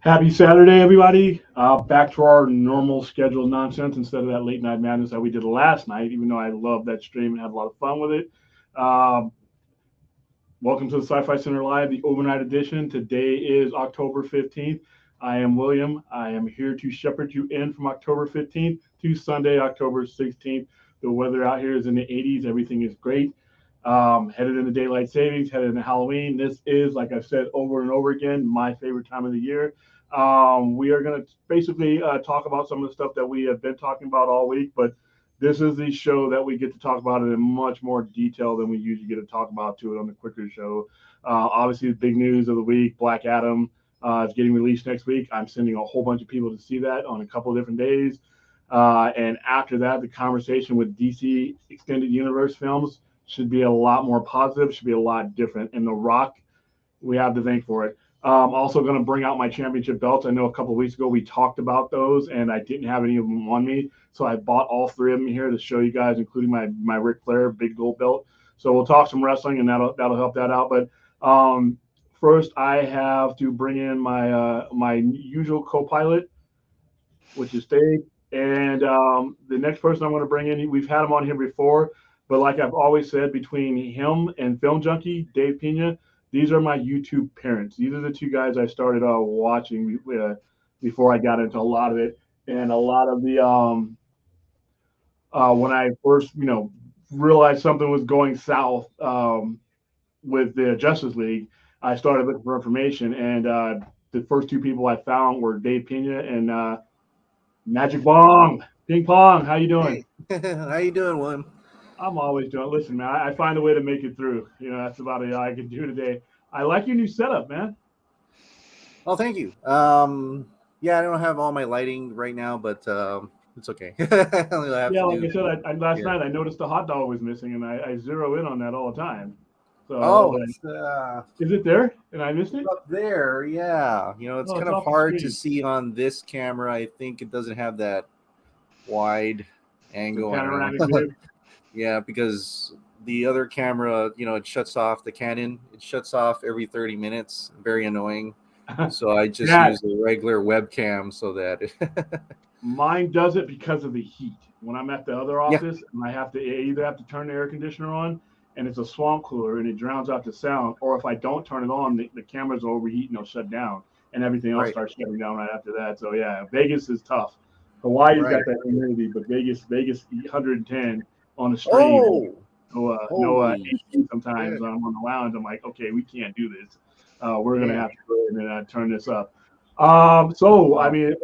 Happy Saturday, everybody. Back to our normal scheduled nonsense instead of that late night madness that we did last night, even though I loved that stream and had a lot of fun with it. Um, Welcome to the Sci-Fi Center Live, the overnight edition. Today is October 15th. I am William. I am here to shepherd you in from October 15th to Sunday, October 16th. The weather out here is in the 80s. Everything is great. Headed into daylight savings, headed into Halloween. This is, like I've said over and over again, my favorite time of the year. We are going to basically talk about some of the stuff that we have been talking about all week, but this is the show that we get to talk about it in much more detail than we usually get to talk about to it on the quicker show. Obviously, the big news of the week, Black Adam is getting released next week. I'm sending a whole bunch of people to see that on a couple of different days. And after that, the conversation with DC Extended Universe films should be a lot more positive, should be a lot different. And The Rock, we have to thank for it. Also going to bring out my championship belts. I know a couple of weeks ago we talked about those, and I didn't have any of them on me. So I bought all three of them here to show you guys, including my Ric Flair big gold belt. So we'll talk some wrestling, and that'll help that out. But first, I have to bring in my usual co-pilot, which is Dave. And the next person I'm going to bring in, we've had him on here before, but like I've always said, between him and Film Junkie, Dave Pena, these are my YouTube parents. These are the two guys I started watching before I got into a lot of it. And a lot of the when I first, realized something was going south with the Justice League, I started looking for information. And the first two people I found were Dave Pena and Magic Bong. Ping Pong, how you doing? Hey, how you doing, William? I'm always doing. Listen, man, I find a way to make it through. That's about it I can do today. I like your new setup, man. Oh, thank you. Yeah, I don't have all my lighting right now, but it's okay. Yeah, like I said, last night I noticed the hot dog was missing, and I zero in on that all the time. So, it's is it there? And I missed it? up there. Yeah, it's kind of hard to see on this camera. I think it doesn't have that wide angle. Panoramic view. Yeah, because the other camera, it shuts off the Canon. It shuts off every 30 minutes. Very annoying. So I just use a regular webcam so that mine does it because of the heat. When I'm at the other office and I either have to turn the air conditioner on and it's a swamp cooler and it drowns out the sound, or if I don't turn it on, the cameras will overheat and they'll shut down and everything else starts shutting down right after that. So yeah, Vegas is tough. Hawaii's got that humidity, but Vegas 110 on the stream. Sometimes I'm on the lounge. I'm like, okay, we can't do this. We're gonna have to go ahead and turn this up. I mean,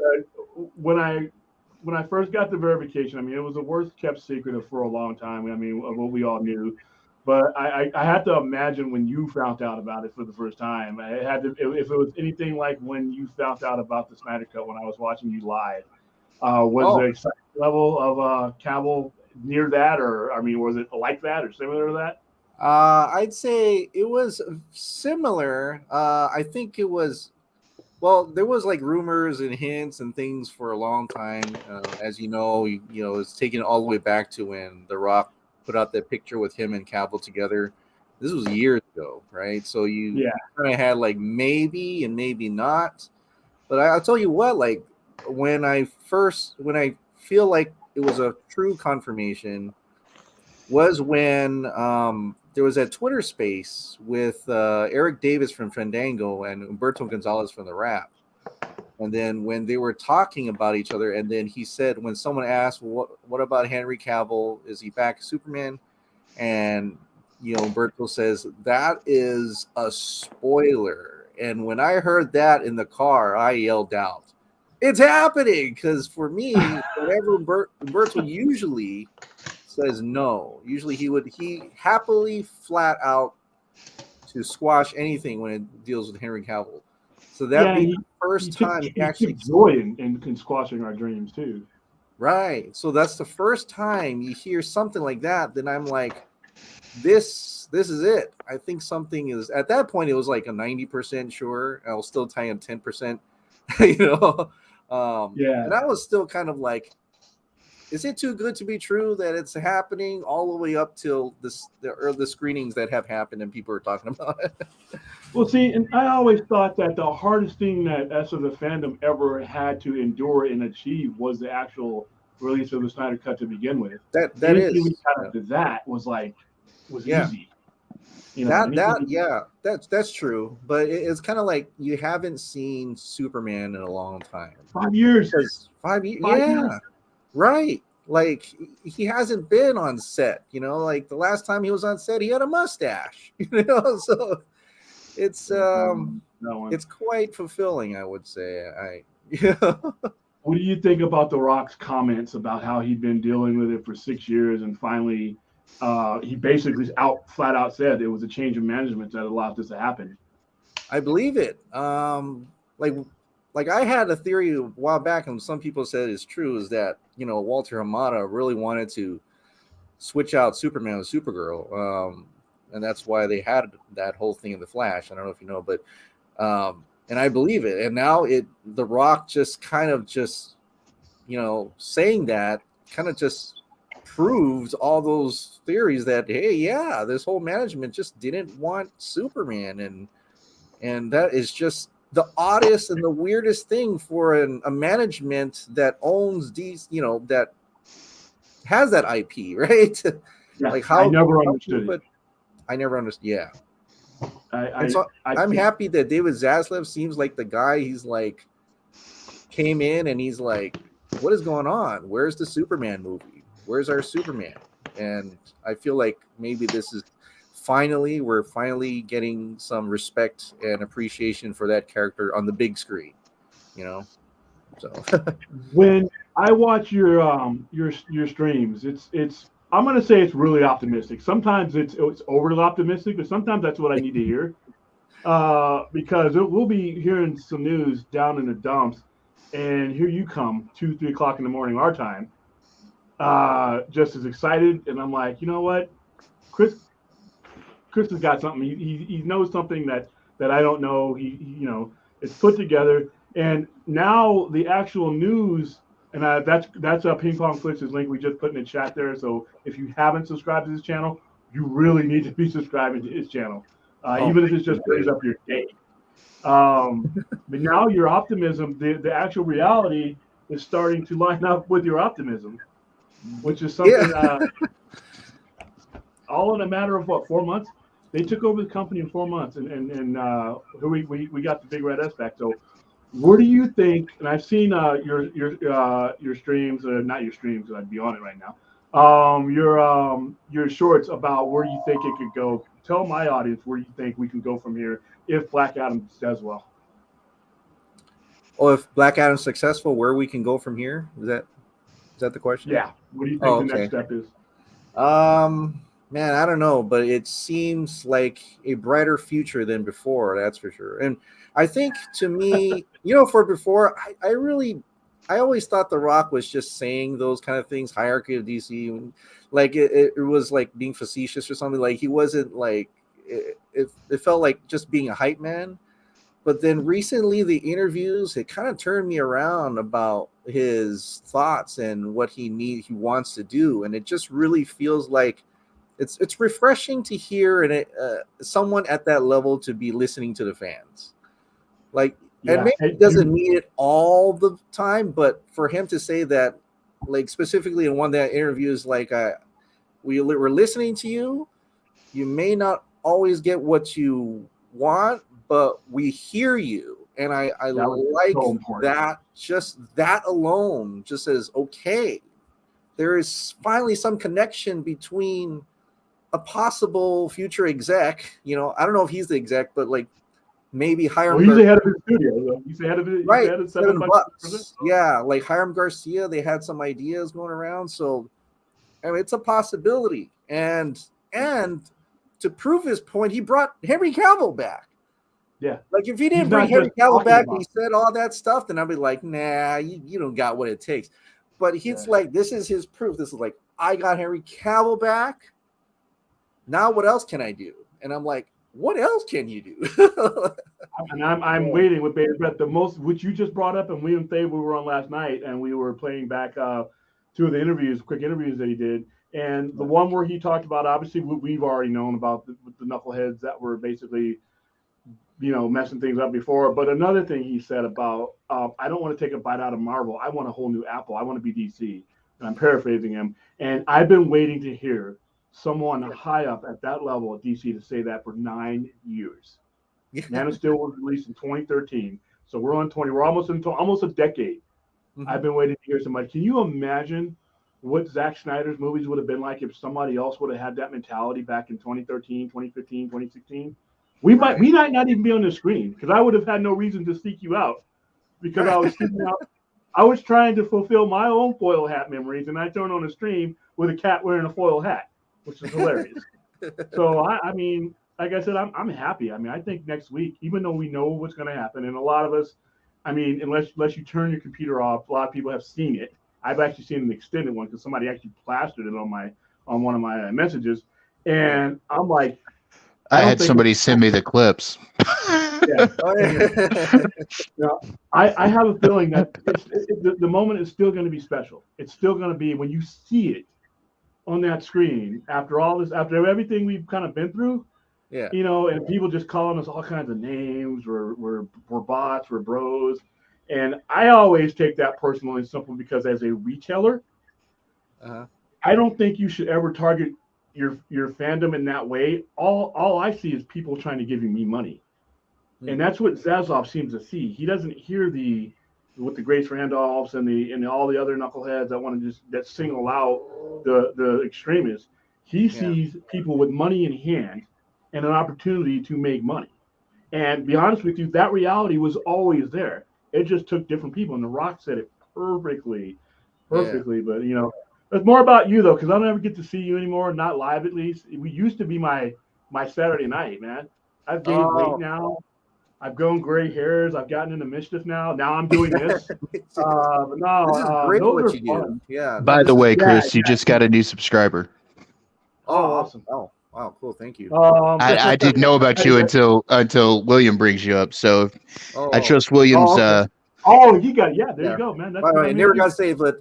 when I first got the verification, I mean, it was the worst kept secret for a long time. I mean, of what we all knew. But I had to imagine when you found out about it for the first time. I had to, if it was anything like when you found out about the Snyder Cut when I was watching you live. Was the excitement level of Cavill near that, or was it like that or similar to that? I'd say it was similar. I think it was. Well, there was like rumors and hints and things for a long time. As you know, it's taken all the way back to when The Rock put out that picture with him and Cavill together. This was years ago, right? So you kind of had like maybe and maybe not. But I'll tell you what, like when I feel like it was a true confirmation was when there was that Twitter space with Eric Davis from Fandango and Humberto Gonzalez from The Rap. And then when they were talking about each other, and then he said, when someone asked, what about Henry Cavill? Is he back as Superman? And, Humberto says, that is a spoiler. And when I heard that in the car, I yelled out, it's happening. Because for me, whatever Humberto usually says no. Usually he happily flat out to squash anything when it deals with Henry Cavill. So that be the first time he actually joy in squashing our dreams too. Right. So that's the first time you hear something like that. Then I'm like, this is it. I think something is at that point. It was like a 90% sure. I was still tying 10%. And I was still kind of like, is it too good to be true that it's happening all the way up till the screenings that have happened and people are talking about it? Well, see, and I always thought that the hardest thing that us as a fandom ever had to endure and achieve was the actual release of the Snyder Cut to begin with. That Anything we is, got after that was yeah. easy. You know, anything. That's true. But it's kind of like you haven't seen Superman in a long time. 5 years. Because 5 years, 5 years. yeah, right. Like he hasn't been on set. Like the last time he was on set, he had a mustache. So it's it's quite fulfilling, I would say. What do you think about The Rock's comments about how he'd been dealing with it for 6 years and finally he basically flat out said it was a change of management that allowed this to happen? I believe it. Like I had a theory a while back, and some people said it's true, is that Walter Hamada really wanted to switch out Superman with Supergirl, and that's why they had that whole thing in the Flash. I don't know if you know, but and I believe it. And now The Rock just kind of saying that kind of just proves all those theories that, hey, yeah, this whole management just didn't want Superman, and that is just the oddest and the weirdest thing for a management that owns these, that has that IP, right? Yeah, like how I never understood it. I never understood. Yeah. I'm happy that David Zaslav seems like the guy. He's like came in and he's like, what is going on? Where's the Superman movie? Where's our Superman? And I feel like maybe this is we're finally getting some respect and appreciation for that character on the big screen, So when I watch your streams, it's I'm gonna say it's really optimistic. Sometimes it's overly optimistic, but sometimes that's what I need to hear. Because we'll be hearing some news down in the dumps, and here you come 2-3 o'clock in the morning our time, just as excited, and I'm like, you know what, Chris has got something. He knows something that I don't know. He it's put together, and now the actual news, and that's Ping Pong Flitz's link we just put in the chat there. So if you haven't subscribed to this channel, you really need to be subscribing to his channel, even if it just brings up your day. But now your optimism, the actual reality, is starting to line up with your optimism, which is something. All in a matter of 4 months. They took over the company in 4 months, and we got the Big Red S back. So, where do you think? And I've seen your streams, not your streams, because I'd be on it right now. Your shorts about where you think it could go. Tell my audience where you think we can go from here if Black Adam does well. Oh, if Black Adam's successful, where we can go from here? Is that the question? Yeah. What do you think the next step is? Man, I don't know, but it seems like a brighter future than before. That's for sure. And I think, to me, for before, I always thought The Rock was just saying those kind of things, hierarchy of DC, like it was like being facetious or something. Like he wasn't like it felt like just being a hype man. But then recently, the interviews, it kind of turned me around about his thoughts and what he wants to do, and it just really feels like it's refreshing to hear and someone at that level to be listening to the fans. Like, and maybe he doesn't mean it all the time, but for him to say that, like specifically in one of that interviews, like we're listening to you. You may not always get what you want, but we hear you. And I like so that. Just that alone just says, okay, there is finally some connection between a possible future exec. I don't know if he's the exec, but like maybe Hiram. Well, he's the head of his studio. He's the head of it. Right. $7. Yeah, like Hiram Garcia, they had some ideas going around. So I mean, it's a possibility. And to prove his point, he brought Henry Cavill back. Yeah. Like if he didn't bring Henry Cavill back and he said all that stuff, then I'd be like, nah, you don't got what it takes. But he's like, this is his proof. This is like, I got Henry Cavill back. Now what else can I do? And I'm like, what else can you do? And I'm waiting with bated breath. The most, which you just brought up, and we and Dave, we were on last night, and we were playing back two of the interviews, quick interviews that he did. And the one where he talked about, obviously, what we've already known about the knuckleheads that were basically, messing things up before. But another thing he said about, I don't want to take a bite out of Marvel. I want a whole new apple. I want to be DC. And I'm paraphrasing him. And I've been waiting to hear someone high up at that level at DC to say that for 9 years. Man of Steel was released in 2013. So we're on 20. We're almost into almost a decade. Mm-hmm. I've been waiting to hear somebody. Can you imagine what Zack Snyder's movies would have been like if somebody else would have had that mentality back in 2013, 2015, 2016? We might not even be on the screen because I would have had no reason to seek you out because I was seeking out. I was trying to fulfill my own foil hat memories, and I turned on a stream with a cat wearing a foil hat, which is hilarious. So I mean, like I said, I'm happy. I mean, I think next week, even though we know what's going to happen, and a lot of us, I mean, unless you turn your computer off, a lot of people have seen it. I've actually seen an extended one because somebody actually plastered it on one of my messages, and I'm like, I had somebody send me the clips. Yeah. I have a feeling that the moment is still going to be special. It's still going to be when you see it on that screen after all this, after everything we've kind of been through. Yeah. And people just calling us all kinds of names. We're bots, we're bros. And I always take that personally and simple because as a retailer, I don't think you should ever target your fandom in that way. All I see is people trying to give me money. And that's what Zazov seems to see. He doesn't hear with the Grace Randolphs and all the other knuckleheads that want to that single out the extremists. He sees people with money in hand and an opportunity to make money. And be honest with you, that reality was always there. It just took different people. And The Rock said it perfectly. Yeah. But it's more about you though, because I don't ever get to see you anymore, not live at least. We used to be my Saturday night, man. I've gained weight now. I've grown gray hairs. I've gotten into mischief now. Now I'm doing this. But no, this is great what you fun. do. Yeah. By the way, Chris, you just got a new subscriber. Oh, awesome. Oh, wow, cool. Thank you. I didn't know about you until William brings you up. So I trust William's. You got there you go, man. That's I never got saved, but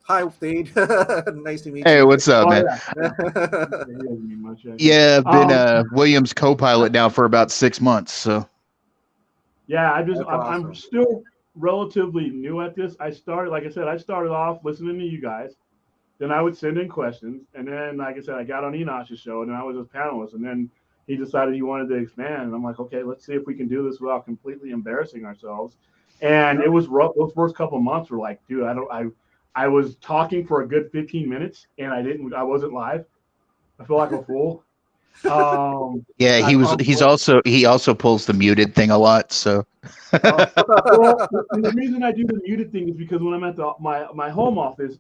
hi, Fade. Nice to meet you. Hey, what's up, man? Yeah, I've been William's co-pilot now for about 6 months. So. Yeah, I'm still relatively new at this. I started off listening to you guys. Then I would send in questions. And then, like I said, I got on Enosh's show and then I was a panelist. And then he decided he wanted to expand. And I'm like, okay, let's see if we can do this without completely embarrassing ourselves. And it was rough. Those first couple of months were like, dude, I was talking for a good 15 minutes and I wasn't live. I feel like a fool. Yeah, he also pulls the muted thing a lot. So the reason I do the muted thing is because when I'm at my home office,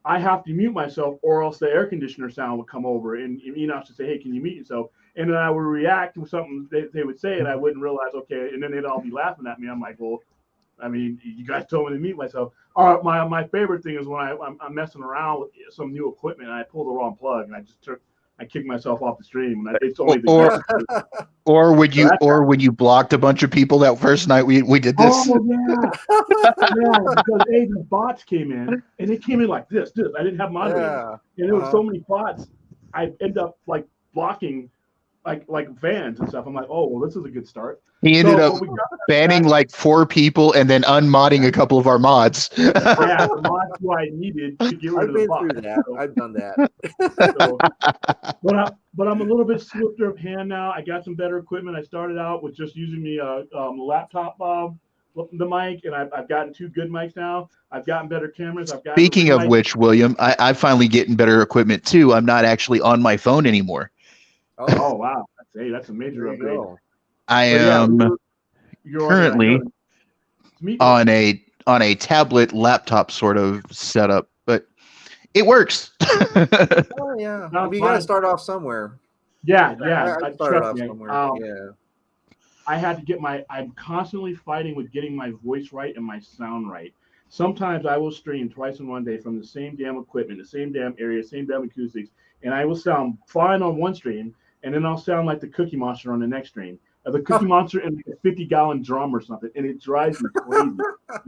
I have to mute myself, or else the air conditioner sound would come over, and Enoch would say, "Hey, can you mute yourself?" And then I would react to something they would say, and I wouldn't realize, okay, and then they'd all be laughing at me. I'm like, well, I mean, you guys told me to mute myself. All right, my favorite thing is when I'm messing around with some new equipment and I pull the wrong plug and I kicked myself off the stream. And it's only or when you blocked a bunch of people that first night we did this. Oh yeah, because the bots came in and they came in like this. I didn't have moderators, and there was so many bots. I end up like blocking like fans and stuff. I'm like, oh well, this is a good start. He ended up banning like 4 people and then unmodding a couple of our mods. Yeah, the mods who I needed to get rid of the bots. I've done that. But I'm a little bit swifter of hand now. I got some better equipment. I started out with just using the laptop, the mic, and I've gotten 2 good mics now. I've gotten better cameras. Speaking of which, William, I'm finally getting better equipment too. I'm not actually on my phone anymore. Oh wow, that's a major upgrade. I am currently on a tablet laptop sort of setup, but it works. Oh yeah, you got to start off somewhere. Yeah. I started off somewhere. I had to get I'm constantly fighting with getting my voice right and my sound right. Sometimes I will stream twice in one day from the same damn equipment, the same damn area, same damn acoustics, and I will sound fine on one stream, and then I'll sound like the Cookie Monster on the next stream. The Cookie Monster in a 50-gallon drum or something, and it drives me crazy.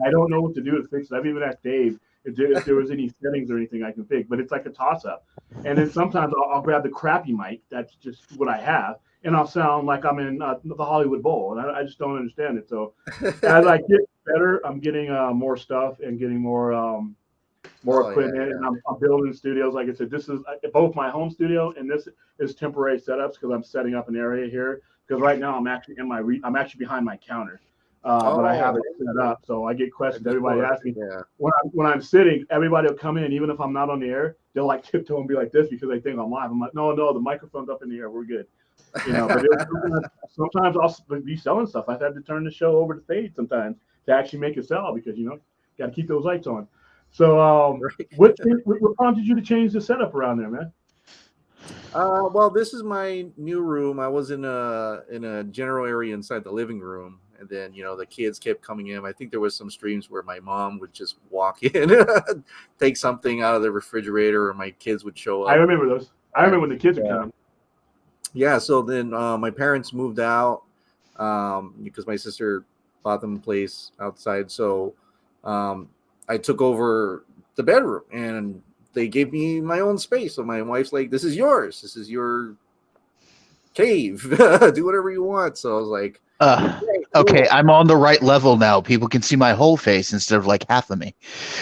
I don't know what to do to fix it. I've even asked Dave, if there was any settings or anything I can pick. But it's like a toss up. And then sometimes I'll grab the crappy mic. That's just what I have, and I'll sound like I'm in the Hollywood Bowl, and I just don't understand it. So as I get better, I'm getting more stuff and getting more equipment, and I'm building studios. Like I said, this is both my home studio and this is temporary setups because I'm setting up an area here. Because right now I'm actually I'm actually behind my counter, but I have it set up. So I get questions. Everybody asks me when I'm sitting. Everybody will come in, even if I'm not on the air. They'll like tiptoe and be like this because they think I'm live. I'm like, no, the microphone's up in the air. We're good. But sometimes I'll be selling stuff. I've had to turn the show over to fade sometimes to actually make it sell because got to keep those lights on. So, what prompted you to change the setup around there, man? Well, this is my new room. I was in a general area inside the living room, and then the kids kept coming in. I think there was some streams where my mom would just walk in, take something out of the refrigerator, or my kids would show up. I remember those. I remember when the kids would come. Yeah. So then my parents moved out because my sister bought them a place outside. So I took over the bedroom, and they gave me my own space. So my wife's like, "This is yours. This is your cave. Do whatever you want." So I was like, okay, I'm on the right level now. People can see my whole face instead of like half of me.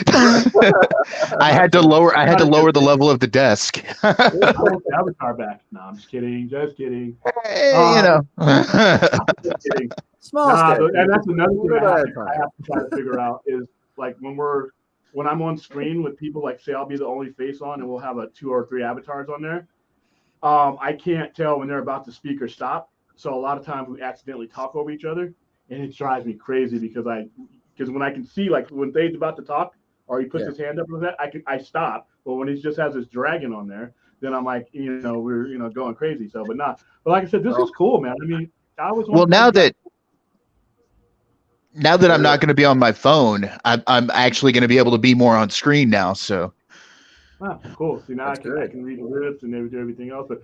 I had to lower the level of the desk. Avatar back. No, I'm just kidding. Just kidding. Just kidding. Small step. And that's another thing I have to try to figure out is like when I'm on screen with people, like say I'll be the only face on, and we'll have 2 or 3 avatars on there. I can't tell when they're about to speak or stop. So a lot of times we accidentally talk over each other, and it drives me crazy because when I can see like when Thade's about to talk or he puts his hand up with that, I stop. But when he just has his dragon on there, then I'm like, we're going crazy. So, but like I said, this is cool, man. I mean, now that I'm not going to be on my phone, I'm actually going to be able to be more on screen now. So, cool. See, now I can read the lips and everything else. But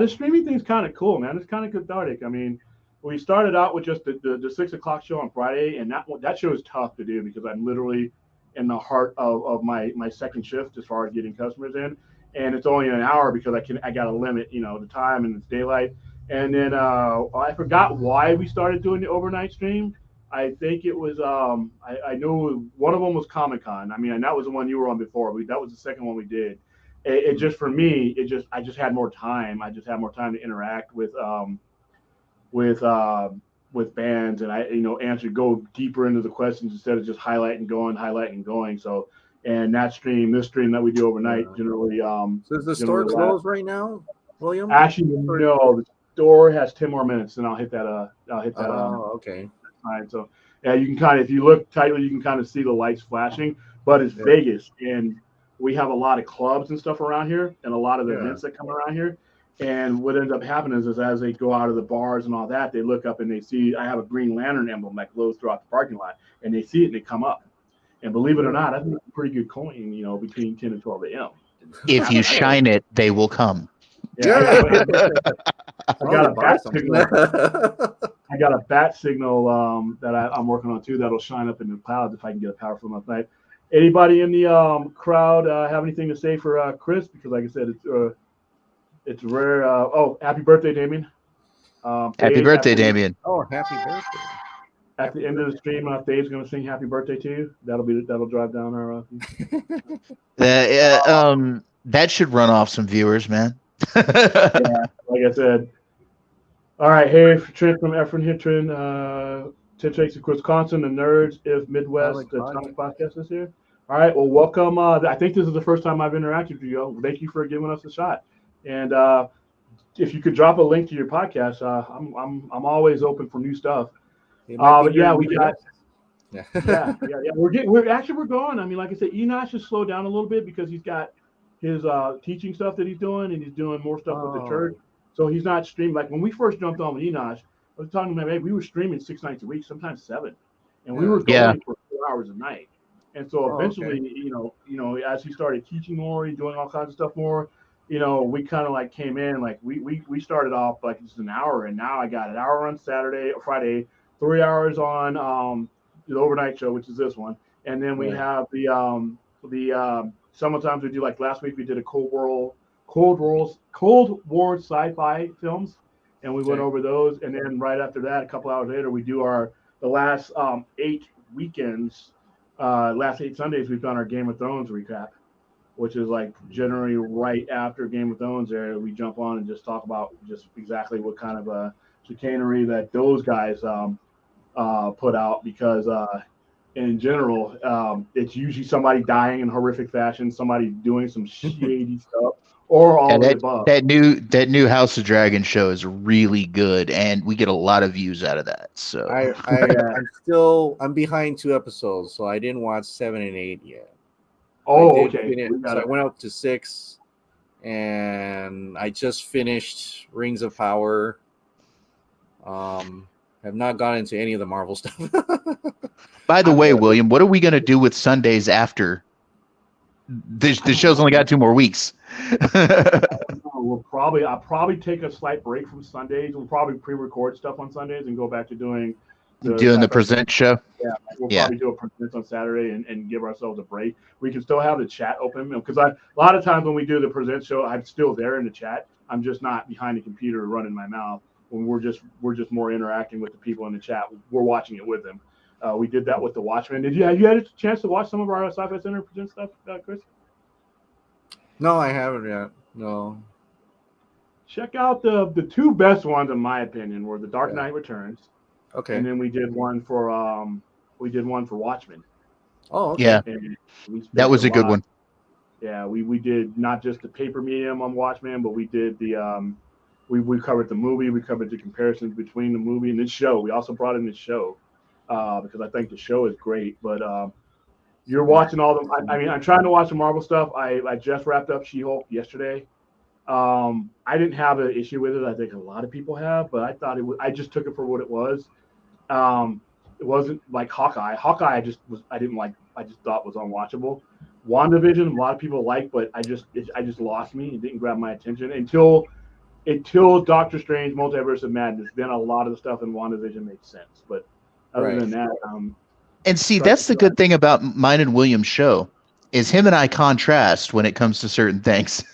this streaming thing's kind of cool, man. It's kind of cathartic. I mean, we started out with just the 6 o'clock show on Friday, and that show is tough to do because I'm literally in the heart of my second shift as far as getting customers in, and it's only an hour because I got to limit the time and it's daylight. And then I forgot why we started doing the overnight stream. I think it was I knew one of them was Comic-Con. I mean, and that was the one you were on before. That was the second one we did. It just for me, I just had more time. I just had more time to interact with bands, and I go deeper into the questions instead of just highlighting and going. So, and this stream that we do overnight generally. So is the store closed right now, William? Actually, no. The store has 10 more minutes, and I'll hit that. Okay. Right, so you can kind of, if you look tightly, you can kind of see the lights flashing. But it's Vegas, and we have a lot of clubs and stuff around here, and a lot of events that come around here. And what ends up happening is as they go out of the bars and all that, they look up and they see I have a Green Lantern emblem that glows throughout the parking lot, and they see it and they come up. And believe it or not, I think it's a pretty good coin, between 10 and 12 a.m. If you shine it, they will come. Yeah, I got a bat signal. I got a bat signal that I'm working on too that'll shine up in the clouds if I can get a powerful enough night. Anybody in the crowd have anything to say for Chris? Because like I said, it's rare. Happy birthday, Damien! Happy birthday, Damien! Oh, happy birthday! At the end of the stream, Dave's going to sing "Happy Birthday" to you. That'll drive down our. That should run off some viewers, man. Yeah, like I said. All right, hey, Trent from Efren Hitrin, Ted Shakes of Wisconsin, the Nerds, if Midwest, the Comic Podcast is here. All right, well, welcome. I think this is the first time I've interacted with you. Thank you for giving us a shot. And if you could drop a link to your podcast, I'm always open for new stuff. But yeah, we got. Yeah. We're going. I mean, like I said, Enosh has slowed down a little bit because he's got his teaching stuff that he's doing, and he's doing more stuff with the church. So he's not streaming. Like when we first jumped on with Enosh, I was talking to my mate, we were streaming 6 nights a week, sometimes 7, and we were going for 4 hours a night. And so eventually, as he started teaching more, he's doing all kinds of stuff more. We kind of like came in, like we started off like just an hour, and now I got an hour on Saturday or Friday, 3 hours on the overnight show, which is this one, and then we have the Sometimes we do, like last week we did a Cold War sci-fi films, and we went over those. And then right after that, a couple hours later, we do the last 8 weekends, last 8 Sundays. We've done our Game of Thrones recap, which is like generally right after Game of Thrones. There, we jump on and just talk about just exactly what kind of chicanery that those guys put out, because in general, it's usually somebody dying in horrific fashion, somebody doing some shady stuff, or all of the above. That new House of Dragon show is really good, and we get a lot of views out of that. So I'm behind 2 episodes, so I didn't watch 7 and 8 yet. Oh, okay. So I went up to 6, and I just finished Rings of Power. Have not gone into any of the Marvel stuff. By the way, William, what are we going to do with Sundays after? The show's only got 2 more weeks. I'll probably take a slight break from Sundays. We'll probably pre-record stuff on Sundays and go back to doing the present show. Yeah, we'll probably do a present on Saturday and give ourselves a break. We can still have the chat open, because a lot of times when we do the present show, I'm still there in the chat. I'm just not behind the computer running my mouth. When we're just more interacting with the people in the chat, we're watching it with them. We did that with the Watchmen. Have you had a chance to watch some of our Sci-Fi Center present stuff, Chris? No, I haven't yet. No. Check out the 2 best ones, in my opinion, were The Dark Knight Returns. Okay. And then we did one for Watchmen. Oh, okay. Yeah. That was a good one. Yeah, we did not just the paper medium on Watchmen, but we did the we covered the movie, we covered the comparisons between the movie and this show. We also brought in the show because I think the show is great. But you're watching all the. I mean, I'm trying to watch the Marvel stuff. I just wrapped up She-Hulk yesterday. I didn't have an issue with it. I think a lot of people have, but I thought it was. I just took it for what it was. It wasn't like Hawkeye. Hawkeye, I didn't like. I just thought was unwatchable. WandaVision, a lot of people like, but I just lost me. It didn't grab my attention until Doctor Strange Multiverse of Madness. Then a lot of the stuff in WandaVision makes sense. But other than that, and see, that's the good thing about mine and William's show, is him and I contrast when it comes to certain things.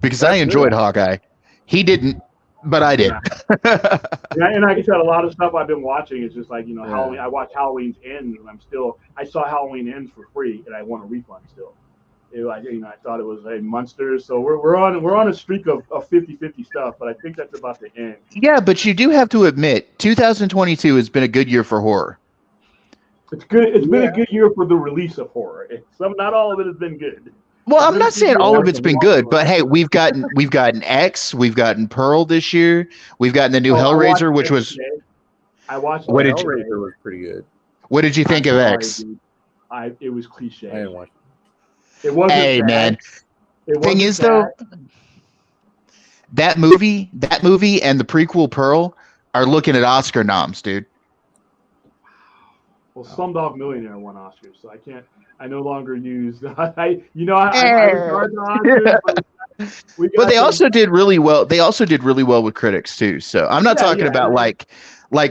Because I enjoyed Hawkeye. He didn't, but I did. And like I said, a lot of stuff I've been watching is just like, Halloween. I watched Halloween's End, and I saw Halloween Ends for free, and I want a refund still. I thought it was Munsters. So we're on a streak of 50-50 stuff, but I think that's about to end. Yeah, but you do have to admit, 2022 has been a good year for horror. It's good. It's been a good year for the release of horror. Not all of it has been good. Well, I'm not saying all of it's been good, but hey, we've gotten X, we've gotten Pearl this year, we've gotten the new Hellraiser, which was. I watched. Hellraiser was pretty good. What did you think of X? It was cliche. I didn't watch it. It wasn't. Hey, bad. man. Thing is, bad. though, that movie and the prequel Pearl are looking at Oscar noms, dude. Well, Slumdog Millionaire won Oscars, so I can't. I no longer use. But they also did really well. They also did really well with critics too. So I'm not talking about like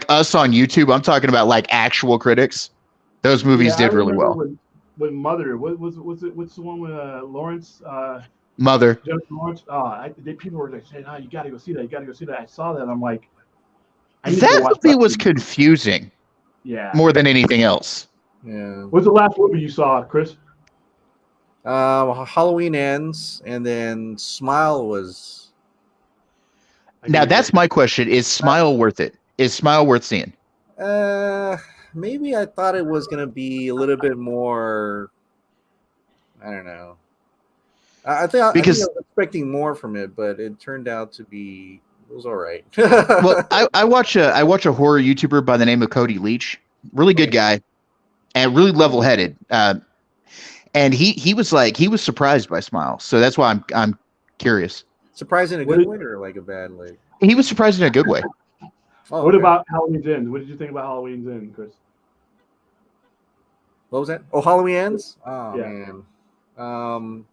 us on YouTube. I'm talking about like actual critics. Those movies did really well. When Mother, what's the one with Lawrence? Mother. Jennifer Lawrence. People were like saying, "Oh, you got to go see that. You got to go see that." I saw that. I'm like, that movie was confusing. Yeah. More than anything else. Yeah. What's the last movie you saw, Chris? Halloween Ends, and then Smile was. Now that's my question: is Smile worth it? Is Smile worth seeing? Maybe I thought it was gonna be a little bit more. I don't know. I think I was expecting more from it, but it turned out to be. It was all right. Well, I watch a horror YouTuber by the name of Cody Leach. Really good guy, and really level-headed. And he was surprised by Smile, so that's why I'm curious. Surprised in a good way or like a bad way? He was surprised in a good way. What about Halloween's End? What did you think about Halloween's End, Chris? What was that? Oh, Halloween Ends? Oh, yeah. Man.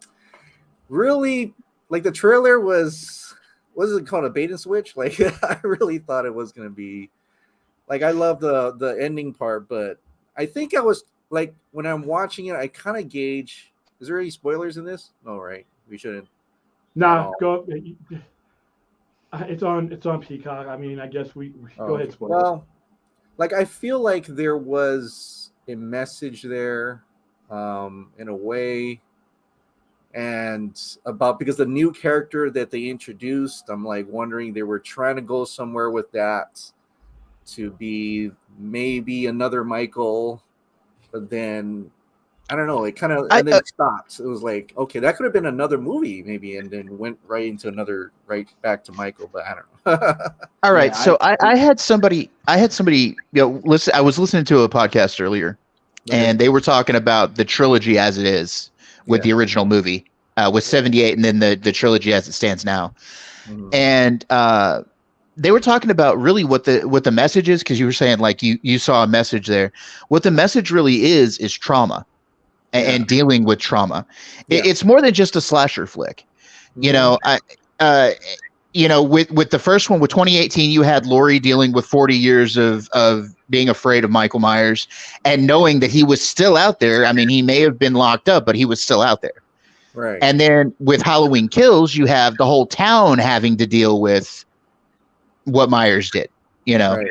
Really, like the trailer was it called, a bait and switch? Like I really thought it was going to be like, I love the ending part, but I think I was like when I'm watching it, I kind of gauge. Is there any spoilers in this? No, right? We shouldn't. Nah, Oh, go. It's on Peacock. I mean, I guess we oh, go okay. ahead, spoilers. Well, like I feel like there was a message there, in a way, and about because the new character that they introduced, I'm like wondering they were trying to go somewhere with that to be maybe another Michael, but then I don't know. It kind of I and then it stopped. It was like, okay, that could have been another movie, maybe, and then went right into another right back to Michael. But I don't know. All right, Yeah, so I had somebody, listen. I was listening to a podcast earlier, and they were talking about the trilogy as it is with the original movie, with 78, and then the trilogy as it stands now. Mhm. And they were talking about really what the message is, because you were saying like you saw a message there. What the message really is trauma and dealing with trauma. Yeah. It's more than just a slasher flick. You know, with the first one, with 2018, you had Laurie dealing with 40 years of being afraid of Michael Myers and knowing that he was still out there. I mean, he may have been locked up, but he was still out there. Right. And then with Halloween Kills, you have the whole town having to deal with what Myers did, you know.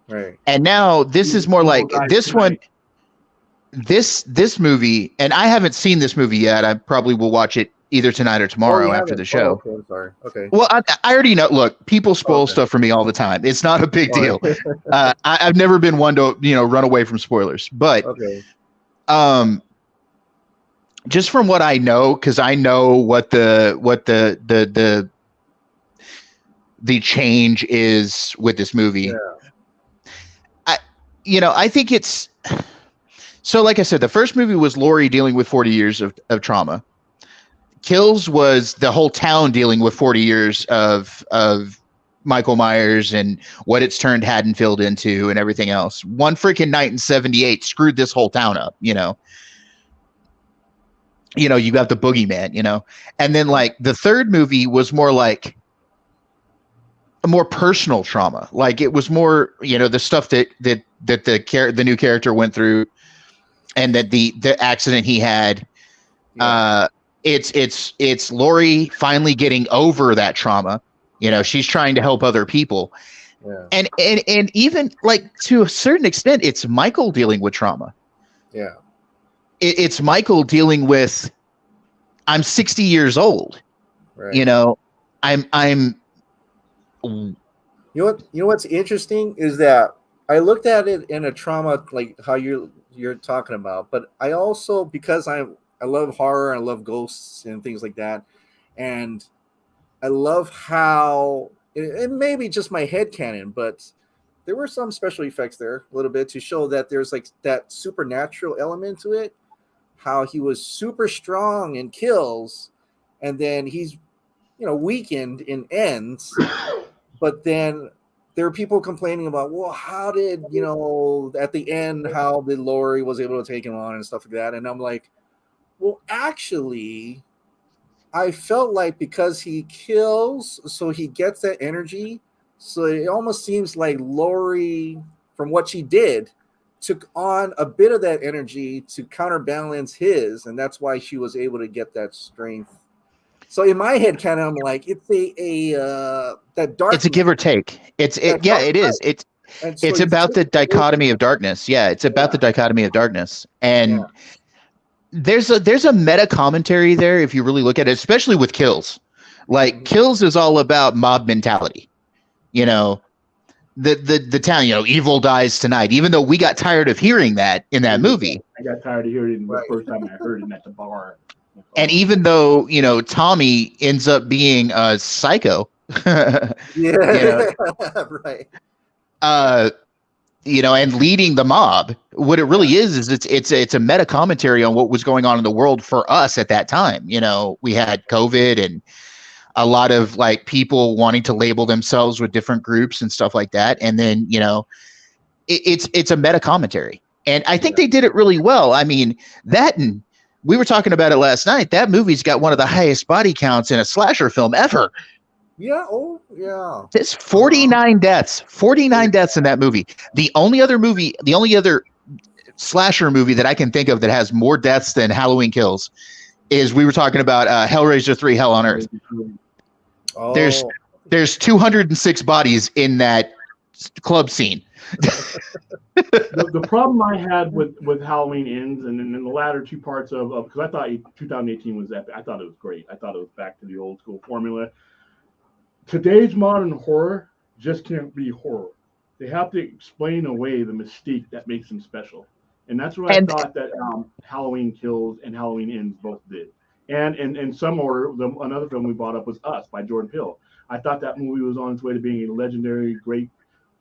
Right. And now this is more like this one. This movie, and I haven't seen this movie yet. I probably will watch it either tonight or tomorrow after the show. Oh, okay, I'm sorry. Okay. Well, I already know. Look, people spoil stuff for me all the time. It's not a big deal. I've never been one to run away from spoilers. But just from what I know, because I know what the change is with this movie. Yeah. I think it's. So, like I said, the first movie was Laurie dealing with 40 years of trauma. Kills was the whole town dealing with 40 years of Michael Myers and what it's turned Haddonfield into and everything else. One freaking night in 78 screwed this whole town up, you got the boogeyman, and then like the third movie was more like a more personal trauma. Like it was more, the stuff that the new character went through. And that the accident he had, it's Laurie finally getting over that trauma. She's trying to help other people, and even like to a certain extent, it's Michael dealing with trauma. Yeah, it's Michael dealing with. I'm 60 years old. Right. I'm. You know what's interesting is that I looked at it in a trauma like how you're talking about, but I also, because I love horror, I love ghosts and things like that, and I love how it may be just my headcanon, but there were some special effects there a little bit to show that there's like that supernatural element to it, how he was super strong in Kills, and then he's weakened in Ends, but then there are people complaining about, well, how did, at the end, how did Laurie was able to take him on and stuff like that? And I'm like, well, actually, I felt like because he kills, so he gets that energy. So it almost seems like Laurie, from what she did, took on a bit of that energy to counterbalance his. And that's why she was able to get that strength. So in my head, kind of, I'm like, it's that dark. It's a give or take. It is. It's about the dichotomy of darkness. Yeah, it's about the dichotomy of darkness, and there's a meta commentary there if you really look at it, especially with Kills. Like Kills is all about mob mentality. The town. Evil dies tonight. Even though we got tired of hearing that in that movie, I got tired of hearing it the first time I heard it at the bar. And even though, Tommy ends up being a psycho, right. And leading the mob, what it really is it's a meta commentary on what was going on in the world for us at that time. We had COVID and a lot of like people wanting to label themselves with different groups and stuff like that. And then, it's a meta commentary. And I think they did it really well. I mean, that and we were talking about it last night. That movie's got one of the highest body counts in a slasher film ever. Yeah. Oh, yeah. It's 49 deaths. 49 deaths in that movie. The only other slasher movie that I can think of that has more deaths than Halloween Kills is we were talking about Hellraiser 3 Hell on Earth. Oh. There's 206 bodies in that club scene. The problem I had with Halloween Ends and then the latter two parts of because I thought 2018 was epic. I thought it was great. I thought it was back to the old school formula. Today's modern horror just can't be horror. They have to explain away the mystique that makes them special. And that's what I thought that Halloween Kills and Halloween Ends both did. And in some order, another film we brought up was Us by Jordan Peele. I thought that movie was on its way to being a legendary, great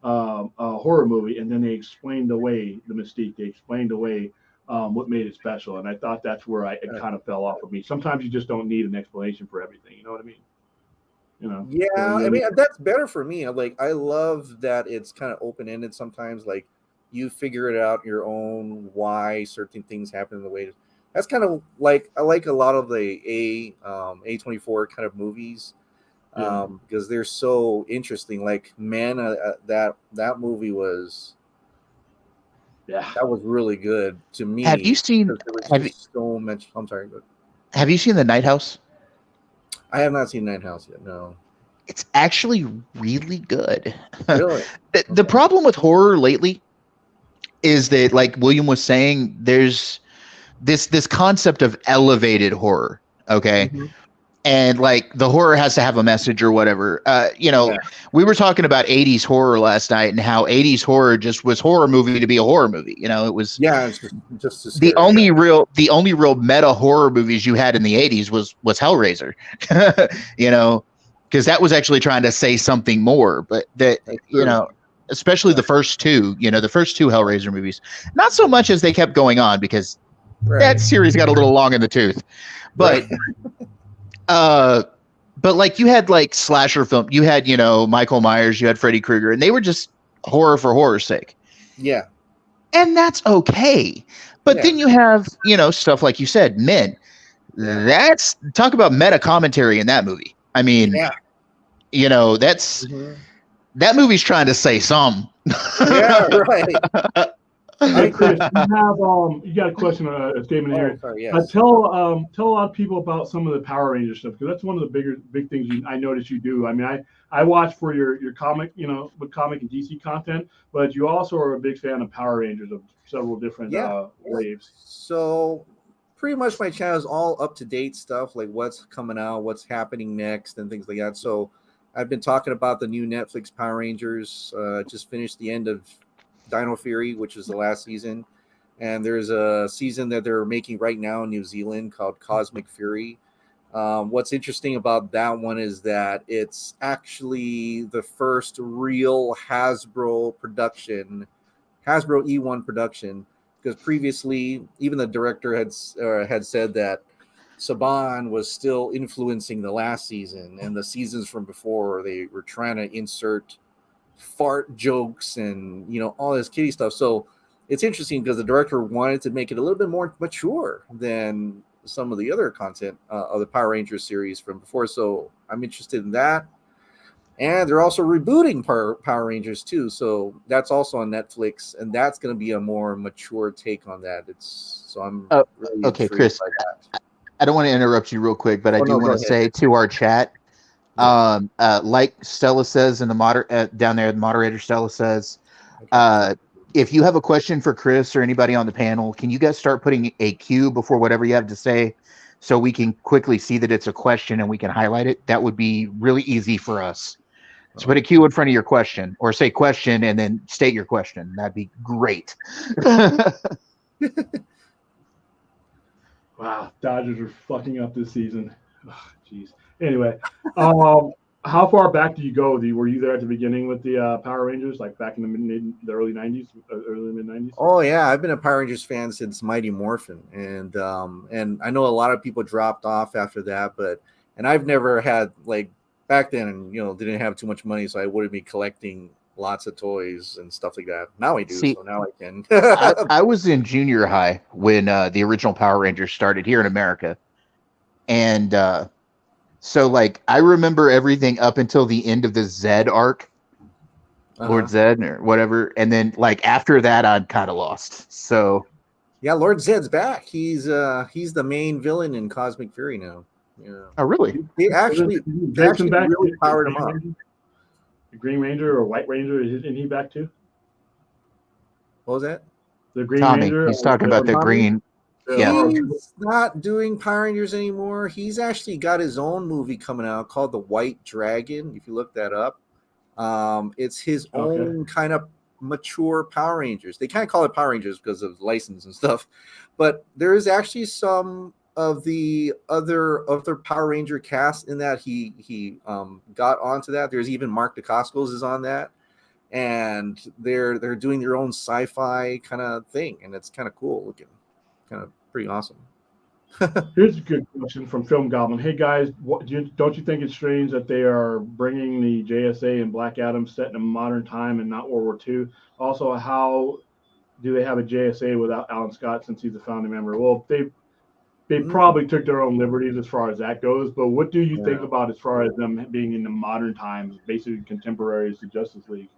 horror movie, and then they explained away the mystique. They explained away what made it special, and I thought that's where it kind of fell off of me. Sometimes you just don't need an explanation for everything. You know what I mean? You know? Yeah, so, I mean that's better for me. Like I love that it's kind of open ended. Sometimes, like you figure it out your own why certain things happen in the way. That's kind of like I like a lot of the A24 kind of movies. Because they're so interesting. Like, man, that movie was, that was really good to me. Have you seen? So much. I'm sorry, but have you seen The Night House? I have not seen Night House yet. No, it's actually really good. Really, the problem with horror lately is that, like William was saying, there's this concept of elevated horror. Okay. Mm-hmm. And like the horror has to have a message or whatever. We were talking about 80s horror last night and how 80s horror just was horror movie to be a horror movie. It was just the only real meta horror movies you had in the 80s was Hellraiser. Because that was actually trying to say something more. But especially the first two Hellraiser movies, not so much as they kept going on because that series got a little long in the tooth. But but like you had like slasher film, you had, Michael Myers, you had Freddy Krueger, and they were just horror for horror's sake. Yeah. And that's okay. But then you have, stuff like you said, Men. That's talk about meta commentary in that movie. I mean, that's that movie's trying to say some. Yeah, right. Hey Chris, you got a question, a statement here. Sorry, yes. Tell a lot of people about some of the Power Rangers stuff, because that's one of the big things I noticed you do. I mean, I watch for your comic, with comic and DC content, but you also are a big fan of Power Rangers of several different waves. So pretty much my channel is all up to date stuff, like what's coming out, what's happening next, and things like that. So I've been talking about the new Netflix Power Rangers. Just finished the end of Dino Fury, which is the last season, and there's a season that they're making right now in New Zealand called Cosmic Fury. What's interesting about that one is that it's actually the first real Hasbro E1 production, because previously even the director had said that Saban was still influencing the last season and the seasons from before. They were trying to insert fart jokes and all this kiddie stuff. So it's interesting because the director wanted to make it a little bit more mature than some of the other content of the Power Rangers series from before. So I'm interested in that. And they're also rebooting Power Rangers too. So that's also on Netflix, and that's going to be a more mature take on that. I'm really okay, Chris. By that. I don't want to interrupt you real quick, but I do want to say to our chat, like Stella says in the down there, the moderator Stella says, if you have a question for Chris or anybody on the panel, can you guys start putting a Q before whatever you have to say so we can quickly see that it's a question and we can highlight it? That would be really easy for us. So put a Q in front of your question, or say question and then state your question. That'd be great. Wow, Dodgers are fucking up this season. Jeez. Anyway, how far back do you go? Were you there at the beginning with the Power Rangers, like back in the early 90s, early mid 90s? Oh yeah, I've been a Power Rangers fan since Mighty Morphin, and I know a lot of people dropped off after that, and I've never had, like, back then, didn't have too much money, so I wouldn't be collecting lots of toys and stuff like that. Now I do. So now I can. I was in junior high when the original Power Rangers started here in America, and so like I remember everything up until the end of the Zed arc. Lord Zed or whatever. And then like after that, I'm kind of lost. So yeah, Lord Zed's back. He's the main villain in Cosmic Fury now. Yeah. oh really? They actually back? really powered him up. The Green Ranger or White Ranger, isn't he back too? What was that? The Green Tommy, Ranger. he's talking about the green. Yeah. He's not doing Power Rangers anymore. He's actually got his own movie coming out called The White Dragon. If you look that up, it's his own kind of mature Power Rangers. They kind of call it Power Rangers because of license and stuff, but there is actually some of the other Power Ranger cast in that he got onto that. There's even Mark Dacascos is on that, and they're doing their own sci-fi kind of thing, and it's kind of cool looking, kind of pretty awesome. Here's a good question from Film Goblin. Hey guys, don't you think it's strange that they are bringing the JSA and Black Adam set in a modern time and not World War II? Also, how do they have a JSA without Alan Scott since he's a founding member? Well, they probably took their own liberties as far as that goes. But what do you think about as far as them being in the modern times, basically contemporaries to Justice League?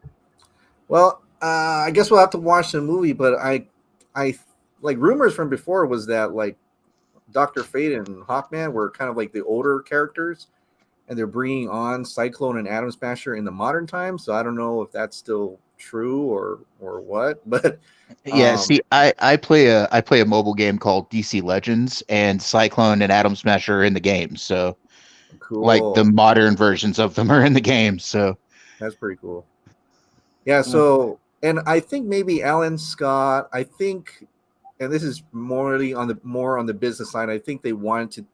Well, I guess we'll have to watch the movie, but I like rumors from before was that like Dr. Fate and Hawkman were kind of like the older characters, and they're bringing on Cyclone and Atom Smasher in the modern times. So I don't know if that's still true or what, but yeah. See, I play a mobile game called DC Legends, and Cyclone and Atom Smasher are in the game. So, cool. Like the modern versions of them are in the game. So that's pretty cool. Yeah. So, and I think maybe Alan Scott. I think. And this is more on the business side. I think they wanted to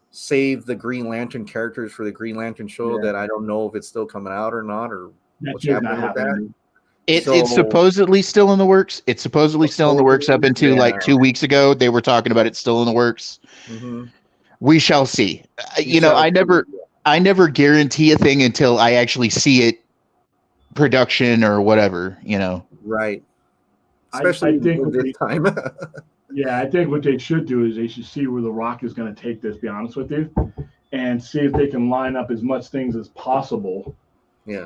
save the Green Lantern characters for the Green Lantern show. That I don't know if it's still coming out or not, or what's happening with that. It's supposedly still in the works. It's supposedly still in the works up until like 2 weeks ago. They were talking about it still in the works. Mm-hmm. We shall see. I never guarantee a thing until I actually see it production or whatever. Right. Especially I think this time. Yeah, I think what they should do is they should see where The Rock is going to take this, be honest with you, and see if they can line up as much things as possible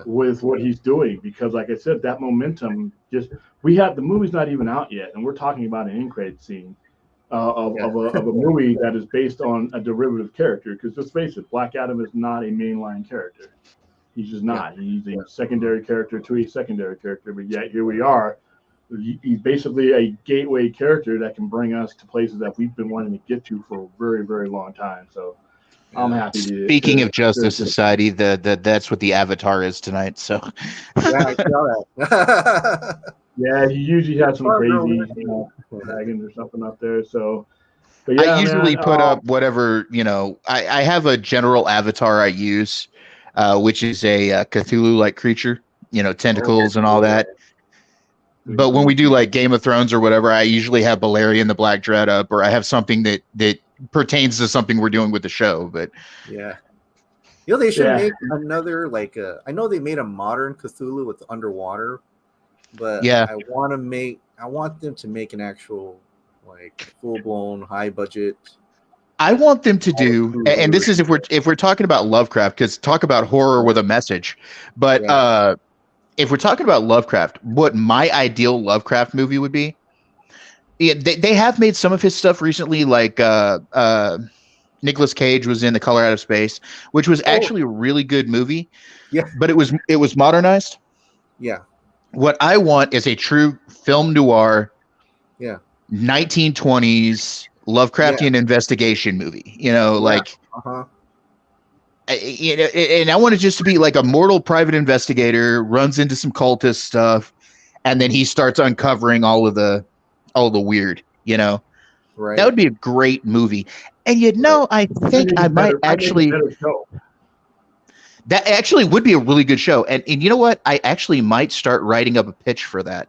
with what he's doing. Because like I said, that momentum the movie's not even out yet, and we're talking about an end credit scene of a movie that is based on a derivative character. Because let's face it, Black Adam is not a mainline character. He's just not. He's a secondary character to a secondary character, but yet here we are. He's basically a gateway character that can bring us to places that we've been wanting to get to for a very, very long time. So I'm happy. Speaking of Justice Society, that's what the Avatar is tonight. So yeah, I saw that. Yeah, he usually has some crazy dragons or something up there. So, but yeah, I usually put up whatever I have a general avatar I use, which is a Cthulhu-like creature. Tentacles and all that. But when we do like Game of Thrones or whatever, I usually have Balerion the Black Dread up, or I have something that pertains to something we're doing with the show. But they should make another I know they made a modern Cthulhu with underwater, but I want them to make an actual like full blown high budget. I want them to do, and this is if we're talking about Lovecraft, because talk about horror with a message, but if we're talking about Lovecraft, what my ideal Lovecraft movie would be, they have made some of his stuff recently, like Nicolas Cage was in The Color Out of Space, which was actually a really good movie. Yeah, but it was modernized. Yeah. What I want is a true film noir. Yeah. 1920s Lovecraftian investigation movie. And I want it just to be like a mortal private investigator runs into some cultist stuff, and then he starts uncovering all the weird, Right. That would be a great movie. And I think I might actually. That actually would be a really good show. And you know what? I actually might start writing up a pitch for that.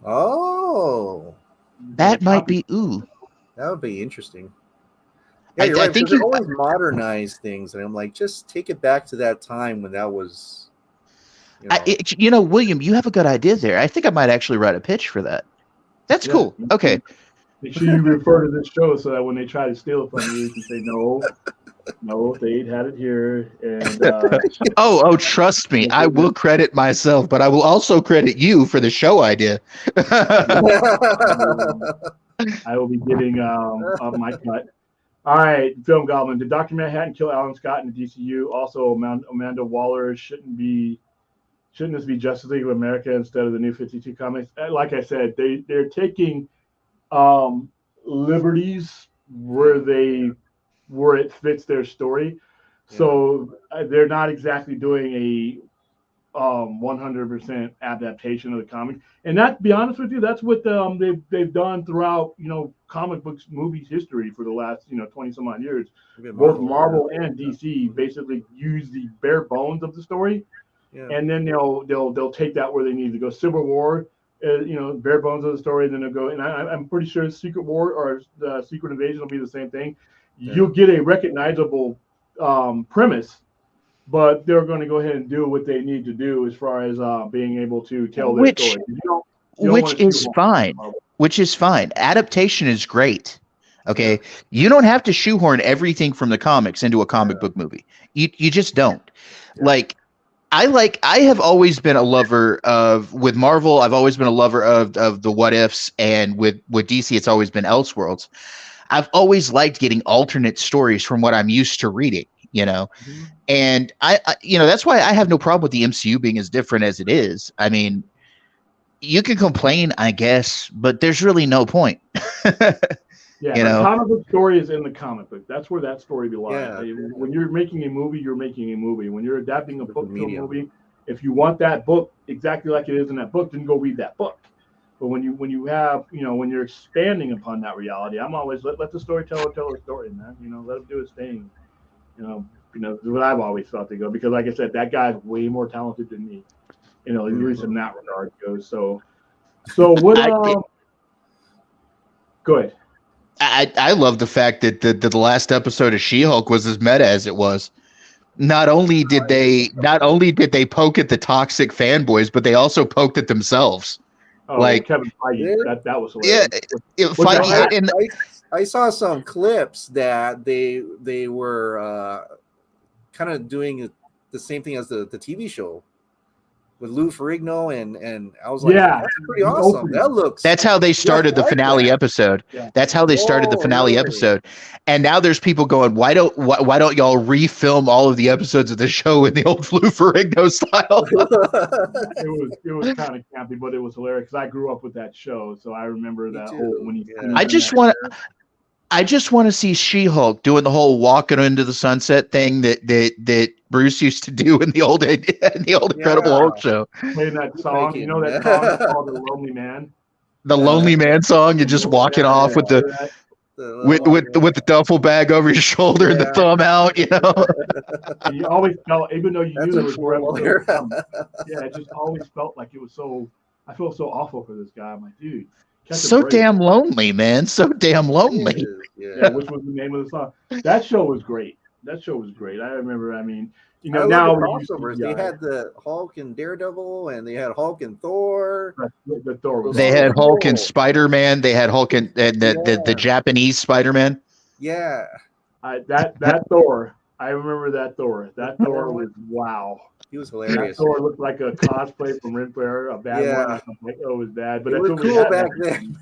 Oh. That might be That would be interesting. Yeah, you're right, I think you always modernize things, and I'm like, just take it back to that time when that was. William, you have a good idea there. I think I might actually write a pitch for that. That's cool. Okay. Make sure you refer to this show so that when they try to steal it from you, you can say no. No, they had it here, and Oh, trust me, I will credit myself, but I will also credit you for the show idea. I will be getting my cut. All right, Film Goblin. Did Dr. Manhattan kill Alan Scott in the DCU? Also, Amanda Waller shouldn't this be Justice League of America instead of the New 52 comics? Like I said, they're taking liberties where it fits their story. So they're not exactly doing a 100% adaptation of the comic. And that, to be honest with you, that's what they've done throughout comic books movies history for the last 20 some odd years. Both Marvel and DC basically use the bare bones of the story, and then they'll take that where they need to go. Civil War, bare bones of the story. Then they'll go, and I'm pretty sure Secret War or the Secret Invasion will be the same thing. You'll get a recognizable premise, but they're going to go ahead and do what they need to do as far as being able to tell their story. Which is fine. Adaptation is great. Okay, you don't have to shoehorn everything from the comics into a comic book movie. You just don't. I have always been a lover with Marvel. I've always been a lover of the what ifs, and with DC, it's always been Elseworlds. I've always liked getting alternate stories from what I'm used to reading. And I that's why I have no problem with the MCU being as different as it is. I mean, you can complain, I guess, but there's really no point. The comic book story is in the comic book. That's where that story belongs. When you're making a movie, you're making a movie. When you're adapting a book to a movie, if you want that book exactly like it is in that book, then go read that book. But when you have, when you're expanding upon that reality, I'm always let the storyteller tell a story, man. Let him do his thing. What I've always thought they go, because like I said, that guy's way more talented than me. At least in that regard goes. So what? Go ahead. I love the fact that the last episode of She-Hulk was as meta as it was. Not only did they poke at the toxic fanboys, but they also poked at themselves. Kevin Feige, that was hilarious. I saw some clips that they were kind of doing the same thing as the TV show with Lou Ferrigno, and I was like, that's pretty awesome. That's how they started the finale episode. That's how they started the finale episode. And now there's people going, why don't y'all refilm all of the episodes of the show in the old Lou Ferrigno style? it was kind of campy, but it was hilarious because I grew up with that show, so I remember that whole when he. I just want to see She-Hulk doing the whole walking into the sunset thing that Bruce used to do in the old Incredible Hulk show. Playing that song, that song called "The Lonely Man." The Lonely Man song. You're just walking off with the duffel bag over your shoulder and the thumb out. And you always felt, even though you knew there was it just always felt like it was so. I feel so awful for this guy. I'm like, dude. So damn lonely, man. So damn lonely. Which was the name of the song. That show was great. I remember. I mean, now crossovers. They had the Hulk and Daredevil, and they had Hulk and Thor. The Thor was. They had Hulk and Spider-Man. They had Hulk and the Japanese Spider-Man. Yeah. That Thor. I remember that Thor. That Thor was wow. He was hilarious. That Thor looked like a cosplay from Ren Fair, a bad one. I'm like, it was bad, but it was cool back then.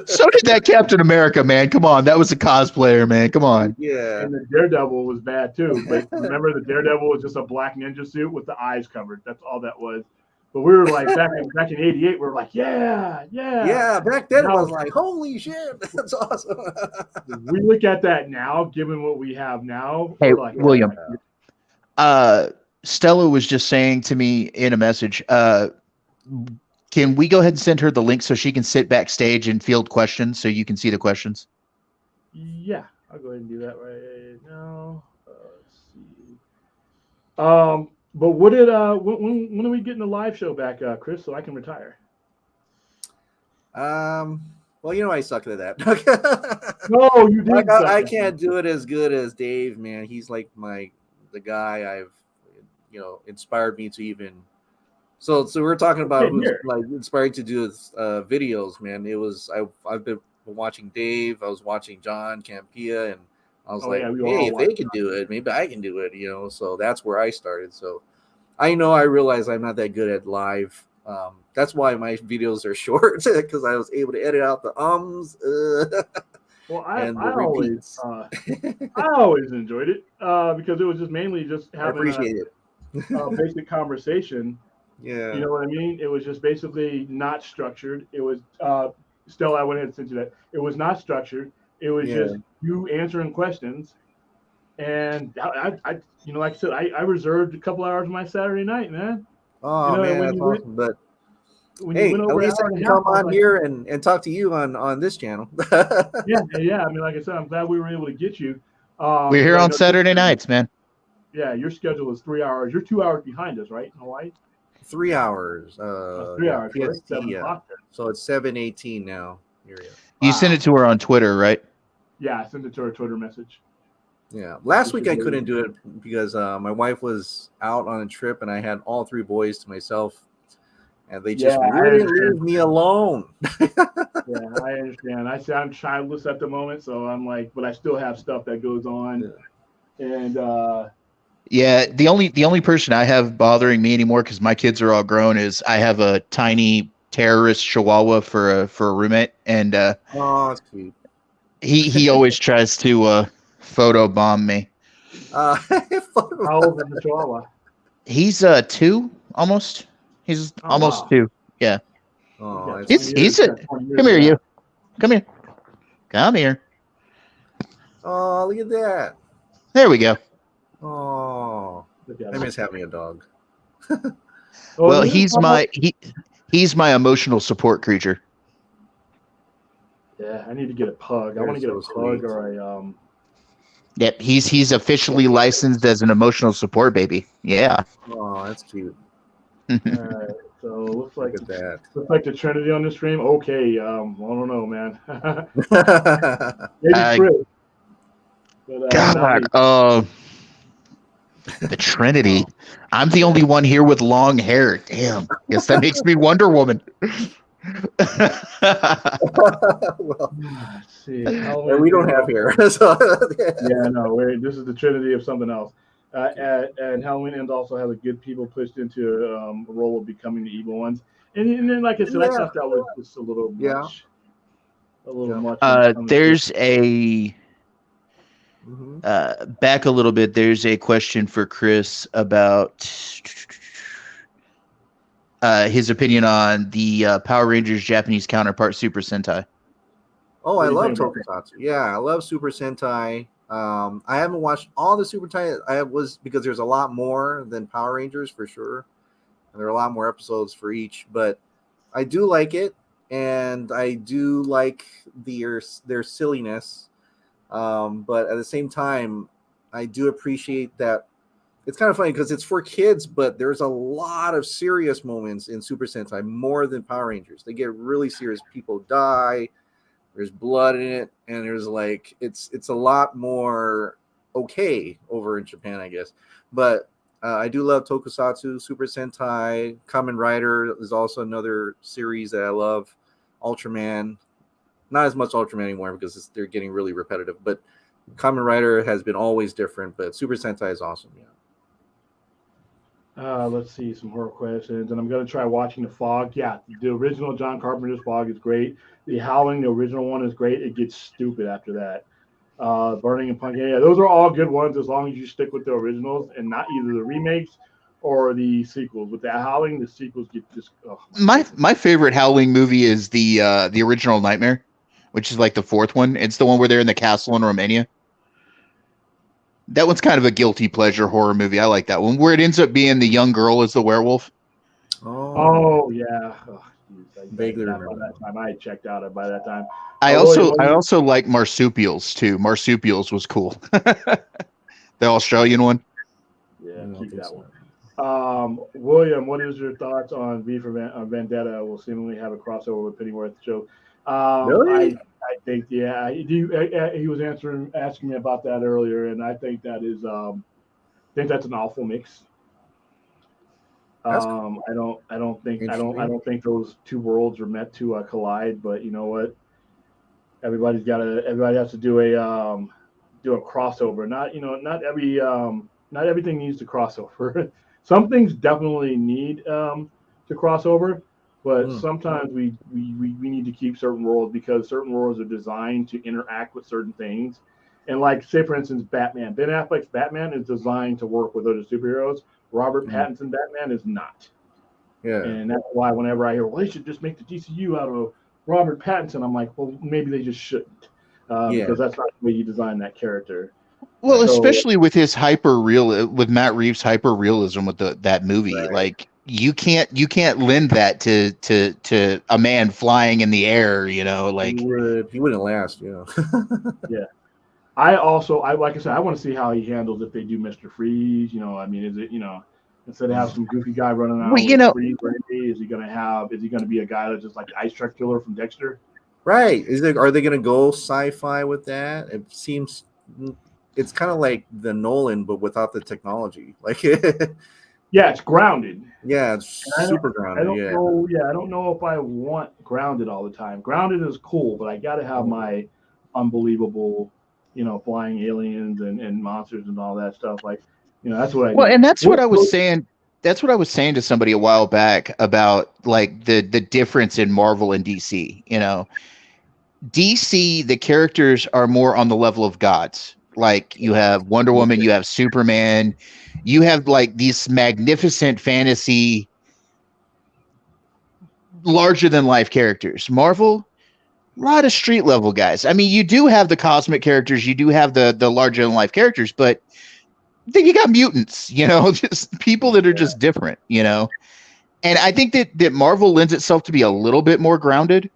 So did that Captain America, man. Come on, that was a cosplayer, man. Come on. Yeah. And the Daredevil was bad too. But remember, the Daredevil was just a black ninja suit with the eyes covered. That's all that was. But we were like back in '88, we were like, yeah. Back then, I was like, holy shit, that's awesome. We look at that now, given what we have now. Hey, like, William. Stella was just saying to me in a message, can we go ahead and send her the link so she can sit backstage and field questions so you can see the questions? Yeah, I'll go ahead and do that right now. Let's see. But what did when are we getting the live show back, Chris, so I can retire? Well, I suck at that. No, you did. I can't do it as good as Dave, man. He's like the guy I've inspired me to even. So we're talking about who's like inspired to do videos, man. I've been watching Dave. I was watching John Campia, and I was Oh, like, yeah, we hey, all if they watched can do it, maybe I can do it. So that's where I started. So I realized I'm not that good at live. That's why my videos are short, because I was able to edit out the Well, and the repeats. I always enjoyed it because it was just mainly just I having appreciate it. a basic conversation. You Yeah. know what I mean? It was just basically not structured. It was still I went ahead and sent you that. It was not structured. It was Yeah. just you answering questions, and I like I said, I reserved a couple hours of my Saturday night, man. Oh And man, when that's you went awesome. But when you hey, went at over an least hour I and can a half, come I was on like, here and talk to you on this channel. yeah. I mean, like I said, I'm glad we were able to get you. We're here Because I on know Saturday nights, man. yeah, your schedule is 3 hours. You're 2 hours behind us, right, in Hawaii? 3 hours. 3 hours, right? PST. 7 o'clock. So it's 7:18 now. Here. You sent it to her on Twitter, right? Yeah, I sent it to her Twitter message. Yeah. Last week I couldn't do it because my wife was out on a trip and I had all 3 boys to myself, and they just wouldn't leave me alone. Yeah, I understand. I say I'm childless at the moment, so I'm like, but I still have stuff that goes on, and Yeah, the only person I have bothering me anymore because my kids are all grown is I have a tiny terrorist Chihuahua for a roommate, and Oh, that's cute. he always tries to photo bomb me. how old is the Chihuahua? He's 2 almost. He's Oh almost wow. 2. Yeah. Oh, that's He's a come here, you. Come here. Come here. Oh, look at that. There we go. Oh, I miss having a dog. Well, he's my emotional support creature. Yeah, I need to get a pug. I want to get a pug or a Yep, he's officially licensed as an emotional support baby. Yeah. Oh, that's cute. All right, so looks like Look at that. looks like the Trinity on the stream. Okay, I don't know, man. Maybe Chris. But, God, the Trinity. I'm the only one here with long hair. Damn. Guess that makes me Wonder Woman. Well, let's see. we don't have hair. So. Yeah, no. This is the Trinity of something else. And Halloween Ends also has a good people pushed into a role of becoming the evil ones. And then, like I said, I thought that was just a little much. A little much. There's a back a little bit. There's a question for Chris about his opinion on the Power Rangers Japanese counterpart Super Sentai. Oh, I love Tokusatsu. Yeah, I love Super Sentai. I haven't watched all the Super Sentai. I was because there's a lot more than Power Rangers for sure. And there are a lot more episodes for each, but I do like it, and I do like their silliness. But at the same time, I do appreciate that it's kind of funny because it's for kids, but there's a lot of serious moments in Super Sentai, more than Power Rangers. They get really serious. People die. There's blood in it, and there's like it's a lot more okay over in Japan, I guess. But I do love Tokusatsu, Super Sentai, Kamen Rider is also another series that I love. Ultraman, not as much Ultraman anymore because they're getting really repetitive. But Kamen Rider has been always different, but Super Sentai is awesome. Yeah. Let's see some horror questions, and I'm going to try watching The Fog. Yeah, the original John Carpenter's Fog is great. The Howling, the original one, is great. It gets stupid after that. Burning and Punking, yeah, those are all good ones as long as you stick with the originals and not either the remakes or the sequels. With the Howling, the sequels get just. Oh, my favorite Howling movie is the original Nightmare, which is like the 4th one. It's the one where they're in the castle in Romania. That one's kind of a guilty pleasure horror movie. I like that one, where it ends up being the young girl as the werewolf. Oh yeah. Oh, vaguely remember that time. I had checked out by that time. I also like Marsupials too. Marsupials was cool. The Australian one. Yeah, keep that one. William, what is your thoughts on V for Vendetta? Will seemingly have a crossover with Pennyworth show. Really? I think he was asking me about that earlier, and I think that is I think that's an awful mix. Cool. I don't think those two worlds are meant to collide. But you know what? Everybody has to do do a crossover. Not everything needs to crossover. Some things definitely need to crossover, but sometimes we need to keep certain worlds because certain worlds are designed to interact with certain things. And like, say for instance, Batman. Ben Affleck's Batman is designed to work with other superheroes. Robert Pattinson Batman is not. Yeah. And that's why whenever I hear, well, they should just make the DCU out of Robert Pattinson, I'm like, well, maybe they just shouldn't, because that's not the way you design that character. Well, So, especially with his with Matt Reeves' hyper realism with that movie, Right. like you can't lend that to a man flying in the air, like he wouldn't last, yeah. I like I said, I want to see how he handles if they do Mr. Freeze. I mean, is it instead of have some goofy guy running around with Freeze Ray, is he gonna be a guy that's just like the ice truck killer from Dexter? Right. Are they gonna go sci-fi with that? It seems it's kind of like the Nolan, but without the technology. Like yeah, it's grounded. Yeah, it's super grounded. I don't know if I want grounded all the time. Grounded is cool, but I gotta have my unbelievable, flying aliens and monsters and all that stuff. Like, that's what I well, need. and that's what I was saying. That's what I was saying to somebody a while back about like the difference in Marvel and DC. DC, the characters are more on the level of gods. Like you have Wonder Woman, you have Superman, you have like these magnificent fantasy, larger than life characters. Marvel, a lot of street level guys. I mean, you do have the cosmic characters, you do have the larger than life characters, but then you got mutants, just people that are just different, And I think that Marvel lends itself to be a little bit more grounded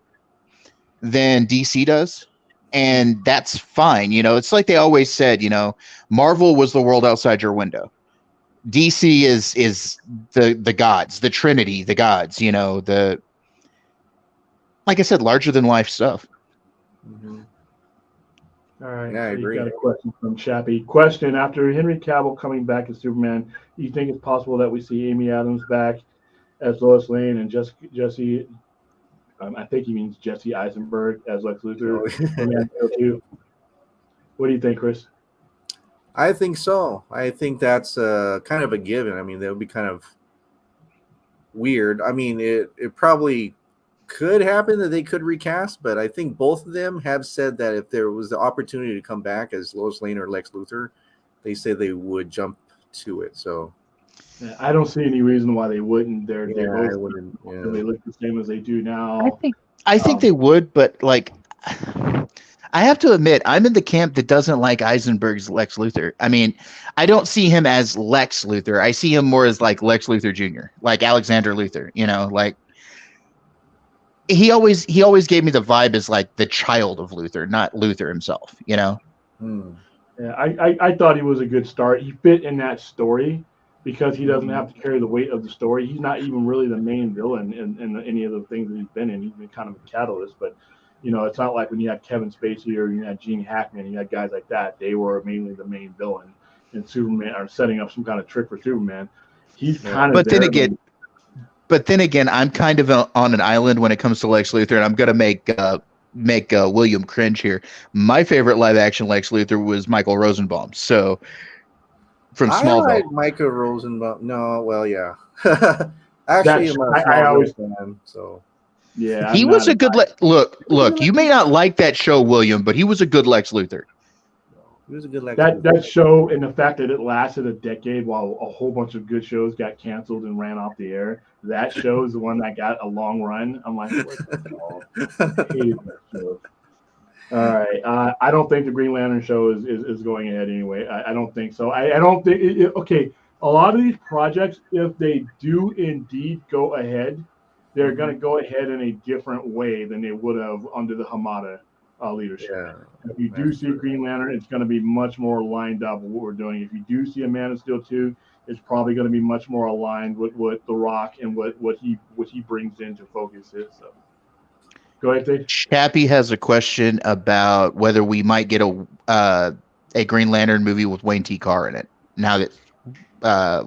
than DC does. And that's fine. It's like they always said, Marvel was the world outside your window. DC is the gods, the Trinity, the gods, like I said, larger than life stuff. All right. Yeah, I agree. Got a question from Chappie. Question: after Henry Cavill coming back as Superman, do you think it's possible that we see Amy Adams back as Lois Lane and Jesse? I think he means Jesse Eisenberg as Lex Luthor. What do you think, Chris? I think so. I think that's kind of a given. I mean, that would be kind of weird. I mean, it probably could happen that they could recast, but I think both of them have said that if there was the opportunity to come back as Lois Lane or Lex Luthor, they say they would jump to it. So I don't see any reason why they wouldn't. They look the same as they do now. I think they would, but like I have to admit, I'm in the camp that doesn't like Eisenberg's Lex Luthor. I mean, I don't see him as Lex Luthor. I see him more as like Lex Luthor Jr., like Alexander Luthor, like he always gave me the vibe as like the child of Luthor, not Luthor himself, Yeah, I thought he was a good start. He fit in that story because he doesn't have to carry the weight of the story. He's not even really the main villain in any of the things that he's been in. He's been kind of a catalyst, but it's not like when you had Kevin Spacey or you had Gene Hackman, you had guys like that. They were mainly the main villain, and Superman are setting up some kind of trick for Superman. He's kind of. But then again, I'm kind of on an island when it comes to Lex Luthor, and I'm gonna make William cringe here. My favorite live action Lex Luthor was Michael Rosenbaum. So from Smallville. I like Michael Rosenbaum. No, well, yeah. Actually, I always fan. So. Yeah, he was a good look. You may not like that show, William, but he was a good Lex Luthor. He was a good Lex Luthor. Luthor. That show and the fact that it lasted a decade while a whole bunch of good shows got canceled and ran off the air. That show is the one that got a long run. I'm like, what the hell? I hated that show. All right, I don't think the Green Lantern show is going ahead anyway. I don't think so. I don't think. Okay, a lot of these projects, if they do indeed go ahead, they're going to go ahead in a different way than they would have under the Hamada leadership. Yeah, if you do see Green Lantern, it's going to be much more lined up with what we're doing. If you do see a Man of Steel 2, it's probably going to be much more aligned with what The Rock and what he brings into focus is. So, go ahead, Dave. Chappie has a question about whether we might get a Green Lantern movie with Wayne T. Carr in it now that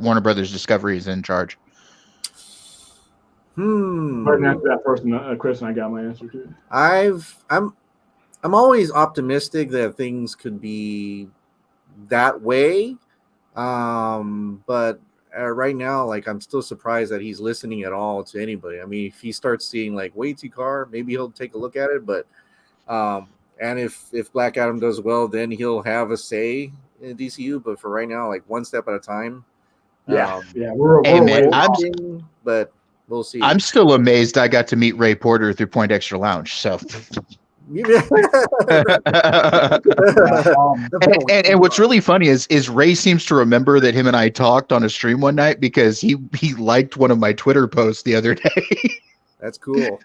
Warner Brothers Discovery is in charge. Right after that person, Chris, and I got my answer too. I'm always optimistic that things could be that way. But right now, like I'm still surprised that he's listening at all to anybody. I mean, if he starts seeing like way too car, maybe he'll take a look at it. But and if Black Adam does well, then he'll have a say in DCU. But for right now, like one step at a time. Yeah, Um, yeah, we're Hey man, way I'm off. but we'll see. I'm still amazed I got to meet Ray Porter through Point Extra Lounge. So and what's really funny is Ray seems to remember that him and I talked on a stream one night because he liked one of my Twitter posts the other day. That's cool.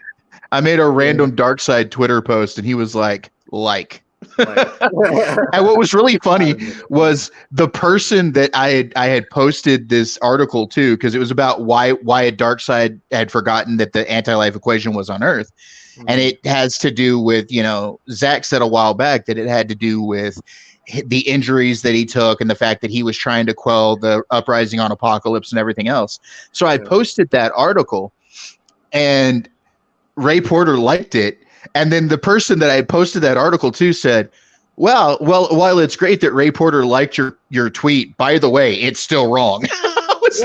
I made a random Dark Side Twitter post and he was like. And what was really funny was the person that I had posted this article to, because it was about why a Dark Side had forgotten that the anti-life equation was on Earth. And it has to do with, Zach said a while back that it had to do with the injuries that he took and the fact that he was trying to quell the uprising on Apocalypse and everything else. So I posted that article and Ray Porter liked it. And then the person that I posted that article to said, well, while it's great that Ray Porter liked your tweet, by the way, it's still wrong. I was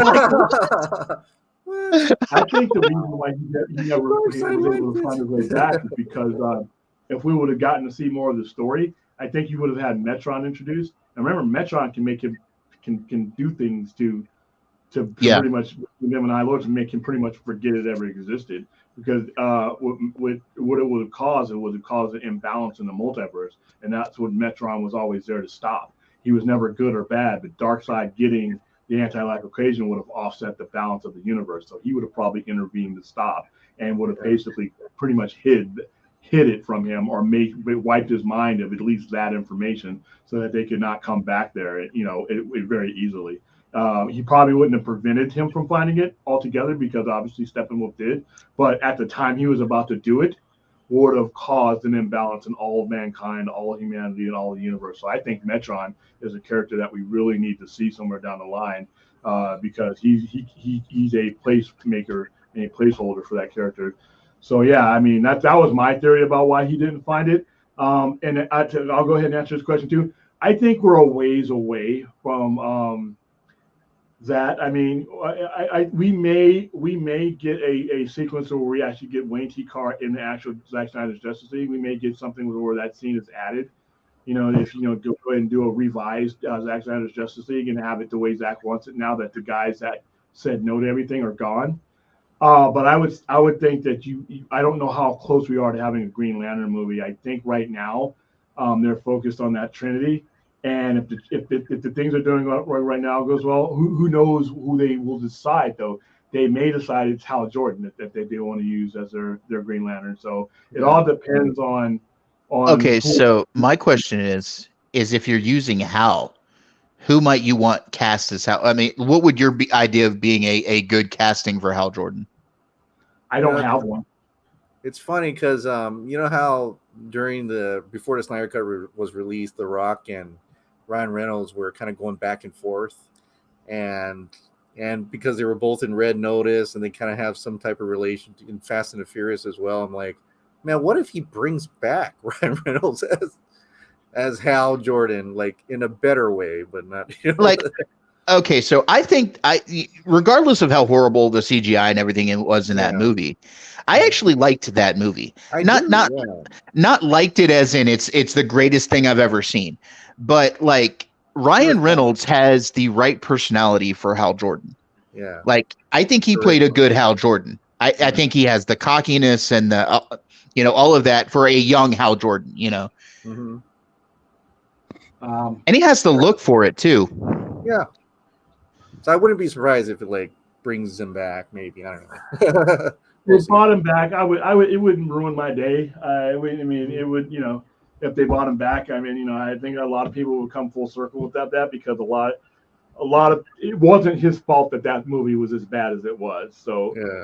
I think the reason why he never was able to find his way back is because if we would have gotten to see more of the story, I think you would have had Metron introduced. And remember, Metron can do things to pretty much him and I Lord to make him pretty much forget it ever existed. Because what it would have caused, an imbalance in the multiverse, and that's what Metron was always there to stop. He was never good or bad, but Darkseid getting the anti-life equation would have offset the balance of the universe. So he would have probably intervened to stop and would have basically pretty much hid it from him or wiped his mind of at least that information so that they could not come back there, it very easily. He probably wouldn't have prevented him from finding it altogether because obviously Steppenwolf did. But at the time he was about to do it, would have caused an imbalance in all of mankind, all of humanity, and all of the universe. So I think Metron is a character that we really need to see somewhere down the line because he's a placemaker and a placeholder for that character. So yeah, I mean that was my theory about why he didn't find it. And I'll go ahead and answer this question too. I think we're a ways away from that. I mean, we may get a sequence where we actually get Wayne T. Carr in the actual Zack Snyder's Justice League. We may get something where that scene is added. If go ahead and do a revised Zack Snyder's Justice League and have it the way Zack wants it now that the guys that said no to everything are gone. But I would think that I don't know how close we are to having a Green Lantern movie. I think right now they're focused on that Trinity. And if the things they're doing right now goes well, who knows who they will decide, though. They may decide it's Hal Jordan that they want to use as their Green Lantern. So it all depends on Okay, so my question is if you're using Hal, who might you want cast as Hal? I mean, what would your idea of being a good casting for Hal Jordan? I don't have one. It's funny because you know how before the Snyder Cut was released, The Rock and Ryan Reynolds were kind of going back and forth, and because they were both in Red Notice and they kind of have some type of relation in Fast and the Furious as well. I'm like, man, what if he brings back Ryan Reynolds as Hal Jordan, like in a better way, but not like. Okay, so I think regardless of how horrible the CGI and everything was in that movie, I actually liked that movie. Not liked it as in it's the greatest thing I've ever seen, but like Ryan Reynolds has the right personality for Hal Jordan. Yeah, like I think he played a good Hal Jordan. I think he has the cockiness and the all of that for a young Hal Jordan. Mm-hmm. And he has the look for it too. Yeah. So I wouldn't be surprised if it like brings him back. Maybe I don't know. They brought him back. I would. It wouldn't ruin my day. It would. If they brought him back, I think a lot of people would come full circle with that because a lot of it wasn't his fault that movie was as bad as it was. So yeah.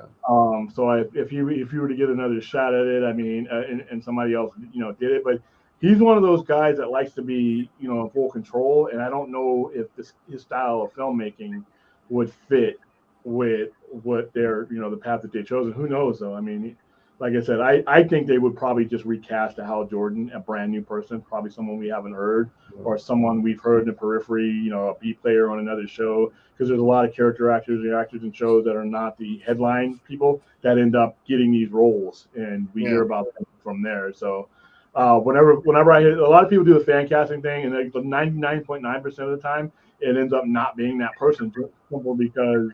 If you were to get another shot at it, and somebody else did it, but he's one of those guys that likes to be, in full control, and I don't know if his style of filmmaking would fit with what their, the path that they chose. And who knows, though? like I said, I think they would probably just recast a Hal Jordan, a brand new person, probably someone we haven't heard, or someone we've heard in the periphery, you know, a B player on another show. Because there's a lot of character actors and actors in shows that are not the headline people that end up getting these roles, and we hear about them from there. So whenever I hear a lot of people do the fan casting thing, and 99.9% of the time it ends up not being that person, just simple because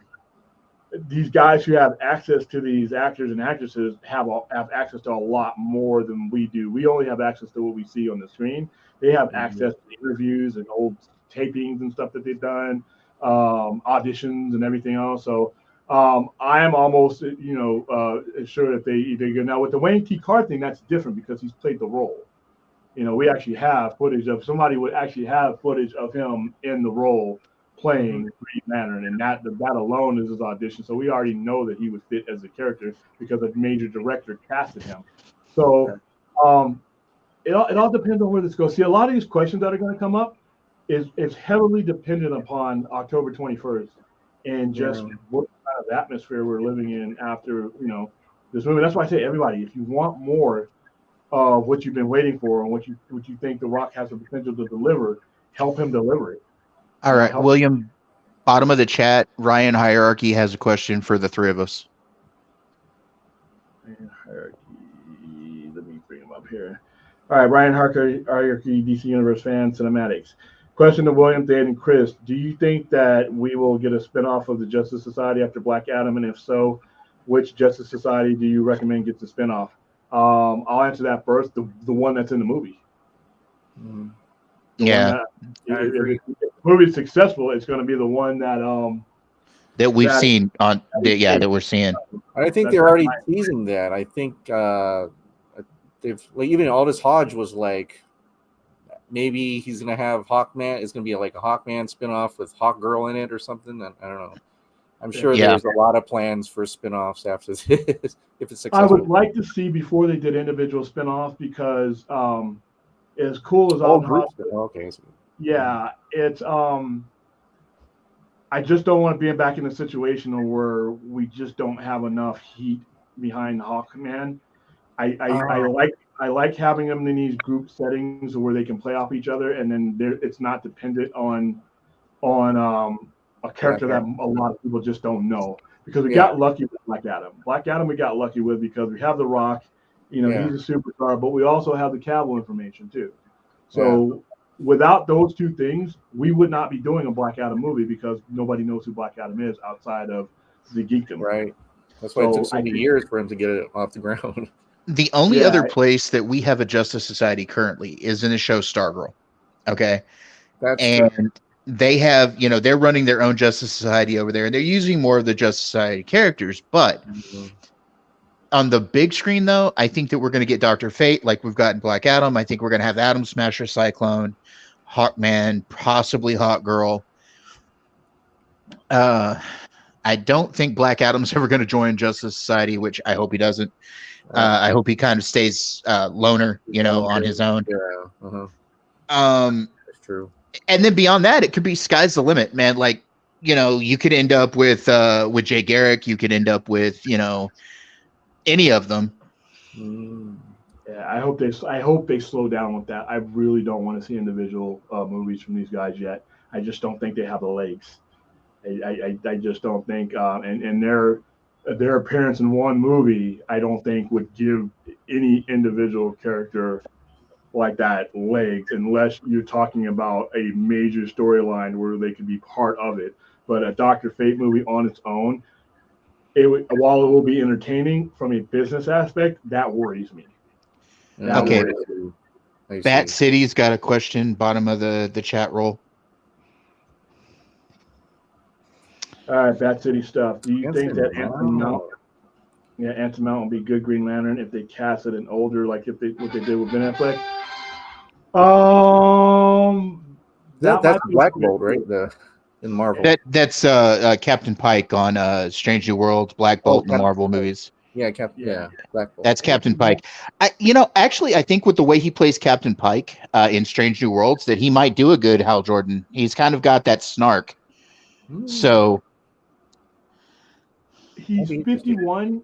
these guys who have access to these actors and actresses have access to a lot more than we do. We only have access to what we see on the screen. They have access to interviews and old tapings and stuff that they've done, auditions and everything else. So I am almost, sure that they go. Now with the Wayne T. Carr thing, that's different because he's played the role. You know, we actually have footage of somebody would actually have footage of him in the role playing Green Lantern, and that alone is his audition. So we already know that he would fit as a character because a major director casted him. So it all depends on where this goes. See, a lot of these questions that are going to come up is heavily dependent upon October 21st and just what kind of atmosphere we're living in after this movie. That's why I say everybody, if you want more of what you've been waiting for and what you think The Rock has the potential to deliver, help him deliver it. All right, William, bottom of the chat, Ryan Hierarchy has a question for the three of us. Ryan Hierarchy, let me bring him up here. All right, Ryan Hierarchy, DC Universe fan, cinematics. Question to William, Dan, and Chris: do you think that we will get a spinoff of the Justice Society after Black Adam, and if so, which Justice Society do you recommend gets a spinoff? I'll answer that first. The one that's in the movie. If the movie's successful, it's going to be the one that we've seen on that we're seeing. I think they're already teasing that. I think they've even Aldous Hodge was like, maybe he's going to have Hawkman. It's going to be like a Hawkman spinoff with Hawkgirl in it or something. I don't know. I'm sure there's a lot of plans for spinoffs after this if it's successful. I would like to see before they did individual spinoff because as cool as it's I just don't want to be back in a situation where we just don't have enough heat behind Hawkman. I like having them in these group settings where they can play off each other, and then it's not dependent on a character that a lot of people just don't know, because we got lucky with Black Adam. Black Adam we got lucky with because we have The Rock, he's a superstar, but we also have the Cavill information too. So without those two things, we would not be doing a Black Adam movie because nobody knows who Black Adam is outside of the geekdom. Right. That's why it took so many years for him to get it off the ground. The only other place that we have a Justice Society currently is in the show Stargirl. Okay. That's true. They have, they're running their own Justice Society over there, and they're using more of the Justice Society characters. But on the big screen, though, I think that we're going to get Dr. Fate like we've gotten Black Adam. I think we're going to have Atom Smasher, Cyclone, Hawkman, possibly Hawkgirl. I don't think Black Adam's ever going to join Justice Society, which I hope he doesn't. I hope he kind of stays loner, on his own. Yeah. That's true. And then beyond that, it could be sky's the limit, man. Like, you could end up with Jay Garrick. You could end up with, any of them. Yeah, I hope they slow down with that. I really don't want to see individual movies from these guys yet. I just don't think they have the legs. I just don't think, and their appearance in one movie, I don't think would give any individual character like that legs, unless you're talking about a major storyline where they could be part of it. But a Dr. Fate movie on its own, while it will be entertaining from a business aspect, that worries me. Okay. Bat City's got a question, bottom of the chat roll. All right, Bat City stuff. Do you think that Anson Mount would be good Green Lantern if they casted an older, like what they did with Ben Affleck? That's Black Bolt, right? In Marvel. That's Captain Pike on Strange New Worlds, Black Bolt in the Marvel movies. Black Bolt. That's Captain Pike. Actually, I think with the way he plays Captain Pike in Strange New Worlds, that he might do a good Hal Jordan. He's kind of got that snark. So he's 51.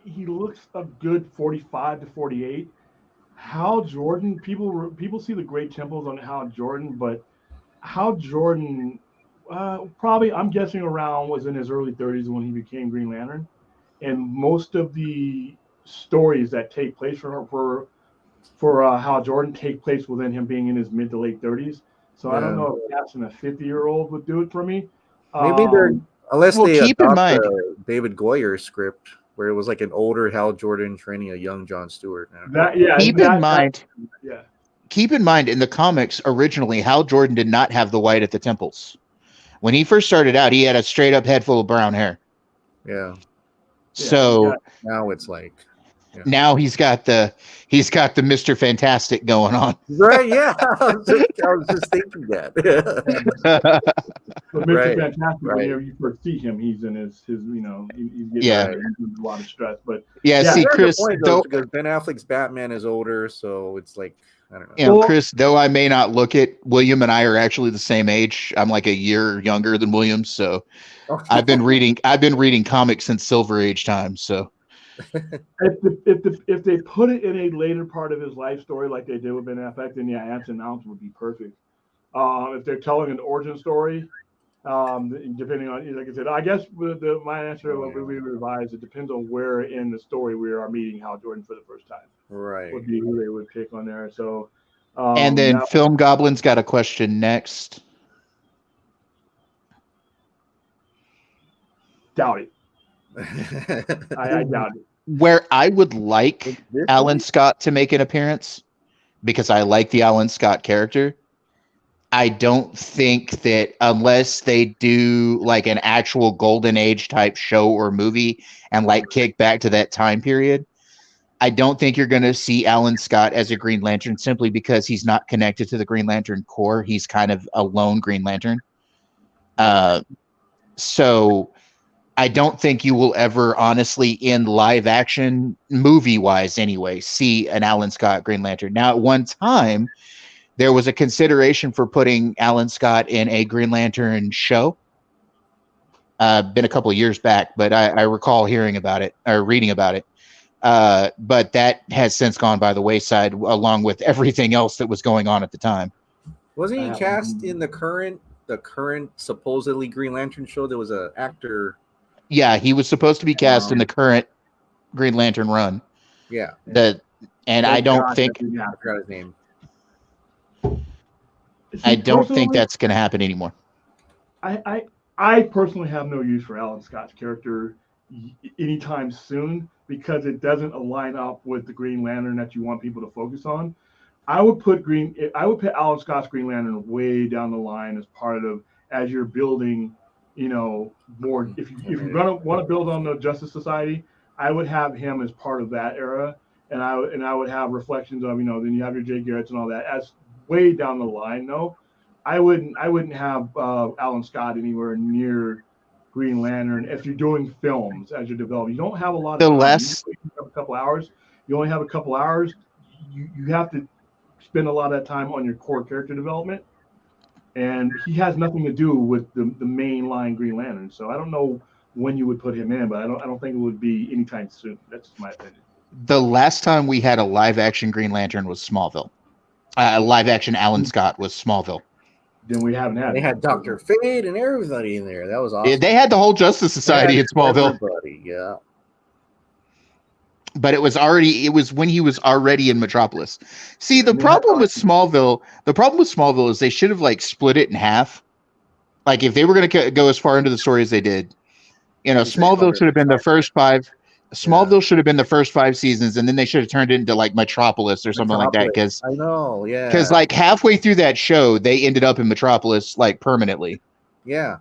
he looks a good 45 to 48. Hal Jordan, people see the great temples on Hal Jordan, but Hal Jordan probably, I'm guessing, around was in his early 30s when he became Green Lantern, and most of the stories that take place for Hal Jordan take place within him being in his mid to late 30s. So I don't know if casting a 50-year-old would do it for me. Maybe they're unless they keep in adopt mind the David Goyer script where it was like an older Hal Jordan training a young John Stewart. Keep in mind, in the comics originally, Hal Jordan did not have the white at the temples. When he first started out, he had a straight up head full of brown hair. Yeah. So now it's like now he's got the Mr. Fantastic going on. Right, yeah. I was just thinking that. But Mr. Fantastic, whenever you first see him, he's in his he's getting a lot of stress. But see, Chris, because Ben Affleck's Batman is older, so it's like I don't know. You know, Chris, though I may not look it, William and I are actually the same age. I'm like a year younger than William, so I've been reading comics since Silver Age times. So if they put it in a later part of his life story like they did with Ben Affleck, then Anson Mount would be perfect. If they're telling an origin story, depending on, like I said, I guess my answer will be revised. It depends on where in the story we are meeting Hal Jordan for the first time. Right. Would be who they would pick on there. So, and then Film Goblin's got a question next. Doubt it. I doubt it. Where I would like Alan Scott to make an appearance, because I like the Alan Scott character. I don't think that unless they do like an actual Golden Age type show or movie and like kick back to that time period, I don't think you're going to see Alan Scott as a Green Lantern simply because he's not connected to the Green Lantern Corps. He's kind of a lone Green Lantern. So I don't think you will ever, honestly, in live action, movie wise anyway, see an Alan Scott Green Lantern. Now, at one time, there was a consideration for putting Alan Scott in a Green Lantern show. Been a couple of years back, but I recall hearing about it or reading about it. But that has since gone by the wayside, along with everything else that was going on at the time. Wasn't he cast in the current supposedly Green Lantern show? There was an actor. Yeah, he was supposed to be cast in the current Green Lantern run. Yeah. I don't think I forgot his name. I don't think that's going to happen anymore. I personally have no use for Alan Scott's character anytime soon because it doesn't align up with the Green Lantern that you want people to focus on. I would put Alan Scott's Green Lantern way down the line as you're building, more. If you're gonna want to build on the Justice Society, I would have him as part of that era, and I would have reflections of then you have your Jay Garrett's and all that as way down the line. No, I wouldn't have Alan Scott anywhere near Green Lantern if you're doing films as you're developing. You don't have a lot of time. You have a couple hours. You only have a couple hours. You have to spend a lot of that time on your core character development, and he has nothing to do with the main line Green Lantern. So I don't know when you would put him in, but I don't think it would be anytime soon. That's just my opinion. The last time we had a live action Green Lantern was Smallville. Live action Alan Scott was Smallville. Then we haven't had. They had Dr. Fate and everybody in there. That was awesome. They had the whole Justice Society in Smallville. Everybody, yeah. But it was when he was already in Metropolis. See, the problem with Smallville is they should have split it in half. Like if they were going to go as far into the story as they did, Smallville should have been the first five. Smallville should have been the first 5 seasons, and then they should have turned it into Metropolis or something like that. Because I know, yeah. Because halfway through that show, they ended up in Metropolis permanently. Yeah,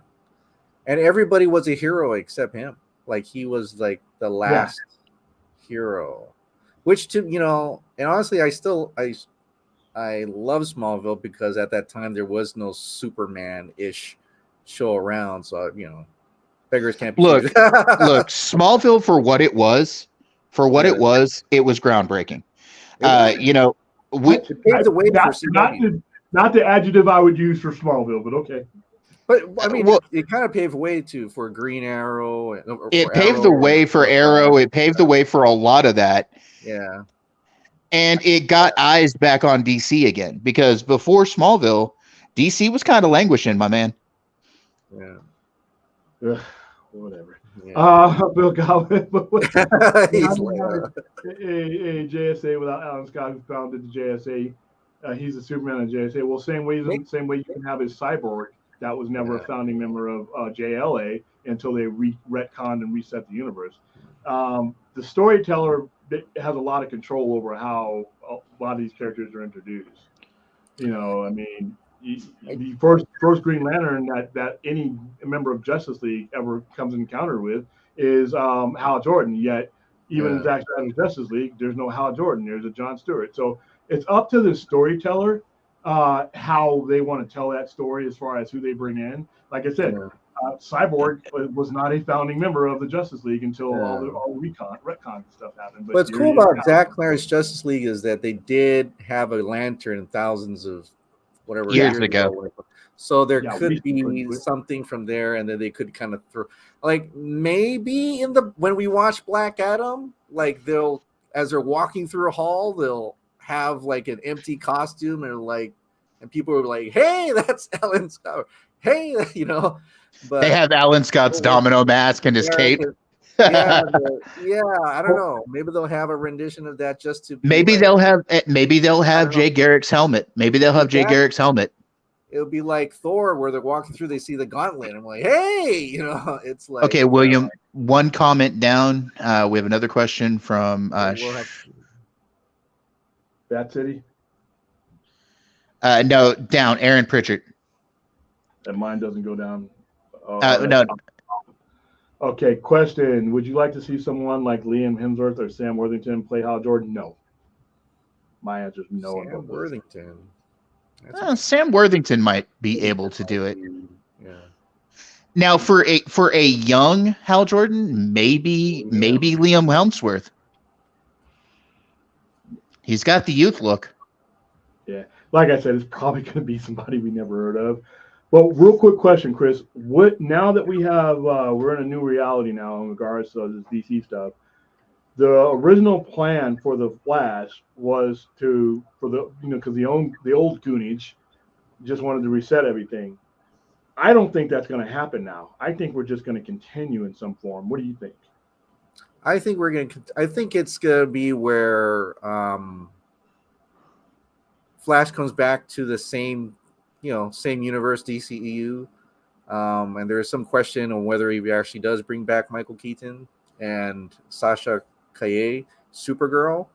and everybody was a hero except him. He was the last hero. Which and honestly, I love Smallville because at that time there was no Superman-ish show around. So beggars can't be look Smallville for what it was it was groundbreaking. It paved the way for not the adjective I would use for Smallville, but okay. But I mean, Well, it kind of paved way for Green Arrow. it paved the way for Arrow. It paved the way for a lot of that. Yeah. And it got eyes back on DC again, because before Smallville, DC was kind of languishing, my man. Yeah. Ugh, whatever. Yeah. Bill Goldman. He's like, a JSA without Alan Scott, who founded the JSA. He's a Superman in JSA. Well, same way you can have his Cyborg. That was never a founding member of JLA until they retconned and reset the universe. The storyteller has a lot of control over how a lot of these characters are introduced. You know, I mean, the first Green Lantern that any member of Justice League ever comes in encounter with is Hal Jordan. Yet, even in Zack Snyder's Justice League, there's no Hal Jordan. There's a John Stewart. So it's up to the storyteller how they want to tell that story as far as who they bring in. Like I said, Cyborg was not a founding member of the Justice League until all the retcon stuff happened. But what's cool about Zack Snyder's Justice League is that they did have a lantern thousands of whatever years ago. So there could be something from there, and then they could kind of throw, like, maybe when we watch Black Adam, like as they're walking through a hall, they'll have like an empty costume and people are like, "Hey, that's Alan Scott." Hey, you know. But they have Alan Scott's domino mask and his cape. I don't know. Maybe they'll have a rendition of that just to. Maybe they'll have Jay Garrick's helmet. Maybe they'll have Jay Garrick's helmet. It'll be like Thor, where they're walking through, they see the gauntlet. I'm like, hey, you know, it's like. Okay, William. One comment down. We have another question from Bat City. No, down. Aaron Pritchard. And mine doesn't go down. No. Okay, question. Would you like to see someone like Liam Hemsworth or Sam Worthington play Hal Jordan? No. My answer is no. Sam Worthington. Sam Worthington might be able to do it. Yeah. Now, for a young Hal Jordan, maybe Liam Hemsworth. He's got the youth look. Yeah. Like I said, it's probably going to be somebody we never heard of. Well, real quick question, Chris. Now that we have, we're in a new reality now in regards to this DC stuff. The original plan for the Flash was because the old Goonage just wanted to reset everything. I don't think that's going to happen now. I think we're just going to continue in some form. What do you think? I think it's going to be where Flash comes back to the same universe, DCEU, and there is some question on whether he actually does bring back Michael Keaton and Sasha Calle, Supergirl.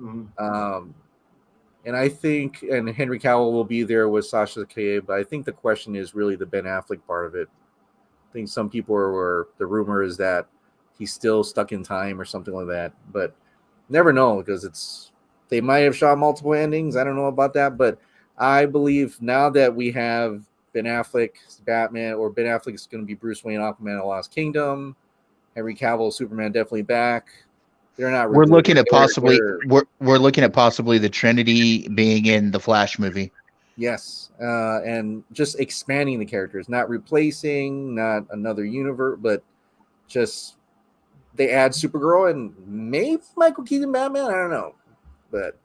Mm-hmm. And I think Henry Cavill will be there with Sasha Calle, but I think the question is really the Ben Affleck part of it. I think some people the rumor is that he's still stuck in time or something like that, but never know, because they might have shot multiple endings. I don't know about that, but I believe now that we have Ben Affleck's Batman, or Ben Affleck is going to be Bruce Wayne, Aquaman, The Lost Kingdom, Henry Cavill, Superman, definitely back. They're not. We're looking at possibly the Trinity being in the Flash movie. Yes, and just expanding the characters, not replacing, not another universe, but just they add Supergirl and maybe Michael Keaton Batman. I don't know, but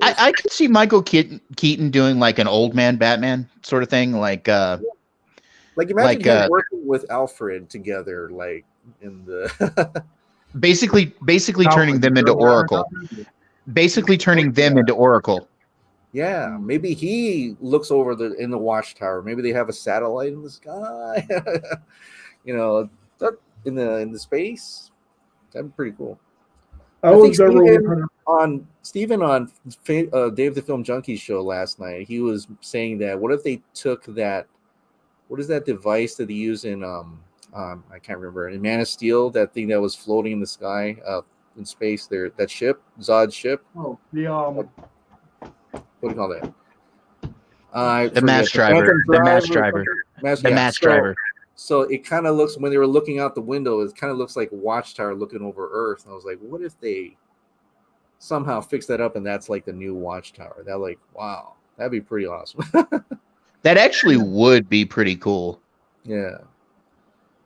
I could see Michael Keaton doing like an old man Batman sort of thing, like imagine him working with Alfred together, like in the basically turning them into Oracle. Basically turning them into Oracle. Yeah, maybe he looks over in the watchtower. Maybe they have a satellite in the sky. In the space. That'd be pretty cool. I think Steven on Dave the Film Junkies show last night, he was saying that what if they took that, what is that device that they use in I can't remember, in Man of Steel, that thing that was floating in the sky in space there, that ship, Zod's ship. Oh, the what do you call that? The mass driver. The mass driver. The mass driver. So it kind of looks, when they were looking out the window, it kind of looks like Watchtower looking over Earth. And I was like, what if they somehow fix that up and that's like the new Watchtower? That, like, wow, that'd be pretty awesome. That actually would be pretty cool. Yeah.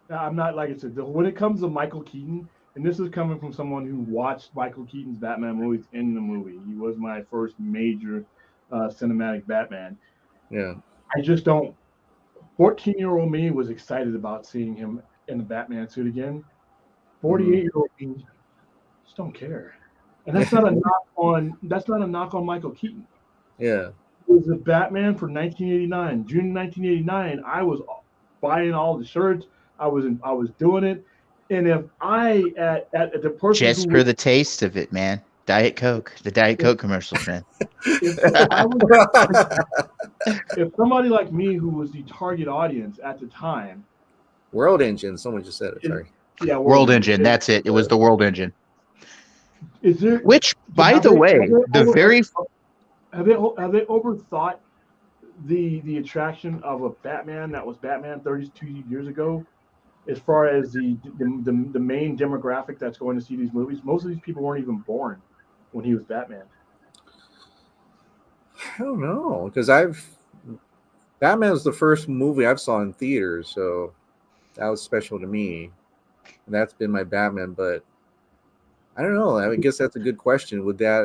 I'm not, like I said, when it comes to Michael Keaton, and this is coming from someone who watched Michael Keaton's Batman movies in the movie. He was my first major cinematic Batman. Yeah. I just don't. 14-year-old me was excited about seeing him in the Batman suit again. 48-year-old me just don't care. And that's not a knock on Michael Keaton. Yeah. It was the Batman for 1989, June 1989. I was buying all the shirts. I was doing it. And if I at the person Just who for the taste of it, man. Diet Coke, the Diet Coke commercials, man. if somebody like me who was the target audience at the time, World Engine. Someone just said it. Sorry. Yeah, World Engine. That's it. It was the World Engine. Is there? Which, by the way, the very have they overthought the attraction of a Batman that was Batman 32 years ago, as far as the main demographic that's going to see these movies? Most of these people weren't even born when he was Batman. I don't know, because Batman was the first movie I've saw in theaters, so that was special to me. And that's been my Batman, but I don't know. I guess that's a good question.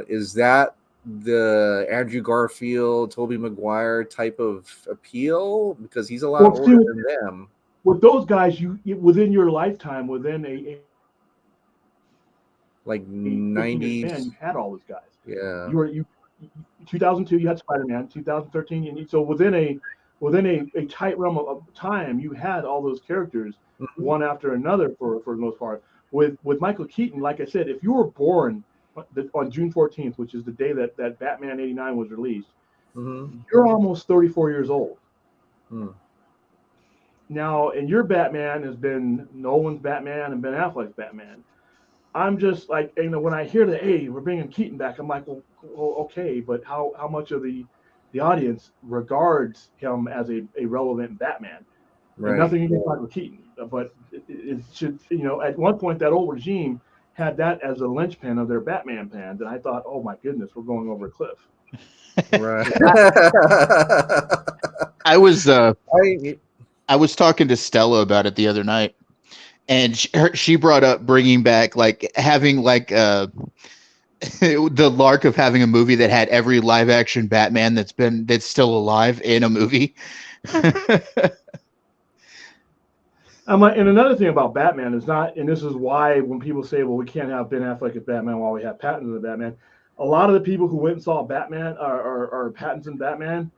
Is that the Andrew Garfield, Tobey Maguire type of appeal? Because he's a lot older than them. With those guys, you within your lifetime, within a like 90s, you had all those guys. Yeah. You 2002, you had Spider-Man. 2013, and so within a tight realm of time, you had all those characters one after another for the most part. With Michael Keaton, like I said, if you were born on June 14th, which is the day that Batman 89 was released, you're almost 34 years old. Now, and your Batman has been Nolan's Batman and Ben Affleck's Batman. I'm just like, when I hear that, hey, we're bringing Keaton back, I'm like, well okay, but how much of the audience regards him as a relevant Batman? Right. And nothing against Michael Keaton, but it should, at one point that old regime had that as a linchpin of their Batman plan, and I thought, oh my goodness, we're going over a cliff. Right. I was talking to Stella about it the other night, and she brought up bringing back having the lark of having a movie that had every live action Batman that's still alive in a movie. And another thing about Batman is and this is why when people say, well, we can't have Ben Affleck as Batman while we have Pattinson as Batman, a lot of the people who went and saw Batman or Pattinson Batman,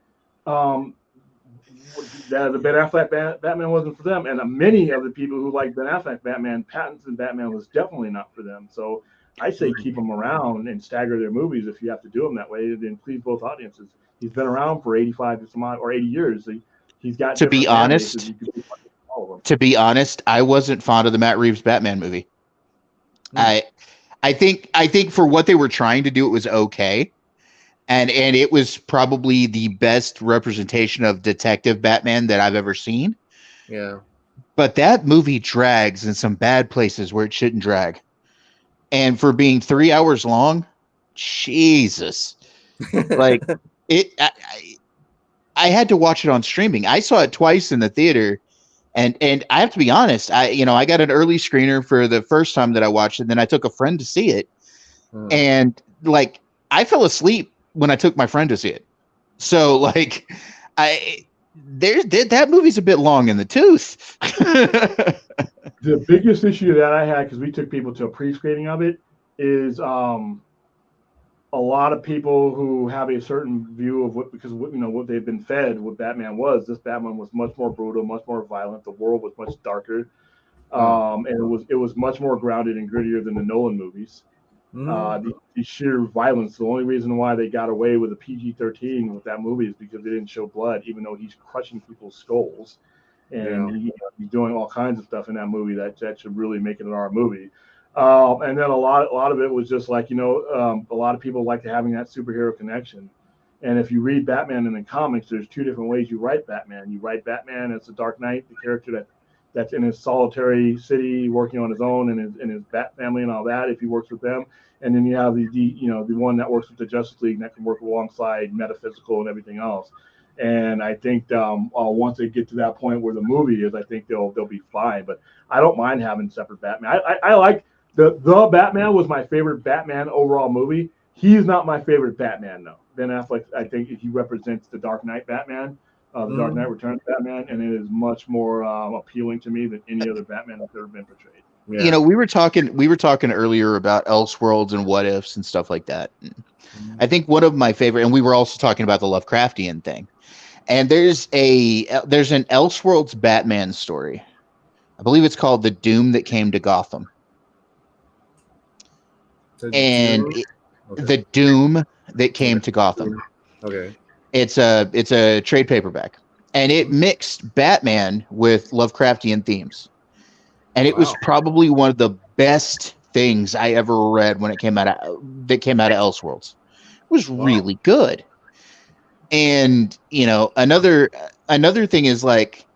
the Ben Affleck Batman wasn't for them. And many of the people who like Ben Affleck Batman, Pattinson Batman was definitely not for them. So I say keep them around and stagger their movies if you have to do them that way, then please both audiences. He's been around for 85 or 80 years. He's got to be honest. To be honest, I wasn't fond of the Matt Reeves Batman movie. I think for what they were trying to do, it was okay. And it was probably the best representation of detective Batman that I've ever seen. Yeah. But that movie drags in some bad places where it shouldn't drag. And for being 3 hours long, Jesus. I had to watch it on streaming. I saw it twice in the theater. And I have to be honest, I got an early screener for the first time that I watched it. And then I took a friend to see it. And I fell asleep when I took my friend to see it. So that movie's a bit long in the tooth. The biggest issue that I had, because we took people to a pre-screening of it, is a lot of people who have a certain view of what they've been fed, what Batman was. This Batman was much more brutal, much more violent. The world was much darker, and it was much more grounded and grittier than the Nolan movies. The sheer violence. The only reason why they got away with a PG-13 with that movie is because they didn't show blood, even though he's crushing people's skulls, and he's doing all kinds of stuff in that movie that should really make it an R movie. And then a lot of it was just a lot of people like having that superhero connection. And if you read Batman in the comics, there's two different ways you write Batman. You write Batman as the Dark Knight, the character that's in his solitary city working on his own and his Bat family and all that, if he works with them. And then you have the one that works with the Justice League and that can work alongside metaphysical and everything else. And I think once they get to that point where the movie is, I think they'll be fine. But I don't mind having separate Batman. I like the Batman was my favorite Batman overall movie. He's not my favorite Batman though. Ben Affleck, I think he represents the Dark Knight Batman, the Dark Knight Returns Batman, and it is much more appealing to me than any other Batman that's ever been portrayed. Yeah. You know, we were talking earlier about Elseworlds and what ifs and stuff like that. I think one of my favorite, and we were also talking about the Lovecraftian thing. And there's an Elseworlds Batman story. I believe it's called The Doom That Came to Gotham. The Doom That Came to Gotham. Okay. It's a trade paperback. And it mixed Batman with Lovecraftian themes. And it was probably one of the best things I ever read when it came out of Elseworlds. It was really good. And you know, another thing is like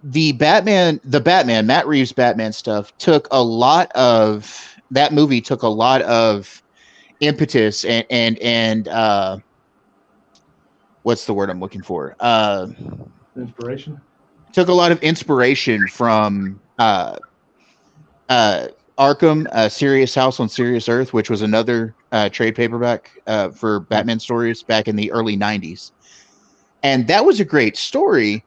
the Batman, Matt Reeves Batman stuff took a lot of impetus and what's the word I'm looking for? Inspiration. Took a lot of inspiration from Arkham, Serious House on Serious Earth, which was another trade paperback for Batman stories back in the early 90s. And that was a great story,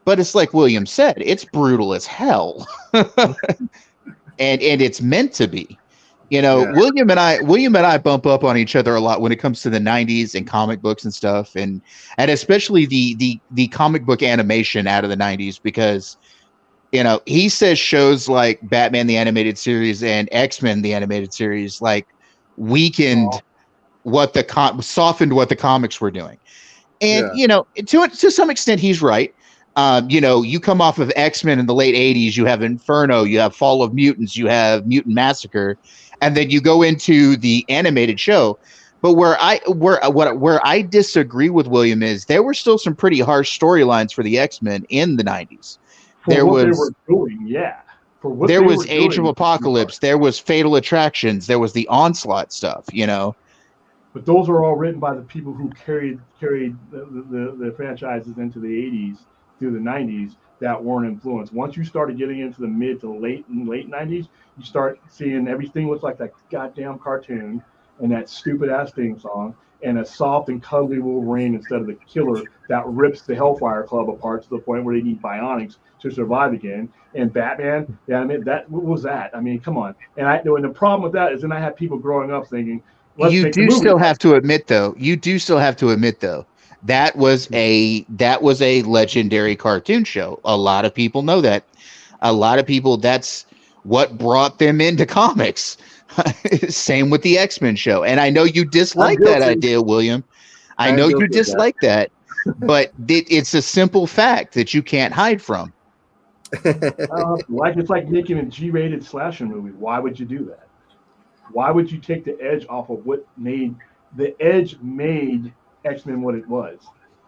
but it's like William said, it's brutal as hell. and it's meant to be. You know, William and I bump up on each other a lot when it comes to the 90s and comic books and stuff, and especially the comic book animation out of the 90s, because you know, he says shows like Batman the Animated Series and X-Men the Animated Series like weakened softened what the comics were doing. And you know, to some extent he's right. You know, you come off of X-Men in the late 80s, you have Inferno, you have Fall of Mutants, you have Mutant Massacre, and then you go into the animated show. But where I disagree with William is there were still some pretty harsh storylines for the X-Men in the 90s. There was Age of Apocalypse, there was Fatal Attractions, there was the Onslaught stuff, you know. But those are all written by the people who carried the franchises into the 80s through the 90s that weren't influenced. Once you started getting into the mid to late 90s, you start seeing everything looks like that goddamn cartoon and that stupid ass theme song and a soft and cuddly Wolverine instead of the killer that rips the Hellfire Club apart to the point where they need bionics to survive again. And Batman, what was that? I mean, come on. And the problem with that is then I had people growing up thinking, you do still have to admit though, that was a legendary cartoon show. A lot of people know that. A lot of people, that's what brought them into comics. Same with the X-Men show. And I know you dislike that idea, William. I know you dislike that, but it's a simple fact that you can't hide from. It's like making a G-rated slasher movie. Why would you do that? Why would you take the edge off of what made X-Men what it was?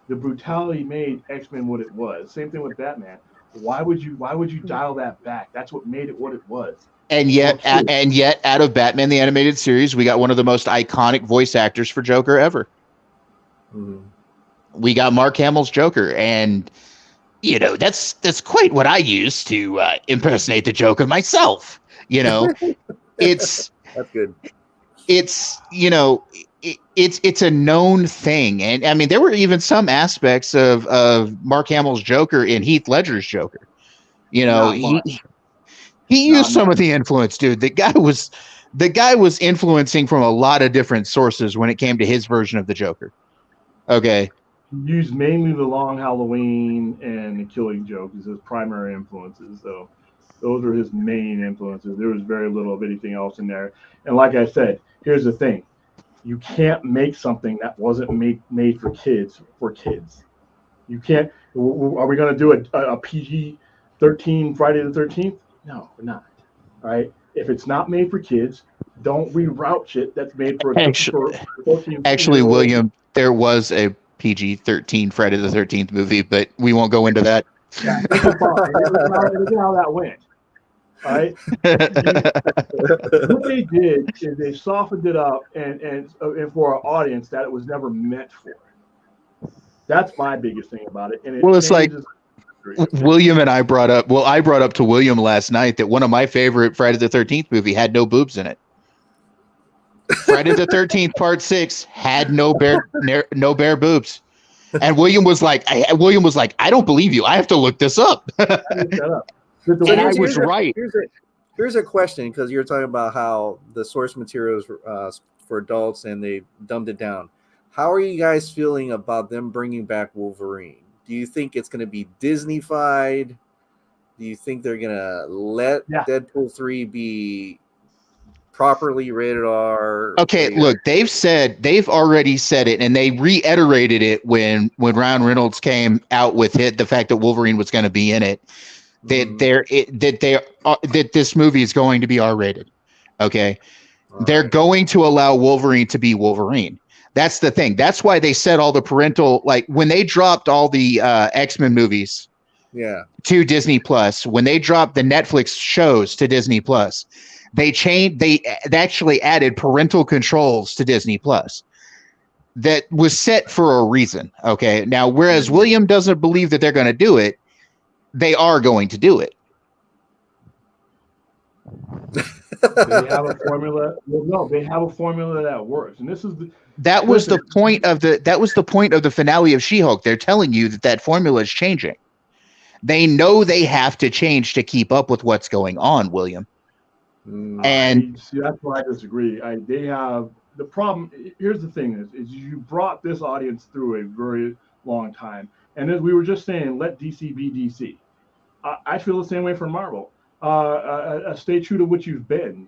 The brutality made X-Men what it was. Same thing with Batman. Why would you dial that back? That's what made it what it was. And yet, out of Batman the Animated Series, we got one of the most iconic voice actors for Joker ever. Mm-hmm. We got Mark Hamill's Joker, and you know that's quite what I use to impersonate the Joker myself. You know, that's good. It's it's a known thing, and I mean there were even some aspects of Mark Hamill's Joker in Heath Ledger's Joker. You know, he used some of the influence, dude. The guy was influencing from a lot of different sources when it came to his version of the Joker. Okay. He used mainly the Long Halloween and the Killing Joke as his primary influences. So those are his main influences. There was very little of anything else in there. And like I said, here's the thing. You can't make something that wasn't made for kids. You can't. Are we going to do a PG-13 Friday the 13th? No, we're not. All right. If it's not made for kids, don't reroute shit that's made for a 14. Actually, William, there was a PG-13 Friday the 13th movie, but we won't go into that. Yeah, look at how that went. All right. What they did is they softened it up and for an audience that it was never meant for. That's my biggest thing about it. And it Well, it's like changes. William and I brought up. Well, I brought up to William last night that one of my favorite Friday the 13th movie had no boobs in it. Friday the 13th Part 6 had no bare boobs. And William was like, I don't believe you. I have to look this up. And I was right. Here's a question, because you're talking about how the source materials for adults and they dumbed it down. How are you guys feeling about them bringing back Wolverine? Do you think it's going to be Disney-fied? Do you think they're going to let Deadpool 3 be properly rated R? Okay, look, they've already said it, and they reiterated it when Ryan Reynolds came out with it, the fact that Wolverine was going to be in it, that this movie is going to be R-rated. Okay, they're going to allow Wolverine to be Wolverine. That's the thing. That's why they said all the parental, like when they dropped all the X-Men movies to Disney Plus, when they dropped the Netflix shows to Disney Plus, they actually added parental controls to Disney Plus. That was set for a reason. Okay. Now, whereas William doesn't believe that they're going to do it, they are going to do it. They have a formula. Well, no, they have a formula that works, and that was the point of the finale of She-Hulk. They're telling you that formula is changing. They know they have to change to keep up with what's going on, William. And see, that's why I disagree. They have the problem. Here's the thing: is you brought this audience through a very long time, and as we were just saying, let DC be DC. I feel the same way for Marvel. Stay true to what you've been.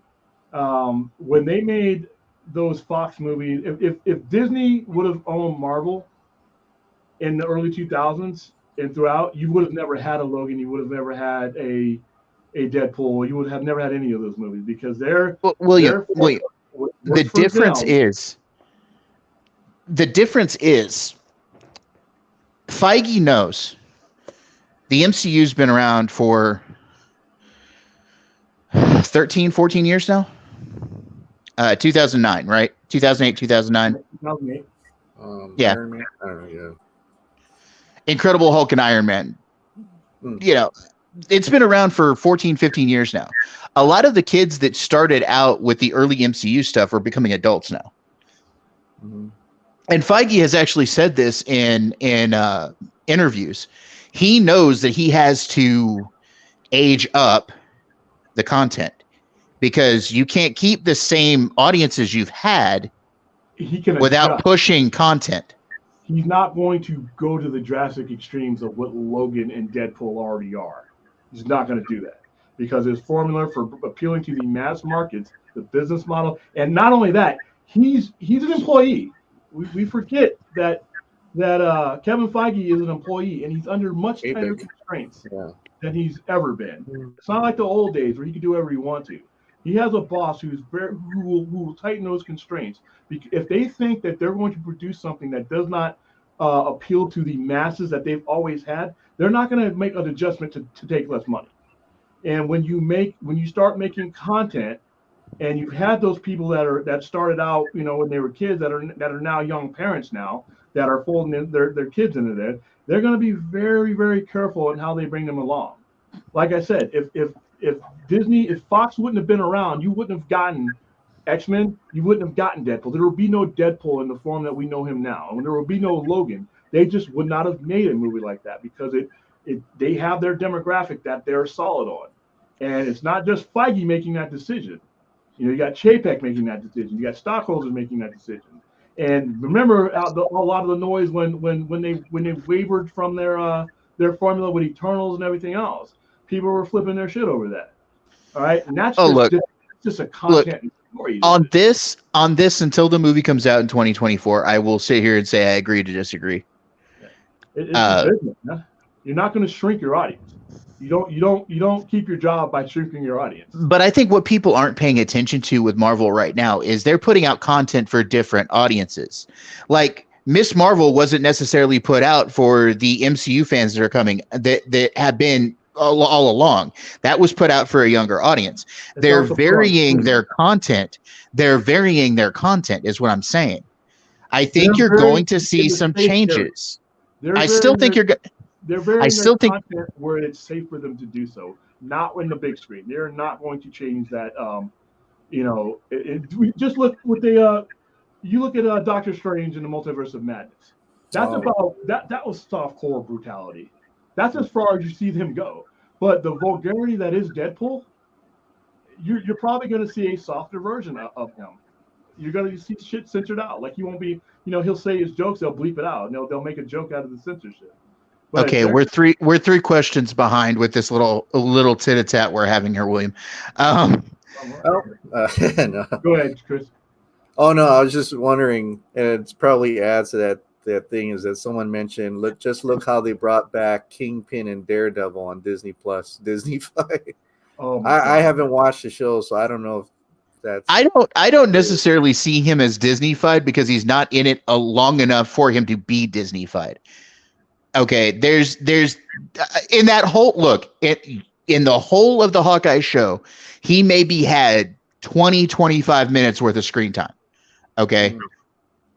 When they made those Fox movies, if Disney would have owned Marvel in the early 2000s and throughout, you would have never had a Logan. You would have never had a Deadpool. You would have never had any of those movies, because William. The difference is Feige knows the MCU's been around for 13, 14 years now. 2009, right? 2008, 2009. 2008. Yeah. Iron Man? I don't know, Incredible Hulk and Iron Man. You know, it's been around for 14, 15 years now. A lot of the kids that started out with the early MCU stuff are becoming adults now. And Feige has actually said this in interviews. He knows that he has to age up the content, because you can't keep the same audiences you've had without pushing content. He's not going to go to the drastic extremes of what Logan and Deadpool already are. He's not going to do that, because his formula for appealing to the mass markets, the business model, and not only that, he's an employee. We forget that Kevin Feige is an employee, and he's under much tighter constraints than he's ever been. It's not like the old days where he could do whatever he wants to. He has a boss who will tighten those constraints. If they think that they're going to produce something that does not appeal to the masses that they've always had, they're not going to make an adjustment to take less money. And when you start making content, and you've had those people that started out, when they were kids, that are now young parents now, that are folding their kids into there, they're going to be very, very careful in how they bring them along. Like I said, if Fox wouldn't have been around, you wouldn't have gotten X-Men, you wouldn't have gotten Deadpool. There would be no Deadpool in the form that we know him now. And there would be no Logan. They just would not have made a movie like that, because they have their demographic that they're solid on. And it's not just Feige making that decision. You got Chapek making that decision. You got stockholders making that decision. And remember a lot of the noise when they wavered from their formula with Eternals and everything else. People were flipping their shit over that. All right, and that's just a content story. On this, until the movie comes out in 2024, I will sit here and say I agree to disagree. It's a business, huh? You're not going to shrink your audience. You don't keep your job by shrinking your audience. But I think what people aren't paying attention to with Marvel right now is they're putting out content for different audiences. Like Miss Marvel wasn't necessarily put out for the MCU fans that are coming, that have been all along. That was put out for a younger audience. They're varying their content. Is what I'm saying. I think you're going to see some changes. I still think you're good. They're varying I still their think content where it's safe for them to do so. Not in the big screen. They're not going to change that. We just look what they. You look at Doctor Strange in the Multiverse of Madness. That's about that. That was softcore brutality. That's as far as you see them go. But the vulgarity that is Deadpool, you're probably going to see a softer version of him. You're going to see shit censored out. Like he won't be. He'll say his jokes. They'll bleep it out. And they'll make a joke out of the censorship. But okay, we're three questions behind with this little tit-a-tat we're having here, William. No. Go ahead, Chris. Oh no, I was just wondering, and it probably adds to that thing is that someone mentioned. Look how they brought back Kingpin and Daredevil on Disney Plus, Disney Five. Oh, I haven't watched the show, so I don't know if that's. I don't necessarily see him as Disney-fied because he's not in it long enough for him to be Disney-fied. Okay, there's in that whole look in the whole of the Hawkeye show, he maybe had 20-25 minutes worth of screen time. Okay,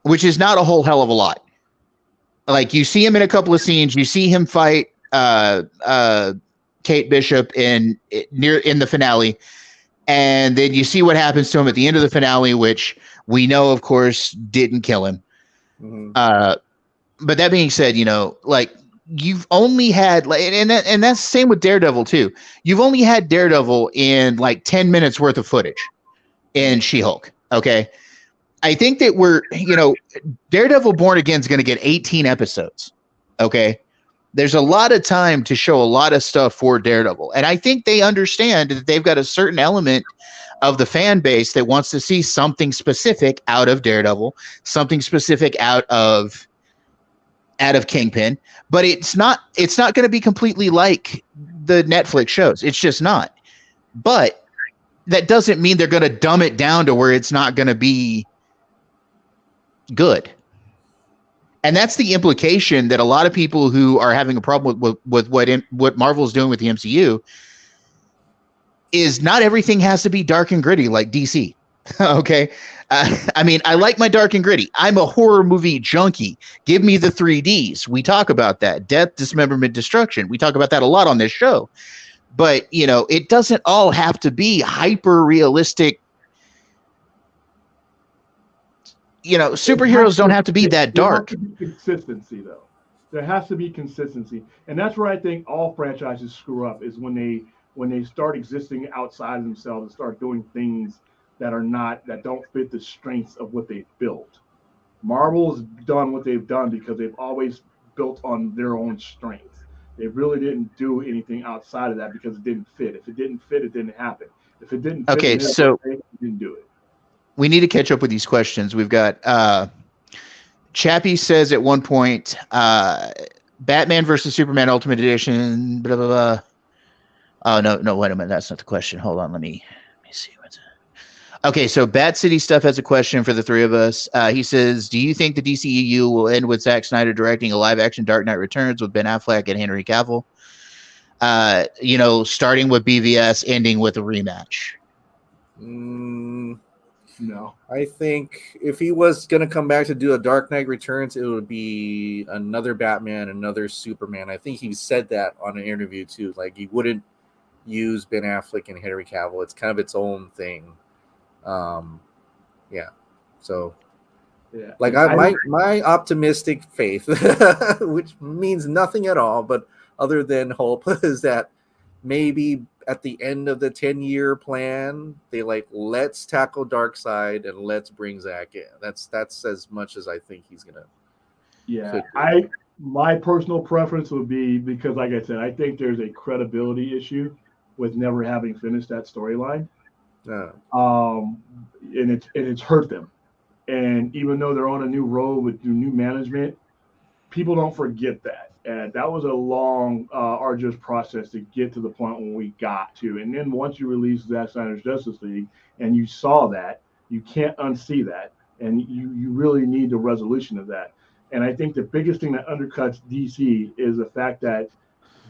which is not a whole hell of a lot. Like you see him in a couple of scenes, you see him fight Kate Bishop in the finale, and then you see what happens to him at the end of the finale, which we know, of course, didn't kill him. Mm-hmm. But that being said, like you've only had and that's the same with Daredevil too. You've only had Daredevil in like 10 minutes worth of footage in She-Hulk. Okay. I think that Daredevil Born Again is going to get 18 episodes. Okay. There's a lot of time to show a lot of stuff for Daredevil. And I think they understand that they've got a certain element of the fan base that wants to see something specific out of Daredevil, something specific out of Kingpin, but it's not going to be completely like the Netflix shows. It's just not. But that doesn't mean they're going to dumb it down to where it's not going to be good. And that's the implication that a lot of people who are having a problem with what Marvel's doing with the MCU is not everything has to be dark and gritty like DC. Okay. I mean, I like my dark and gritty. I'm a horror movie junkie. Give me the 3Ds. We talk about that. Death, dismemberment, destruction. We talk about that a lot on this show. But, it doesn't all have to be hyper realistic. Superheroes don't have to be that dark. There has to be consistency, though. There has to be consistency. And that's where I think all franchises screw up is when they start existing outside of themselves and start doing things that don't fit the strengths of what they've built. Marvel's done what they've done because they've always built on their own strengths. They really didn't do anything outside of that because it didn't fit. If it didn't fit, it didn't happen. If it didn't fit, it didn't do it. We need to catch up with these questions. We've got Chappie says at one point, Batman versus Superman Ultimate Edition, blah, blah, blah. Oh, no, wait a minute. That's not the question. Hold on. Let me see. Okay, so Bat City Stuff has a question for the three of us. He says, do you think the DCEU will end with Zack Snyder directing a live-action Dark Knight Returns with Ben Affleck and Henry Cavill? Starting with BVS, ending with a rematch. No. I think if he was going to come back to do a Dark Knight Returns, it would be another Batman, another Superman. I think he said that on an interview, too. Like, he wouldn't use Ben Affleck and Henry Cavill. It's kind of its own thing. So like my optimistic faith, which means nothing at all, but other than hope, is that maybe at the end of the 10-year plan, they let's tackle Darkseid and let's bring Zack in. That's as much as I think he's gonna. Yeah, my personal preference would be, because like I said, I think there's a credibility issue with never having finished that storyline. And it's hurt them. And even though they're on a new road with new management, people don't forget that. And that was a long, arduous process to get to the point when we got to. And then once you release Zack Snyder's Justice League and you saw that, you can't unsee that. And you really need the resolution of that. And I think the biggest thing that undercuts DC is the fact that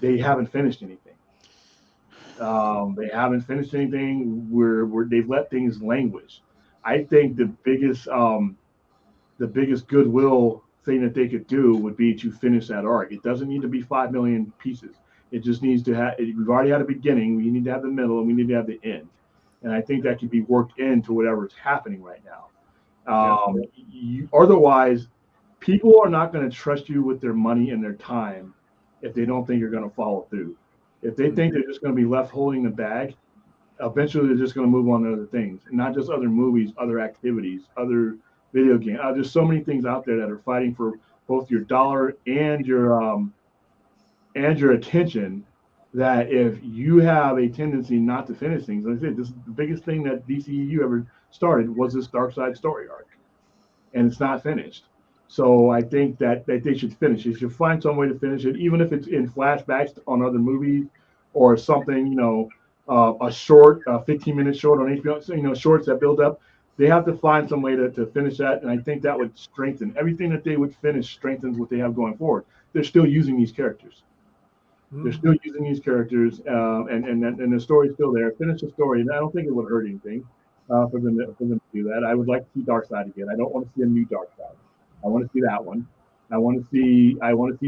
they haven't finished anything. They haven't finished anything where they've let things languish. I think the biggest goodwill thing that they could do would be to finish that arc. It doesn't need to be 5 million pieces. It just needs to have. We've already had a beginning. We need to have the middle, and we need to have the end. And I think that can be worked into whatever is happening right now. Otherwise, people are not going to trust you with their money and their time if they don't think you're going to follow through. If they think they're just going to be left holding the bag, eventually they're just going to move on to other things, and not just other movies, other activities, other video games. There's so many things out there that are fighting for both your dollar and your attention, that if you have a tendency not to finish things, like I said, this is the biggest thing that DCEU ever started was this Dark Side story arc, and it's not finished. So I think that they should finish it. They should find some way to finish it, even if it's in flashbacks on other movies or something, a short, 15-minute short on HBO, so, shorts that build up. They have to find some way to finish that, and I think that would strengthen everything that they would finish. Strengthens what they have going forward. They're still using these characters. They're still using these characters, and the story's still there. Finish the story, and I don't think it would hurt anything for them to do that. I would like to see Darkseid again. I don't want to see a new Darkseid. I want to see that one. I want to see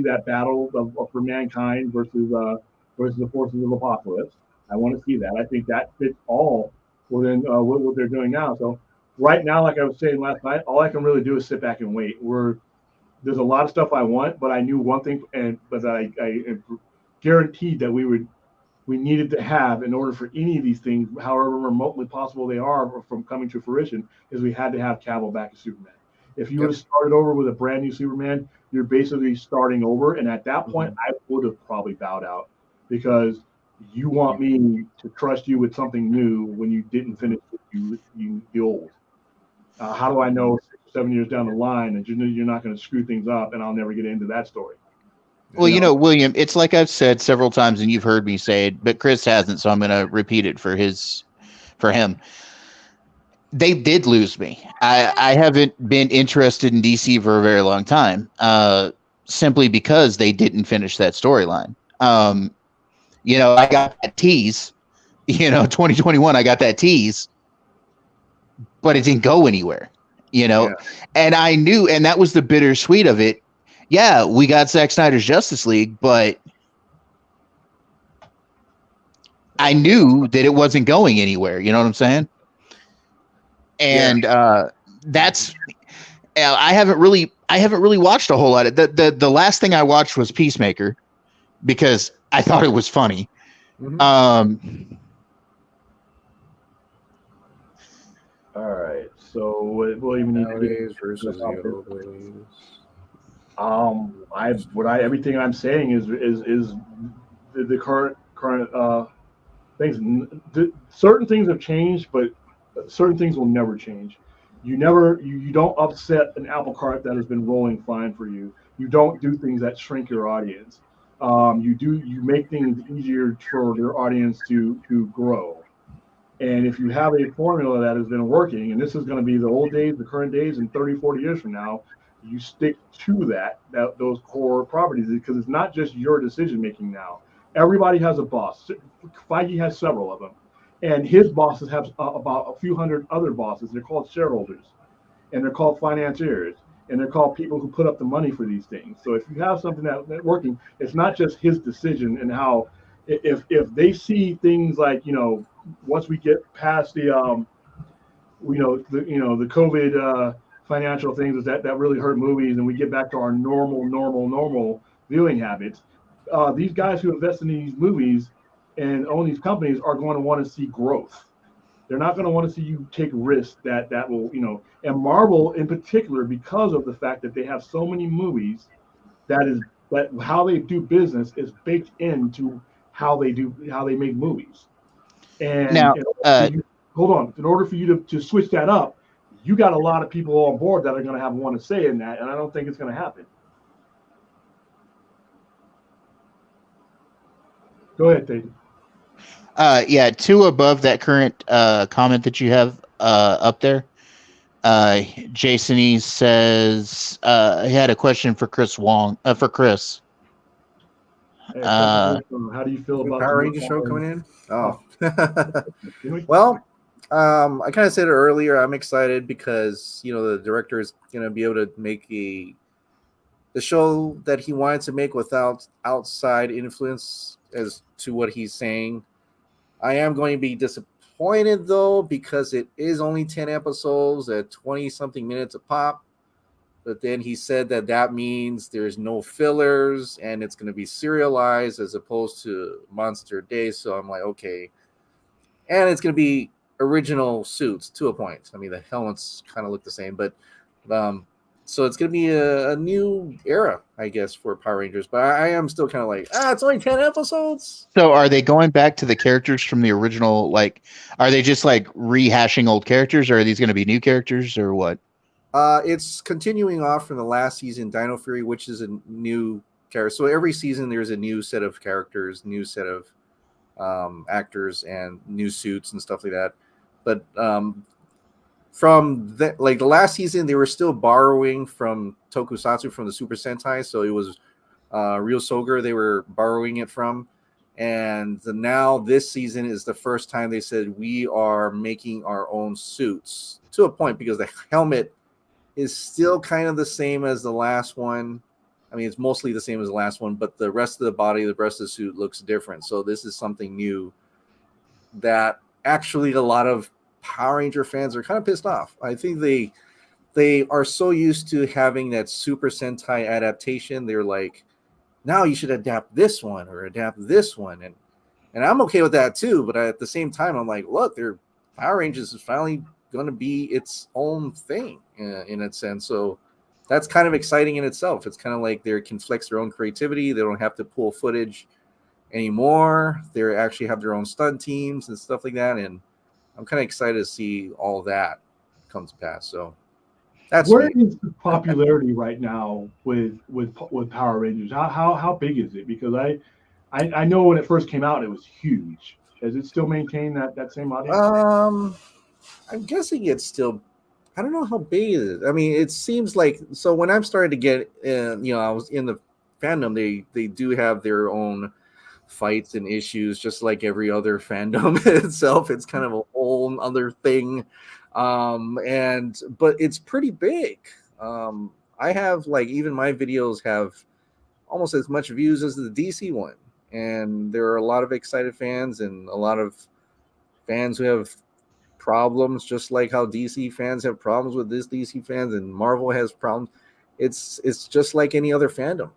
that battle for mankind versus the forces of Apocalypse. I want to see that. I think that fits all within what they're doing now. So right now, like I was saying last night, all I can really do is sit back and wait. There's a lot of stuff I want, but I knew one thing, but I guaranteed that we needed to have, in order for any of these things, however remotely possible they are from coming to fruition, is we had to have Cavill back as Superman. If you would have started over with a brand new Superman, you're basically starting over. And at that point, I would have probably bowed out, because you want me to trust you with something new when you didn't finish the old. How do I know 6 or 7 years down the line that you're not going to screw things up and I'll never get into that story? Well, William, it's like I've said several times, and you've heard me say it, but Chris hasn't, so I'm going to repeat it for him. They did lose me. I haven't been interested in DC for a very long time, simply because they didn't finish that storyline. I got that tease, 2021, I got that tease, but it didn't go anywhere, and I knew, and that was the bittersweet of it. Yeah, we got Zack Snyder's Justice League, but I knew that it wasn't going anywhere. You know what I'm saying? And that's I haven't really watched a whole lot of the last thing I watched was Peacemaker, because I thought it was funny. All right, so we'll even need nowadays versus the old ways. Everything I'm saying is the current things. Certain things have changed, but certain things will never change. You don't upset an apple cart that has been rolling fine for you. You don't do things that shrink your audience. You make things easier for your audience to grow. And if you have a formula that has been working, and this is going to be the old days, the current days, and 30, 40 years from now, you stick to those core properties, because it's not just your decision making now. Everybody has a boss. Feige has several of them, and his bosses have about a few hundred other bosses. They're called shareholders, and they're called financiers, and they're called people who put up the money for these things. So if you have something that's working, it's not just his decision. And how, if they see things like, once we get past the the COVID financial things that really hurt movies, and we get back to our normal viewing habits, these guys who invest in these movies and own these companies are going to want to see growth. They're not going to want to see you take risks that will, and Marvel in particular, because of the fact that they have so many movies, that how they do business is baked into how they make movies. And now, hold on, in order for you to switch that up, you got a lot of people on board that are going to want to say in that, and I don't think it's going to happen. Go ahead, Tate. 2 above that current comment that you have up there. Jason E says he had a question for Chris Wong. For Chris. How do you feel about the Power Ranger show coming in? Oh, well, I kind of said it earlier. I'm excited because the director is going to be able to make a the show that he wanted to make without outside influence as to what he's saying. I am going to be disappointed though, because it is only 10 episodes at 20 something minutes a pop. But then he said that means there's no fillers and it's going to be serialized as opposed to Monster Day. So I'm like, okay. And it's going to be original suits to a point. I mean, the helmets kind of look the same, but so it's going to be a new era, I guess, for Power Rangers. But I am still kind of like, it's only 10 episodes. So are they going back to the characters from the original? Like, are they just like rehashing old characters, or are these going to be new characters, or what? It's continuing off from the last season, Dino Fury, which is a new character. So every season there's a new set of characters, new set of actors, and new suits and stuff like that. But from the last season, they were still borrowing from Tokusatsu, from the Super Sentai. So it was Real Soger they were borrowing it from. And now this season is the first time they said we are making our own suits, to a point, because the helmet is still kind of the same as the last one. I mean, it's mostly the same as the last one, but the rest of the body, the rest of the suit looks different. So this is something new that actually a lot of Power Ranger fans are kind of pissed off. I think they are so used to having that Super Sentai adaptation. They're like, now you should adapt this one or adapt this one. And I'm okay with that too. But at the same time, I'm like, look, Power Rangers is finally going to be its own thing in a sense. So that's kind of exciting in itself. It's kind of like they can flex their own creativity. They don't have to pull footage anymore. They actually have their own stunt teams and stuff like that. And I'm kind of excited to see all that come to pass. So that's where is the popularity right now with Power Rangers? How big is it? Because I know when it first came out, it was huge. Has it still maintained that same audience? I'm guessing it's still, I don't know how big it is. I mean, it seems like, so when I'm starting to get, I was in the fandom, they do have their own fights and issues, just like every other fandom itself. It's kind of a whole other thing. But it's pretty big. I have even my videos have almost as much views as the DC one. And there are a lot of excited fans and a lot of fans who have problems, just like how DC fans have problems with this DC fans, and Marvel has problems. It's just like any other fandom.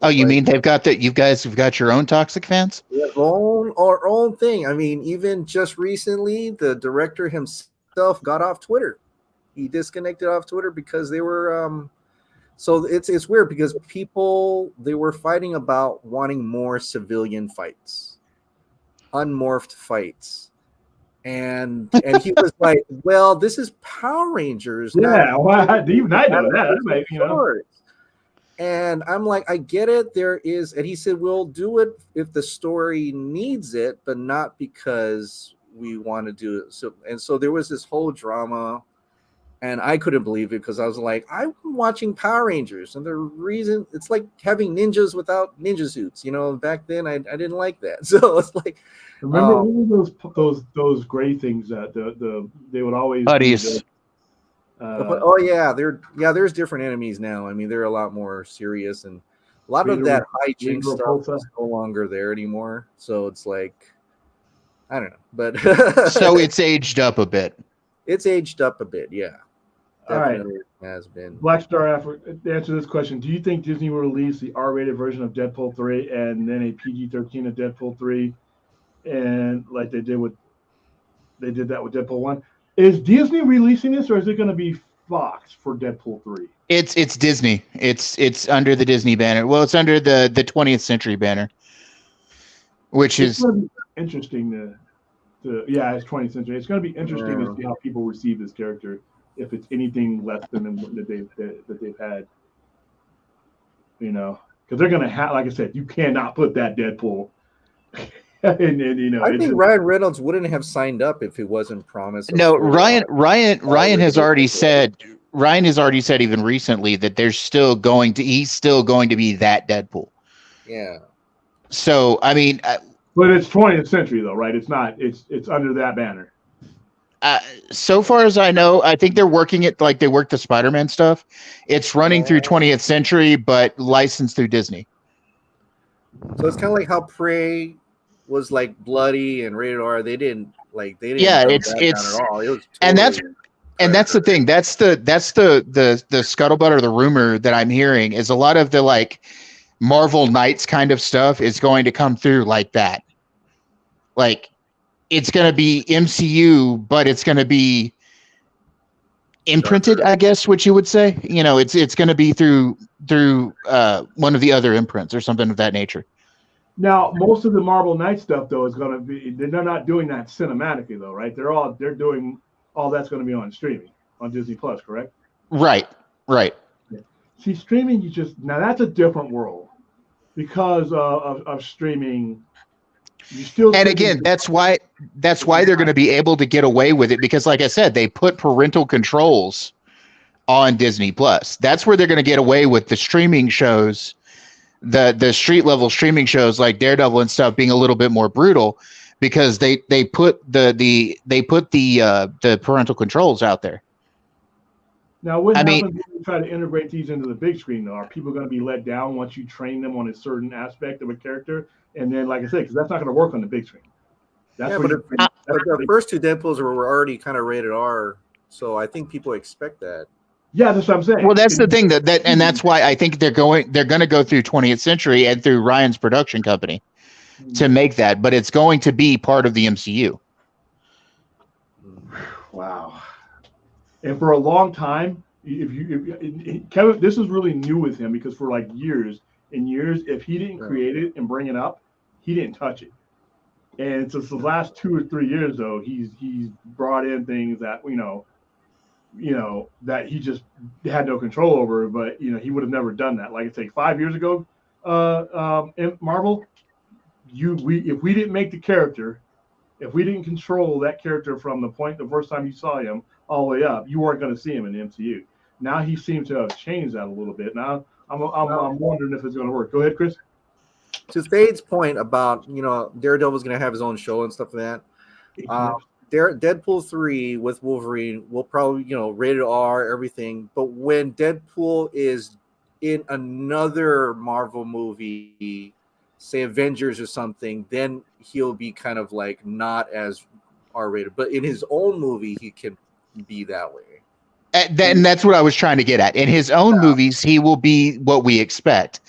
Oh, you mean they've got that? You guys have got your own toxic fans? Yeah, our own thing. I mean, even just recently, the director himself got off Twitter. He disconnected off Twitter because they were. So it's weird because they were fighting about wanting more civilian fights, unmorphed fights. And he was like, well, this is Power Rangers. Yeah, why do you not know that? And I'm like, I get it. There is, and he said, we'll do it if the story needs it, but not because we want to do it. So there was this whole drama, and I couldn't believe it because I was like, I'm watching Power Rangers, and the reason it's like having ninjas without ninja suits. Back then I didn't like that. So it's like, remember those gray things that they would always buddies. There's different enemies now. I mean, they're a lot more serious, and a lot of that hijinks stuff is no longer there anymore. So it's like, I don't know, but so it's aged up a bit. It's aged up a bit, yeah. Definitely has been. Black Star, to answer this question, do you think Disney will release the R-rated version of Deadpool 3 and then a PG-13 of Deadpool 3, and like they did that with Deadpool 1? Is Disney releasing this, or is it going to be Fox for Deadpool 3? It's Disney. It's under the Disney banner. Well, it's under the 20th Century banner, which is interesting it's 20th Century. It's going to be interesting to see how people receive this character, if it's anything less than that they've had. Because they're going to have, like I said, you cannot put that Deadpool. I think Ryan Reynolds wouldn't have signed up if it wasn't promised. No, Ryan has already said. Ryan has already said even recently that he's still going to be that Deadpool. Yeah. So I mean, but it's 20th Century though, right? It's not. It's under that banner. So far as I know, I think they're working it like they work the Spider-Man stuff. It's running through 20th Century, but licensed through Disney. So it's kind of like how Prey was like bloody and rated R. They didn't Yeah, dumb it's that down at all. It was and totally that's the thing. That's the scuttlebutt or the rumor that I'm hearing is a lot of the like Marvel Knights kind of stuff is going to come through like that. Like it's going to be MCU, but it's going to be imprinted, I guess, what you would say. You know, it's going to be through one of the other imprints or something of that nature. Now, most of the Marvel Knight stuff though is going to be they're not doing that cinematically though, right? They're doing all that's going to be on streaming on Disney Plus, correct? Right. Yeah. See, streaming now that's a different world because of streaming. You still and again, that's why they're going to be able to get away with it because, like I said, they put parental controls on Disney Plus. That's where they're going to get away with the streaming shows, the street level streaming shows like Daredevil and stuff being a little bit more brutal because they put the parental controls out there. Now, what happens when you try to integrate these into the big screen, though? Are people going to be let down once you train them on a certain aspect of a character? And then, like I said, because that's not going to work on the big screen. But the first two Deadpools were already kind of rated R, so I think people expect that. Yeah, that's what I'm saying. Well, that's the thing and that's why I think they're going to go through 20th Century and through Ryan's production company to make that, but it's going to be part of the MCU. Wow. And for a long time, Kevin, this is really new with him because for like years and years, if he didn't create it and bring it up, he didn't touch it. And since the last 2 or 3 years, though, he's brought in things that that he just had no control over. But he would have never done that. Like I say, 5 years ago, in Marvel, if we didn't make the character, if we didn't control that character from the first time you saw him all the way up, you weren't going to see him in the MCU. Now he seems to have changed that a little bit. Now I'm wondering if it's going to work. Go ahead, Chris. To Fade's point about Daredevil's going to have his own show and stuff like that. Deadpool 3 with Wolverine will probably rated R everything. But when Deadpool is in another Marvel movie, say Avengers or something, then he'll be kind of like not as R-rated. But in his own movie, he can be that way. And that's what I was trying to get at. In his own movies, he will be what we expect.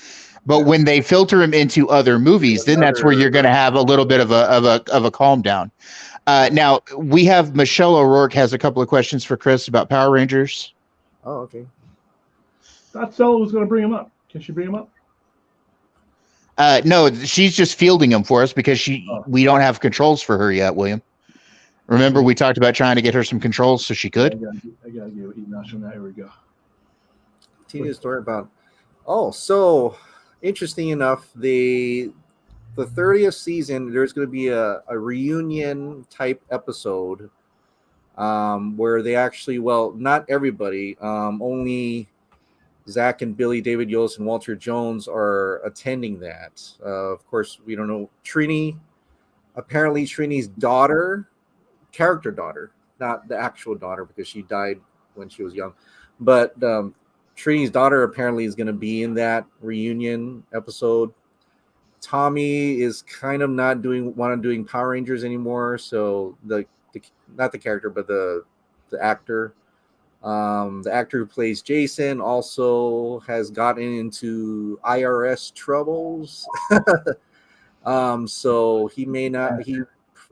But when they filter him into other movies, then that's where you're going to have a little bit of a calm down. Now we have Michelle O'Rourke has a couple of questions for Chris about Power Rangers. Oh, okay. Thought Stella was going to bring him up. Can she bring him up? No, she's just fielding them for us because we don't have controls for her yet, William. Remember, we talked about trying to get her some controls so she could. I gotta give Enosh on that. Here we go. Tell story about. Oh, so interesting enough, the 30th season, there's going to be a reunion type episode where they actually, not everybody, only Zach and Billy, David Yost, and Walter Jones are attending that. Of course, we don't know Trini. Apparently, Trini's character daughter, not the actual daughter because she died when she was young, but Trini's daughter apparently is going to be in that reunion episode. Tommy is kind of not doing Power Rangers anymore, so not the character but the actor. The actor who plays Jason also has gotten into IRS troubles. So he may not.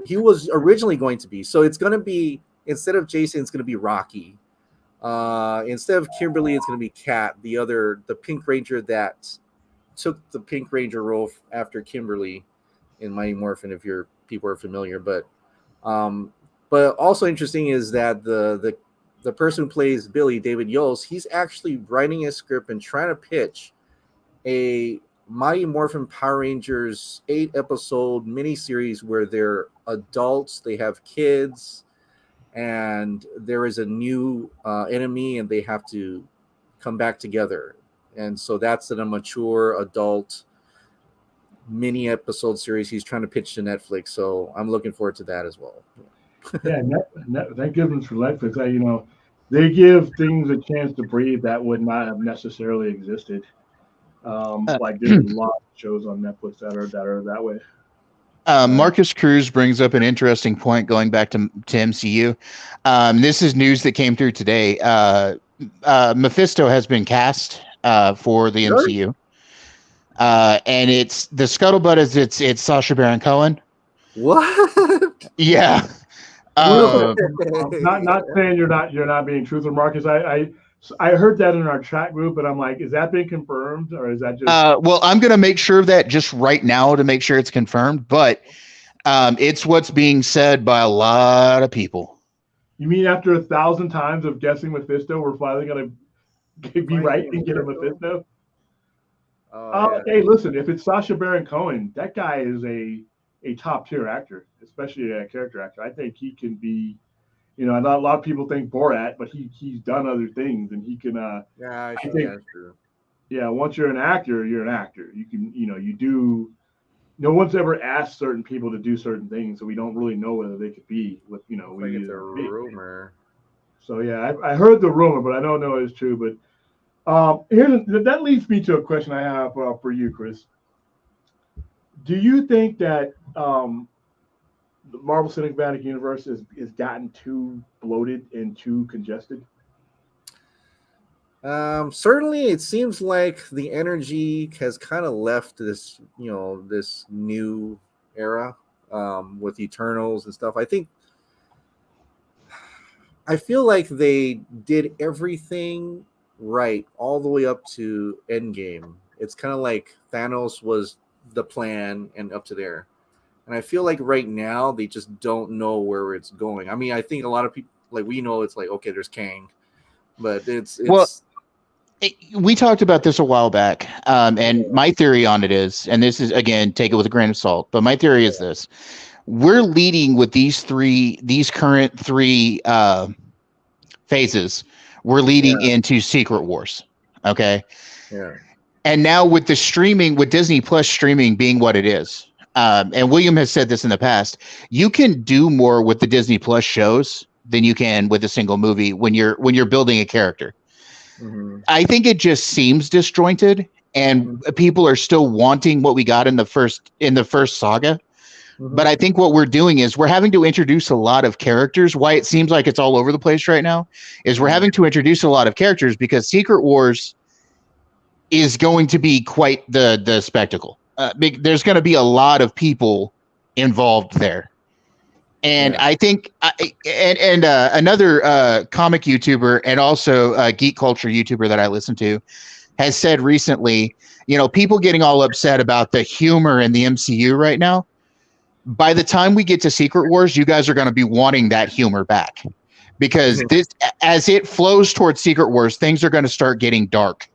He was originally going to be. So it's going to be, instead of Jason, it's going to be Rocky. Instead of Kimberly, it's going to be Kat, the Pink Ranger that took the Pink Ranger role after Kimberly in Mighty Morphin, if people are familiar. But also interesting is that the person who plays Billy, David Yost, he's actually writing a script and trying to pitch a Mighty Morphin Power Rangers 8-episode miniseries where they're adults, they have kids, and there is a new enemy and they have to come back together. And so that's a mature adult mini episode series he's trying to pitch to Netflix. So I'm looking forward to that as well. Yeah, thank goodness for Netflix. They give things a chance to breathe that would not have necessarily existed. Uh, Like there's a lot of shows on Netflix that are that way. Marcus Cruz brings up an interesting point going back to MCU. This is news that came through today. Mephisto has been cast for the Really? MCU. And it's the scuttlebutt is it's Sacha Baron Cohen. What? Yeah. Real Uh, quick, not saying you're not being truthful, Marcus. I heard that in our chat group, but I'm like, is that being confirmed or is that just? well, I'm gonna make sure of that just right now to make sure it's confirmed, but it's what's being said by a lot of people. You mean after 1,000 times of guessing Mephisto, we're finally gonna be right and get a Mephisto? Oh yeah. Hey, listen, if it's Sacha Baron Cohen, that guy is a top tier actor, especially a character actor. I think he can be. Not a lot of people think Borat, but he's done other things, and he can. Yeah, I I think think, that's true. yeah, once you're an actor, you're an actor. You can, you do. No one's ever asked certain people to do certain things, so we don't really know whether they could be what Looks we like need it's a them to be. rumor. So yeah, I heard the rumor, but I don't know if it's true. But that leads me to a question I have for you, Chris. Do you think that the Marvel Cinematic Universe is gotten too bloated and too congested? Certainly, it seems like the energy has kind of left this, this new era with Eternals and stuff. I feel like they did everything right all the way up to Endgame. It's kind of like Thanos was the plan and up to there. And I feel like right now they just don't know where it's going. I mean, I think a lot of people like we know it's like okay, there's Kang, but it's Well, it's we talked about this a while back, and my theory on it is, and this is again, take it with a grain of salt, but my theory is this: we're leading with these current three phases. We're leading yeah, into Secret Wars, okay? yeah. And now with the streaming, with Disney Plus streaming being what it is, and William has said this in the past, you can do more with the Disney Plus shows than you can with a single movie when you're building a character. Mm-hmm. I think it just seems disjointed, and people are still wanting what we got in the first saga. Mm-hmm. But I think what we're doing is we're having to introduce a lot of characters. Why it seems like it's all over the place right now is we're having to introduce a lot of characters because Secret Wars is going to be quite the spectacle. There's going to be a lot of people involved there. And I think, another comic YouTuber and also geek culture YouTuber that I listen to has said recently, people getting all upset about the humor in the MCU right now. By the time we get to Secret Wars, you guys are going to be wanting that humor back because as it flows towards Secret Wars, things are going to start getting dark,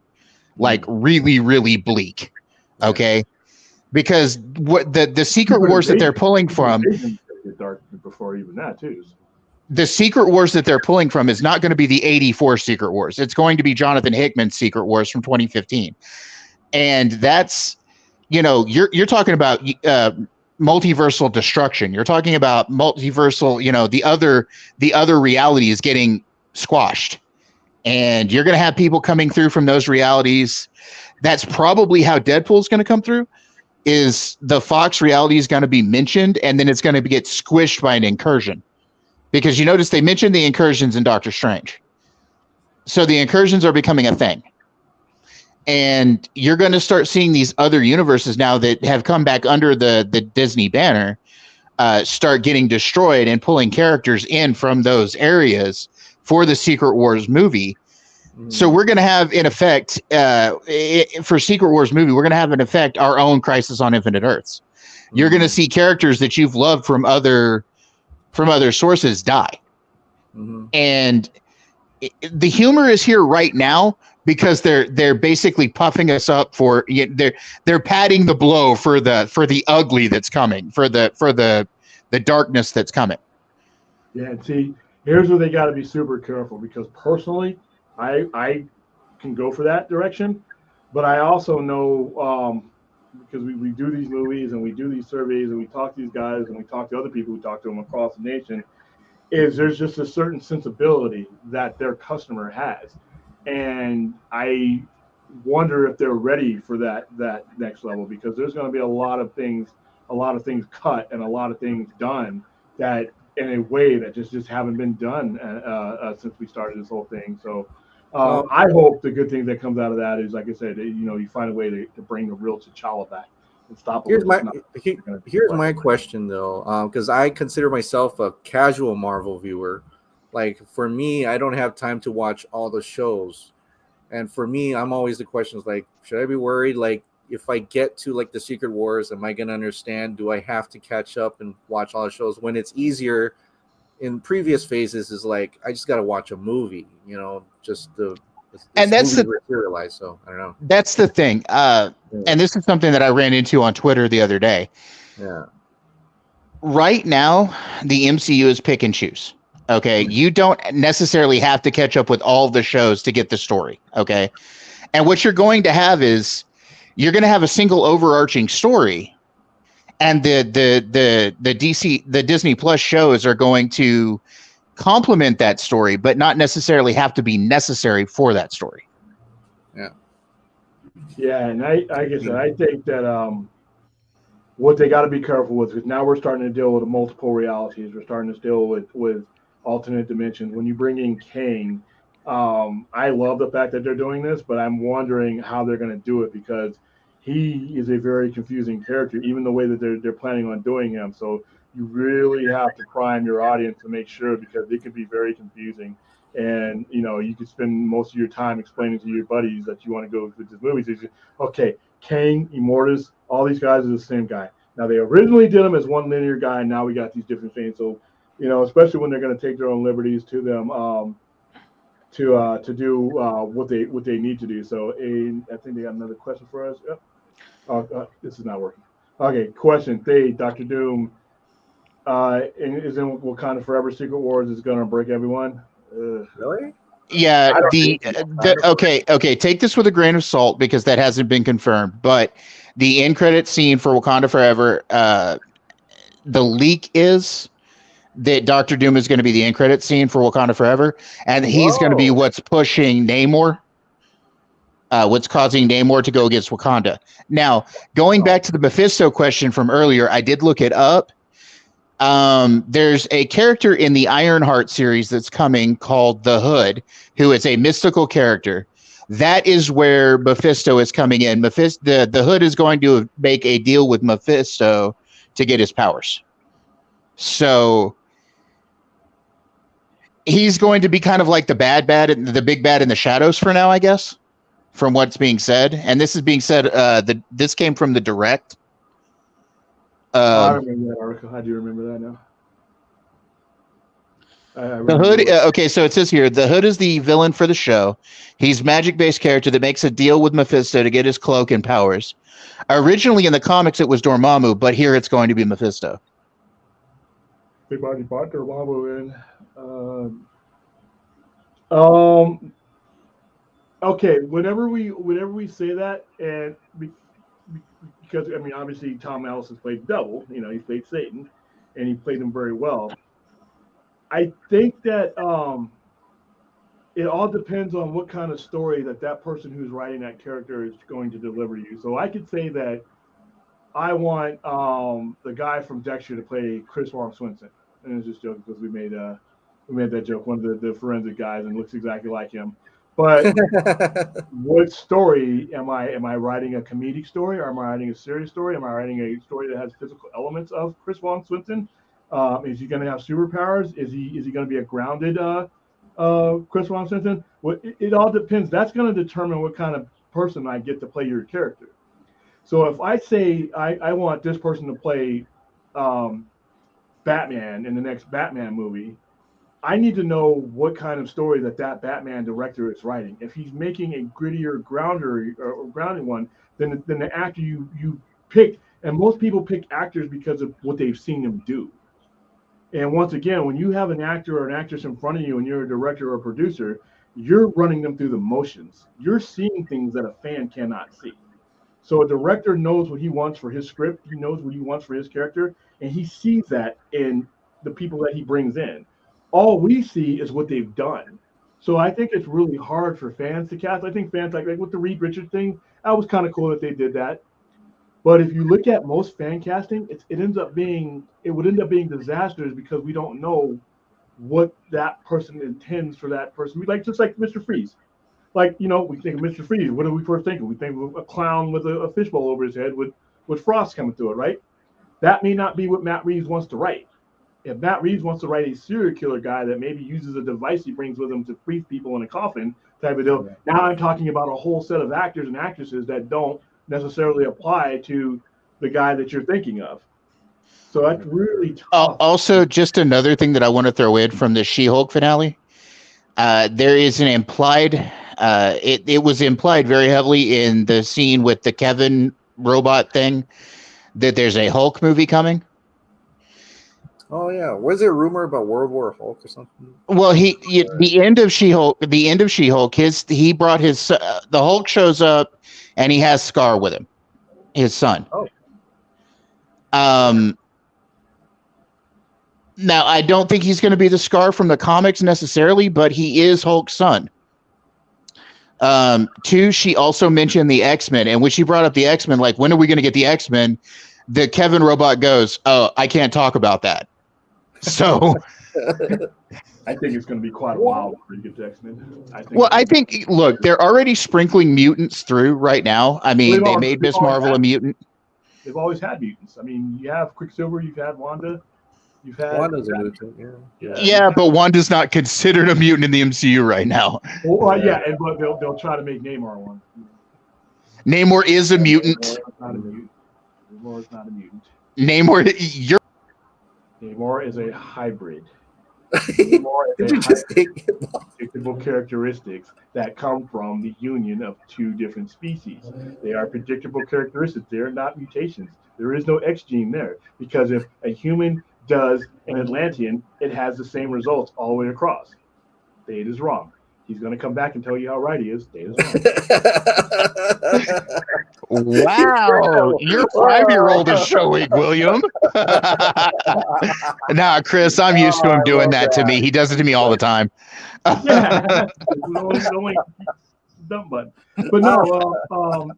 like really, really bleak. Okay. Because what the Secret Wars that they're pulling from, Get dark before even that too. the Secret Wars that they're pulling from is not going to be the 84 Secret Wars. It's going to be Jonathan Hickman's Secret Wars from 2015. And that's, you're talking about multiversal destruction. You're talking about multiversal, the other reality is getting squashed. And you're going to have people coming through from those realities. That's probably how Deadpool's going to come through. Is the Fox reality is going to be mentioned, and then it's going to get squished by an incursion. Because you notice they mentioned the incursions in Doctor Strange. So the incursions are becoming a thing. And you're going to start seeing these other universes now that have come back under the Disney banner start getting destroyed and pulling characters in from those areas for the Secret Wars movie. So we're going to have, in effect, for Secret Wars movie, we're going to have, in effect, our own Crisis on Infinite Earths. You're going to see characters that you've loved from other sources die. And the humor is here right now because they're basically puffing us up for they're padding the blow for the ugly that's coming, for the darkness that's coming. Yeah, and see, here's where they got to be super careful because personally, I can go for that direction, but I also know because we do these movies and we do these surveys and we talk to these guys and we talk to other people who talk to them across the nation, is there's just a certain sensibility that their customer has, and I wonder if they're ready for that next level, because there's going to be a lot of things cut and a lot of things done that in a way that just haven't been done since we started this whole thing. So Well, I hope the good thing that comes out of that is, like I said, you find a way to bring the real T'Challa back and stop here's it. my here's my question though, because I consider myself a casual Marvel viewer. Like for me, I don't have time to watch all the shows, and for me, I'm always the questions like, should I be worried? Like if I get to like the Secret Wars, am I gonna understand? Do I have to catch up and watch all the shows when it's easier? In previous phases, is like I just got to watch a movie, just And this that's movie the materialized. So I don't know. that's the thing. And this is something that I ran into on Twitter the other day. Yeah. Right now, the MCU is pick and choose. Okay, you don't necessarily have to catch up with all the shows to get the story. Okay, and what you're going to have is you're going to have a single overarching story, and the Disney Plus shows are going to complement that story, but not necessarily have to be necessary for that story. Yeah, and like I said, I think that what they got to be careful with, because now we're starting to deal with multiple realities. We're starting to deal with alternate dimensions. When you bring in Kang, I love the fact that they're doing this, but I'm wondering how they're going to do it, because he is a very confusing character, even the way that they're planning on doing him. So you really have to prime your audience to make sure, because it could be very confusing. And you could spend most of your time explaining to your buddies that you want to go with this movie. So you say, okay, Kang, Immortus, all these guys are the same guy. Now they originally did him as one linear guy, and now we got these different things. So especially when they're going to take their own liberties to them to do what they need to do. So I think they got another question for us. Yep. This is not working. Okay, question. Dr. Doom is in Wakanda Forever. Secret Wars is going to break everyone. Really? Yeah. Okay. Take this with a grain of salt, because that hasn't been confirmed. But the end credit scene for Wakanda Forever, the leak is that Doctor Doom is going to be the end credit scene for Wakanda Forever, and he's going to be what's pushing Namor. What's causing Namor to go against Wakanda. Now, going back to the Mephisto question from earlier, I did look it up. There's a character in the Ironheart series that's coming called the Hood, who is a mystical character. That is where Mephisto is coming in. The Hood is going to make a deal with Mephisto to get his powers. So he's going to be kind of like the big bad in the shadows for now, I guess, from what's being said. And this is being said, this came from the direct. I remember that article. I do remember that now. The Hood. Okay, so it says here, the Hood is the villain for the show. He's a magic-based character that makes a deal with Mephisto to get his cloak and powers. Originally in the comics, it was Dormammu, but here it's going to be Mephisto. Everybody bought Dormammu in. Okay, whenever we say that, and because obviously Tom Ellis has played the devil, he played Satan, and he played him very well. I think that it all depends on what kind of story that person who's writing that character is going to deliver you. So I could say that I want the guy from Dexter to play Chris Swinson, and it's just joking because we made that joke. One of the forensic guys, and looks exactly like him. But what story am I writing? A comedic story, or am I writing a serious story? Am I writing a story that has physical elements of Chris Swinson? Is he going to have superpowers? Is he going to be a grounded Chris Swinson? Well, it all depends. That's going to determine what kind of person I get to play your character. So if I say I want this person to play Batman in the next Batman movie, I need to know what kind of story that Batman director is writing. If he's making a grittier, grounding one, then the actor you pick, and most people pick actors because of what they've seen them do. And once again, when you have an actor or an actress in front of you and you're a director or a producer, you're running them through the motions. You're seeing things that a fan cannot see. So a director knows what he wants for his script. He knows what he wants for his character, and he sees that in the people that he brings in. all we see is what they've done. So I think it's really hard for fans to cast. I think fans like with the Reed Richards thing, that was kind of cool that they did that. But if you look at most fan casting, it would end up being disasters because we don't know what that person intends for that person. We like just like Mr. Freeze. Like, we think of Mr. Freeze. What do we first think of? We think of a clown with a fishbowl over his head with frost coming through it, right? That may not be what Matt Reeves wants to write. If Matt Reeves wants to write a serial killer guy that maybe uses a device he brings with him to freeze people in a coffin type of deal, now I'm talking about a whole set of actors and actresses that don't necessarily apply to the guy that you're thinking of. So that's really tough. Also, just another thing that I want to throw in from the She-Hulk finale. There is an implied, it was implied very heavily in the scene with the Kevin robot thing that there's a Hulk movie coming. Oh yeah, was there a rumor about World War Hulk or something? Well, the end of She-Hulk, he brought his the Hulk shows up and he has Scar with him, his son. Oh. Now I don't think he's going to be the Scar from the comics necessarily, but he is Hulk's son. Two, she also mentioned the X-Men, and when she brought up the X-Men, like, when are we going to get the X-Men? The Kevin robot goes, "Oh, I can't talk about that." So I think it's going to be quite a while before you get to X-Men. I think, look, they're already sprinkling mutants through right now. I mean, they made Miss Marvel a mutant. They've always had mutants. I mean, you have Quicksilver, you've had Wanda, you've had Wanda's a mutant, yeah, but Wanda's not considered a mutant in the MCU right now. Well, but they'll try to make Namor one. Namor is a mutant. Namor is not a mutant. Namor is a hybrid. Namor is predictable characteristics that come from the union of two different species. They are predictable characteristics. They are not mutations. There is no X gene there, because if a human does an Atlantean, it has the same results all the way across. Date is wrong. He's going to come back and tell you how right he is. Date is wrong. Wow, your 5-year-old is showing, William. Nah, Chris, I'm used to him doing that to me. He does it to me all the time. Yeah, only dumb button. But no,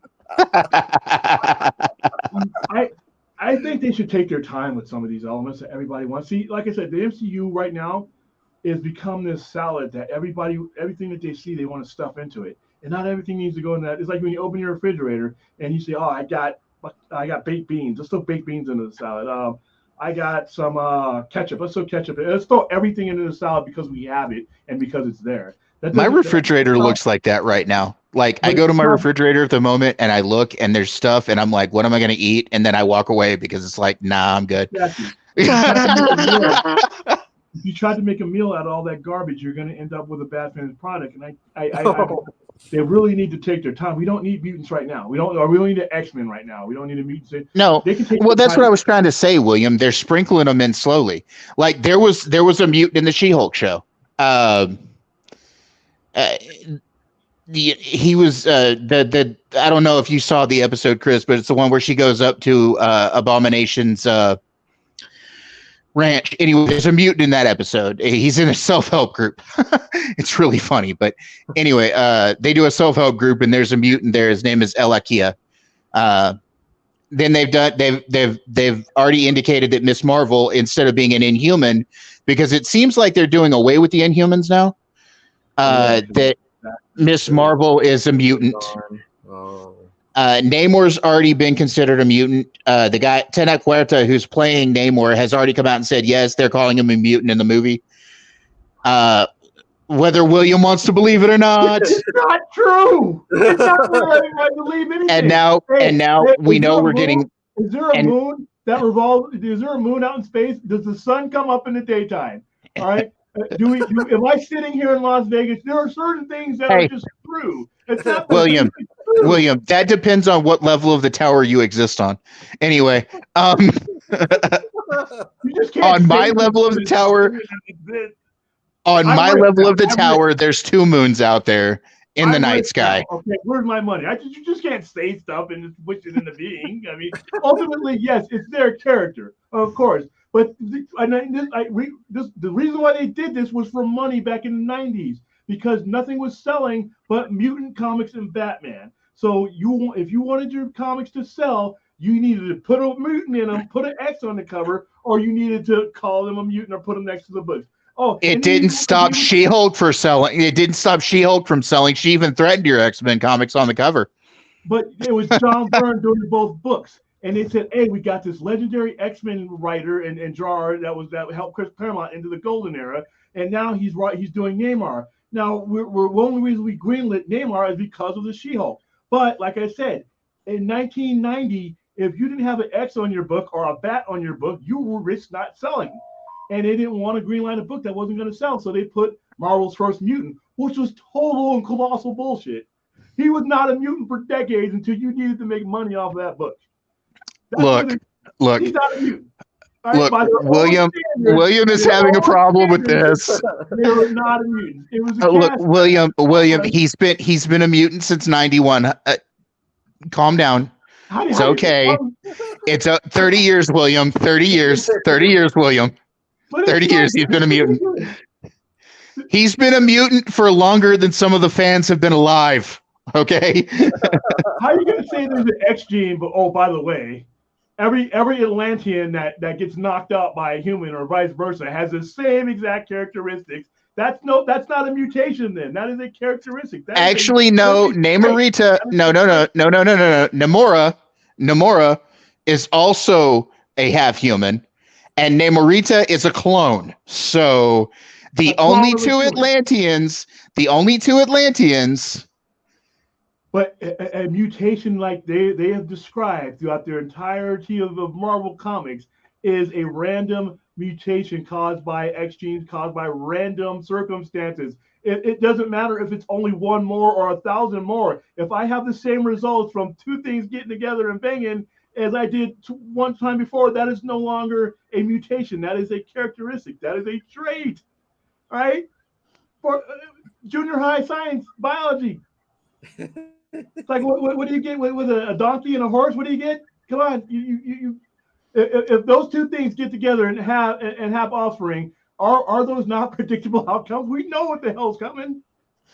I think they should take their time with some of these elements that everybody wants. See, like I said, the MCU right now is become this salad that everything that they see, they want to stuff into it. And not everything needs to go in that. It's like when you open your refrigerator and you say, "Oh, I got baked beans. Let's throw baked beans into the salad. I got some ketchup. Let's throw ketchup. Let's throw everything into the salad because we have it and because it's there." My refrigerator looks like that right now. Like, I go to my refrigerator at the moment and I look and there's stuff and I'm like, what am I going to eat? And then I walk away because it's like, nah, I'm good. If you try to make a meal out of all that garbage, you're going to end up with a bad finished product. And they really need to take their time. We don't need mutants right now. We don't need an X-Men right now. We don't need a mutant. No. Well, that's what I was trying to say, William. They're sprinkling them in slowly. Like, there was a mutant in the She-Hulk show. He was I don't know if you saw the episode, Chris, but it's the one where she goes up to Abomination's ranch. Anyway, there's a mutant in that episode. He's in a self-help group. It's really funny, but anyway, they do a self-help group and there's a mutant there. His name is Elakia. Then they've already indicated that Miss Marvel, instead of being an Inhuman, because it seems like they're doing away with the Inhumans now, that Miss Marvel is a mutant. Namor's already been considered a mutant. The guy, Tena Huerta, who's playing Namor, has already come out and said, yes, they're calling him a mutant in the movie. Whether William wants to believe it or not. It's not true. It's not true. Everybody believe anything. And now we know we're getting. Is there a moon that revolves? Is there a moon out in space? Does the sun come up in the daytime? All right. Am I sitting here in Las Vegas? There are certain things that are just true. It's not William, that depends on what level of the tower you exist on. Anyway, you just can't on my level of the tower, there's 2 moons out there in the night sky. Okay, where's my money? You just can't say stuff and just push it into being. I mean, ultimately, yes, it's their character, of course. But the reason why they did this was for money back in the 90s because nothing was selling but mutant comics and Batman. So if you wanted your comics to sell, you needed to put a mutant in them, put an X on the cover, or you needed to call them a mutant or put them next to the books. Oh, it didn't stop She-Hulk for selling. It didn't stop She-Hulk from selling. She even threatened your X-Men comics on the cover. But it was John Byrne doing both books. And they said, hey, we got this legendary X-Men writer and drawer that helped Chris Claremont into the golden era. And now he's doing Namor. Now, the only reason we greenlit Namor is because of the She-Hulk. But like I said, in 1990, if you didn't have an X on your book or a bat on your book, you were risk not selling. And they didn't want to greenlight a book that wasn't going to sell. So they put Marvel's First Mutant, which was total and colossal bullshit. He was not a mutant for decades until you needed to make money off of that book. Look. He's not a mutant. Look, William is having a problem with this. They were not a mutant. It was look, William, he's been a mutant since 91. Calm down. It's okay. It's 30 years, William. 30 years. 30 years, William. 30 years. He's been a mutant. He's been a mutant for longer than some of the fans have been alive. Okay. How are you going to say there's an X gene? But oh, by the way, every Atlantean that gets knocked out by a human or vice versa has the same exact characteristics. That's not a mutation. Then that is a characteristic. Actually, no. Namorita. No. Namora is also a half human, and Namorita is a clone. So the only two Atlanteans. But a mutation like they have described throughout their entirety of Marvel Comics is a random mutation caused by X genes, caused by random circumstances. It doesn't matter if it's only one more or 1,000 more. If I have the same results from two things getting together and banging as I did one time before, that is no longer a mutation. That is a characteristic. That is a trait. All right? For junior high science, biology. It's like what do you get with a donkey and a horse? What do you get? Come on, you if those two things get together and have offspring, are those not predictable outcomes? We know what the hell's coming.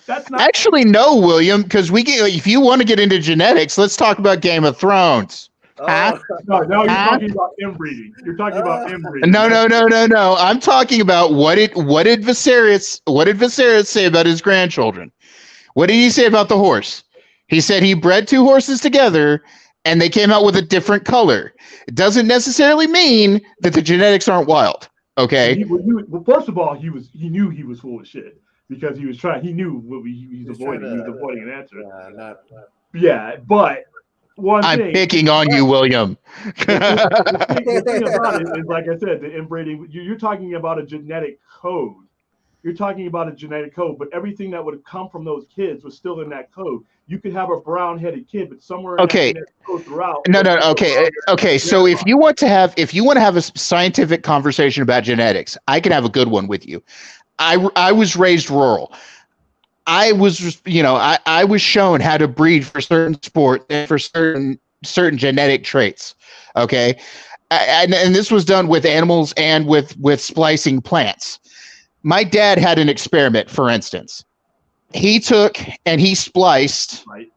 That's not actually no, William, because if you want to get into genetics, let's talk about Game of Thrones. No, you're talking about inbreeding. You're talking about inbreeding. No. I'm talking about what did Viserys say about his grandchildren? What did he say about the horse? He said he bred two horses together and they came out with a different color. It doesn't necessarily mean that the genetics aren't wild. Okay. Well, first of all, he knew he was full of shit because he was trying. He knew what he was avoiding. He was avoiding an answer. Yeah, but I'm picking on you, William. The thing about it is, like I said, the inbreeding. You're talking about a genetic code. You're talking about a genetic code, but everything that would have come from those kids was still in that code. You could have a brown-headed kid, but somewhere in that code throughout. No. Okay. So if you want to have a scientific conversation about genetics, I can have a good one with you. I was raised rural. I was shown how to breed for certain sport and for certain genetic traits. Okay, and this was done with animals and with splicing plants. My dad had an experiment, for instance. He took and he spliced. Right.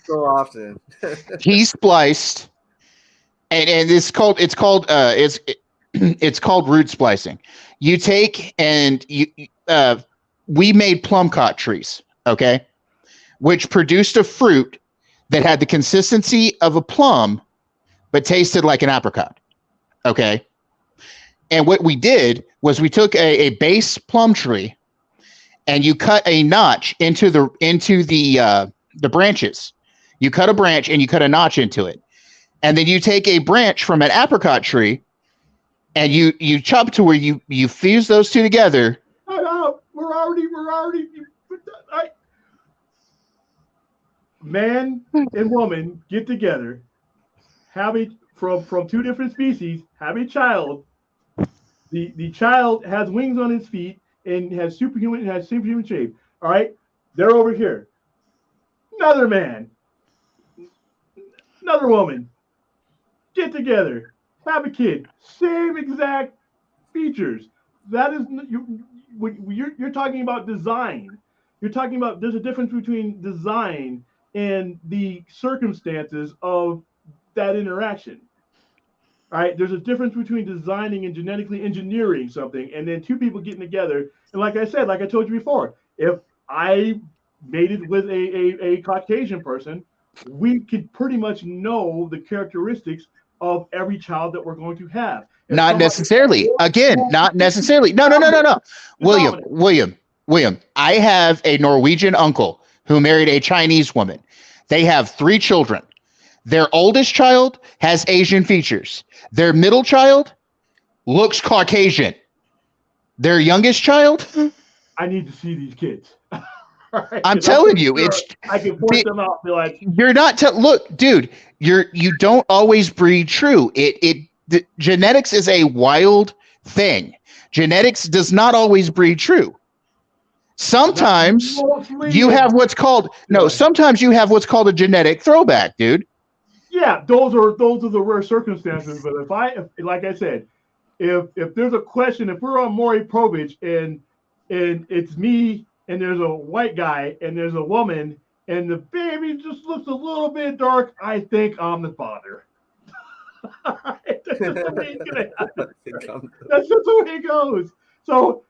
So often. He spliced, and it's called root splicing. You take and we made plumcot trees, okay, which produced a fruit that had the consistency of a plum, but tasted like an apricot, okay. And what we did was we took a base plum tree, and you cut a notch into the branches. You cut a branch and you cut a notch into it, and then you take a branch from an apricot tree, and you chop to where you fuse those two together. No, we're already. Man and woman get together, have from two different species, have a child. The child has wings on his feet and has superhuman shape. All right, they're over here. Another man, another woman. get together, have a kid, same exact features. That is you're talking about design. You're talking about there's a difference between design and the circumstances of that interaction. Right? There's a difference between designing and genetically engineering something, and then two people getting together. And like I said, like I told you before, if I mated with a Caucasian person, we could pretty much know the characteristics of every child that we're going to have. Not necessarily. Again, not necessarily. No. William. I have a Norwegian uncle who married a Chinese woman. They have 3 children. Their oldest child has Asian features. Their middle child looks Caucasian. Their youngest child. I need to see these kids. Right? I'm telling you, I can point them out. Be like, you're not. Look, dude, you don't always breed true. The genetics is a wild thing. Genetics does not always breed true. Sometimes you have what's called Sometimes you have what's called a genetic throwback, dude. Yeah, those are the rare circumstances. But like I said, if there's a question, if we're on Maury Povich and it's me and there's a white guy and there's a woman and the baby just looks a little bit dark, I think I'm the father. That's just the way it's gonna happen. That's just the way it goes. So,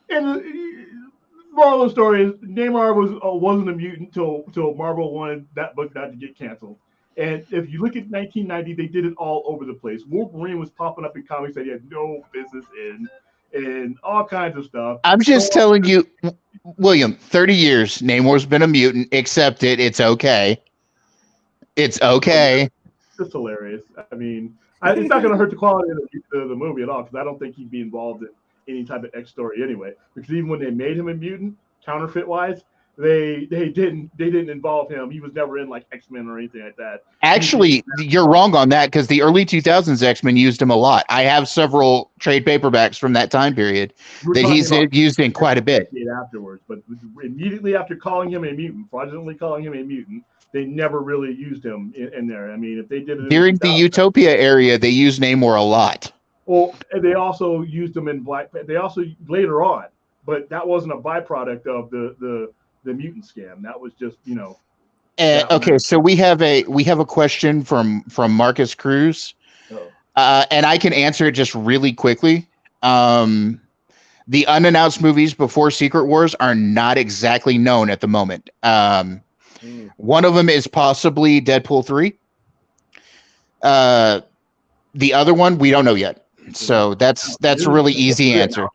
and the moral of the story is Namor wasn't a mutant till Marvel wanted that book not to get canceled. And if you look at 1990, they did it all over the place. Wolverine was popping up in comics that he had no business in, and all kinds of stuff. I'm just telling you, William, 30 years, Namor's been a mutant. Accept it. It's okay. It's okay. It's hilarious. I mean, it's not going to hurt the quality of the movie at all, because I don't think he'd be involved in any type of X story anyway. Because even when they made him a mutant, counterfeit-wise, they didn't involve him. He was never in like X-Men or anything like that. Actually, you're wrong on that, because the early 2000s X-Men used him a lot. I have several trade paperbacks from that time period that he's used in quite a bit. Afterwards, but immediately after calling him a mutant, fraudulently calling him a mutant, they never really used him in there. I mean, if they did it during the Utopia area, they used Namor a lot. Well, they also used him in Black. They also later on, but that wasn't a byproduct of the mutant scam. That was just okay, so we have a question from Marcus Cruz, and I can answer it just really quickly. The unannounced movies before Secret Wars are not exactly known at the moment. One of them is possibly Deadpool 3. The other one we don't know yet. So that's a really easy answer.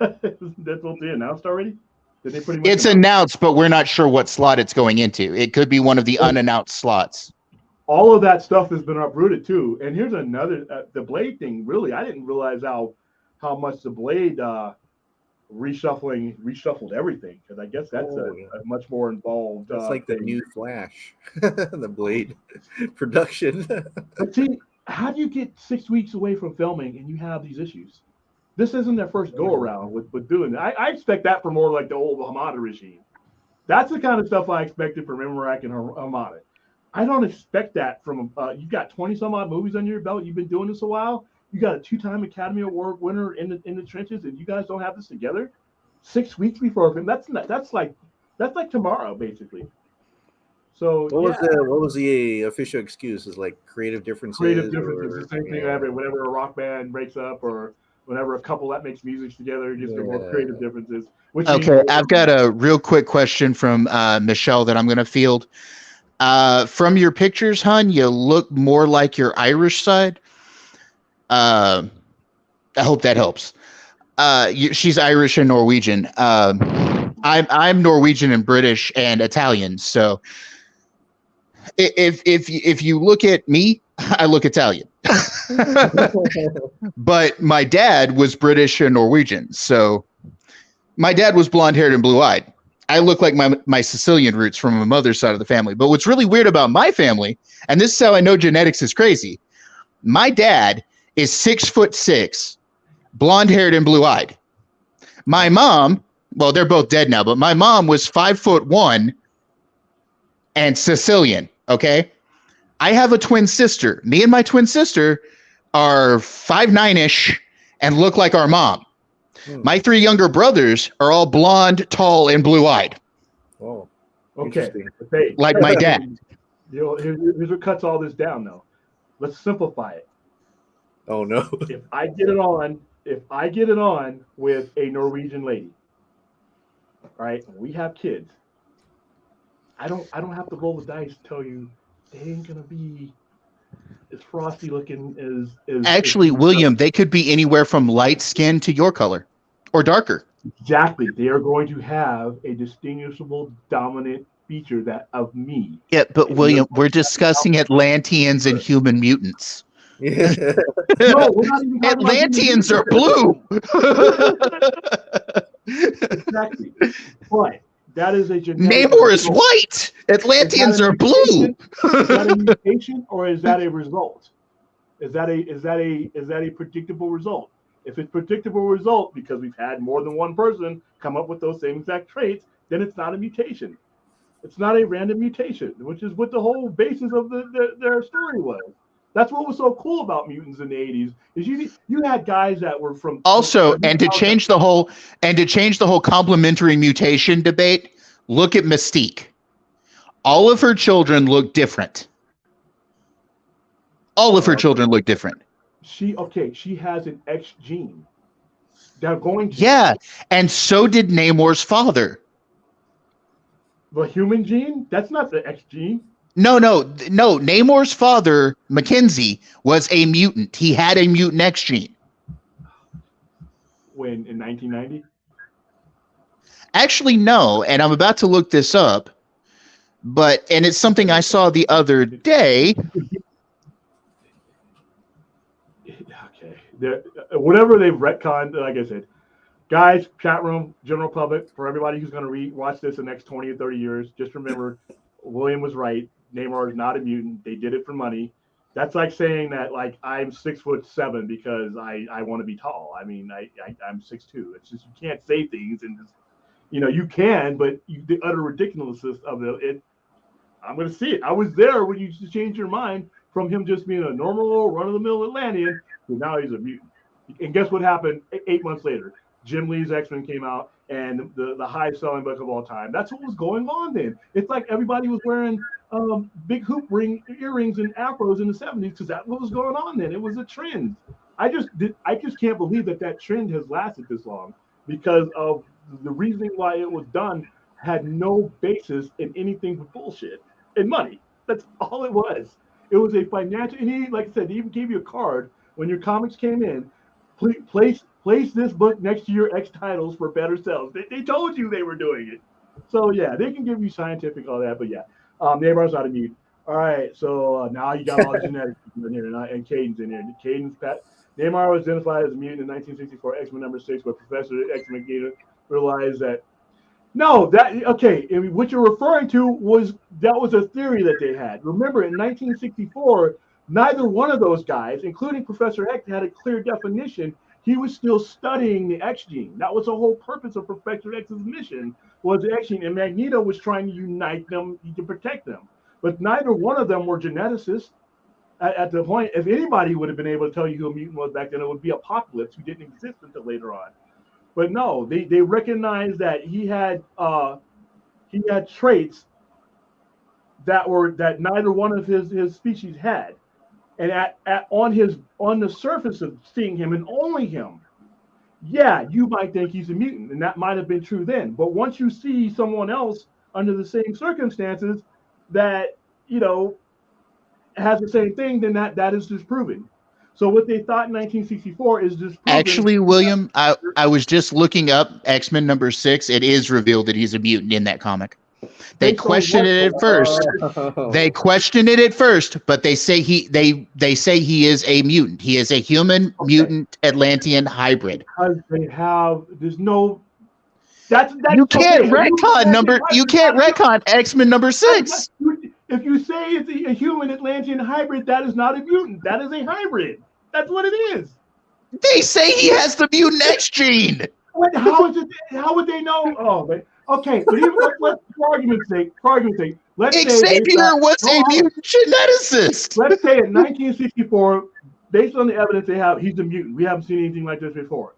Deadpool 3 announced already? It's announced, but we're not sure what slot it's going into. It could be one of the unannounced slots. All of that stuff has been uprooted too. And here's another the Blade thing. Really, I didn't realize how much the Blade reshuffled everything, because I guess that's a much more involved. It's like the new Flash, the Blade production. But see, how do you get 6 weeks away from filming and you have these issues? This isn't their first go around with doing it. I expect that for more like the old Hamada regime. That's the kind of stuff I expected from Imrak and Hamada. I don't expect that from you've got 20 some odd movies under your belt. You've been doing this a while. You got a 2-time Academy Award winner in the trenches, and you guys don't have this together 6 weeks before film. That's like tomorrow, basically. So what was the official excuse? Is like creative differences. The same thing whenever a rock band breaks up, or whenever a couple that makes music together, just more creative differences. Okay, I've got a real quick question from Michelle that I'm going to field. From your pictures, hon, you look more like your Irish side. I hope that helps. She's Irish and Norwegian. I'm Norwegian and British and Italian. So if you look at me, I look Italian. But my dad was British and Norwegian. So my dad was blonde-haired and blue-eyed. I look like my Sicilian roots from my mother's side of the family. But what's really weird about my family, and this is how I know genetics is crazy, my dad is 6'6", blonde-haired and blue-eyed. My mom, well, they're both dead now, but my mom was 5'1" and Sicilian. Okay, I have a twin sister. Me and my twin sister are 5'9" and look like our mom. My 3 younger brothers are all blonde, tall, and blue-eyed. Oh, Okay. Like my dad. Here's what cuts all this down, though. Let's simplify it. Oh no! If I get it on with a Norwegian lady, right? We have kids. I don't have to roll the dice to tell you they ain't gonna be as frosty looking as Actually, William, they could be anywhere from light skin to your color or darker. Exactly. They are going to have a distinguishable dominant feature of me. Yeah, but William, we're discussing Atlanteans and human mutants. Yeah. No, we're not even talking Atlanteans are blue. Exactly. But that is a genetic Namor is white. Atlanteans are blue. Is that a mutation or is that a result? Is that a predictable result? If it's predictable result because we've had more than one person come up with those same exact traits, then it's not a mutation. It's not a random mutation, which is what the whole basis of their story was. That's what was so cool about mutants in the 80s is you had guys that were from to change the whole complementary mutation debate, look at Mystique. All of her children look different. She has an X gene. They're going to. Yeah, and so did Namor's father. The human gene? That's not the X gene. No. Namor's father, Mackenzie, was a mutant. He had a mutant X gene. When in 1990? Actually, no, and I'm about to look this up, and it's something I saw the other day. Okay, whatever they've retconned, like I said, guys, chat room, general public, for everybody who's going to watch this the next 20 or 30 years, just remember, William was right. Namor is not a mutant. They did it for money. That's like saying that, like, I'm 6'7" because I want to be tall. I mean, I'm 6'2". It's just you can't say things and just, you can, but the utter ridiculousness of it. I'm going to see it. I was there when you changed your mind from him just being a normal run-of-the-mill Atlantean to now he's a mutant. And guess what happened 8 months later? Jim Lee's X-Men came out, and the highest-selling book of all time. That's what was going on then. It's like everybody was wearing big hoop earrings and afros in the 70s because that's what was going on then. It was a trend. I just can't believe that trend has lasted this long because of the reasoning why it was done had no basis in anything but bullshit and money. That's all it was. It was a financial, and he, like I said, he even gave you a card when your comics came in. Place this book next to your X titles for better sales. They told you they were doing it. So yeah, they can give you scientific all that, but yeah, Namar's not a mutant. All right, so now you got all the genetics in here, and Caden's in here. Namor was identified as a mutant in 1964 X-Men #6, but Professor X McGee realized that what you're referring to was a theory that they had. Remember, in 1964, neither one of those guys, including Professor X, had a clear definition. He was still studying the X gene. That was the whole purpose of Professor X's mission, was the X gene. And Magneto was trying to unite them to protect them. But neither one of them were geneticists. At the point, if anybody would have been able to tell you who a mutant was back then, it would be Apocalypse, who didn't exist until later on. But no, they recognized that he had traits that neither one of his species had. And on the surface of seeing him and only him, yeah, you might think he's a mutant, and that might have been true then. But once you see someone else under the same circumstances that has the same thing, then that is disproven. So what they thought in 1964 is disproven. Actually, William, I was just looking up X-Men #6. It is revealed that he's a mutant in that comic. They questioned it at first. They questioned it at first, but they say he is a mutant. He is a human mutant Atlantean hybrid. Because you can't retcon X-Men #6. If you say it's a human Atlantean hybrid, that is not a mutant. That is a hybrid. That's what it is. They say he has the mutant X gene. How would they know? Oh, but Okay, but even let's for argument's sake, let's say Xavier was a mutant geneticist. let's say in 1964, based on the evidence they have, he's a mutant. We haven't seen anything like this before.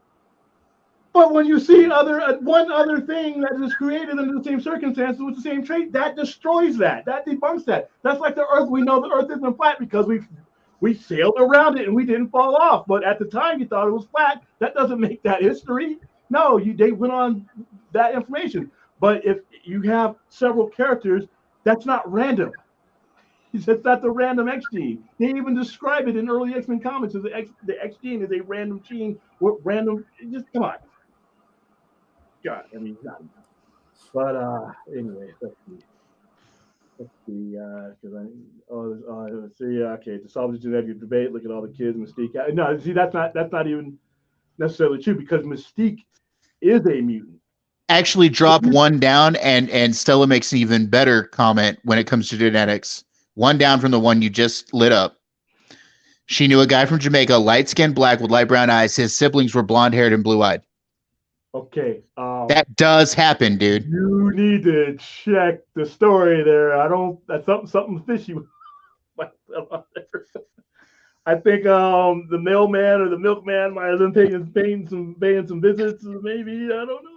But when you see one other thing that is created under the same circumstances with the same trait, that destroys that. That debunks that. That's like the Earth. We know the Earth isn't flat because we sailed around it and we didn't fall off. But at the time, you thought it was flat. That doesn't make that history. No, they went on that information. But if you have several characters, that's not random. That's not the random X gene. They even describe it in early X-Men comics as the X gene is a random gene with random. Just come on. God, I mean, not enough. But anyway, let's see. Because let's see. Okay, to solve the genetic debate, look at all the kids. Mystique. No, see, that's not even necessarily true because Mystique is a mutant. Actually, drop one down, and Stella makes an even better comment when it comes to genetics. One down from the one you just lit up. She knew a guy from Jamaica, light-skinned, black with light brown eyes. His siblings were blonde-haired and blue-eyed. Okay. That does happen, dude. You need to check the story there. That's something fishy. I think the mailman or the milkman might have been paying some visits. Maybe, I don't know.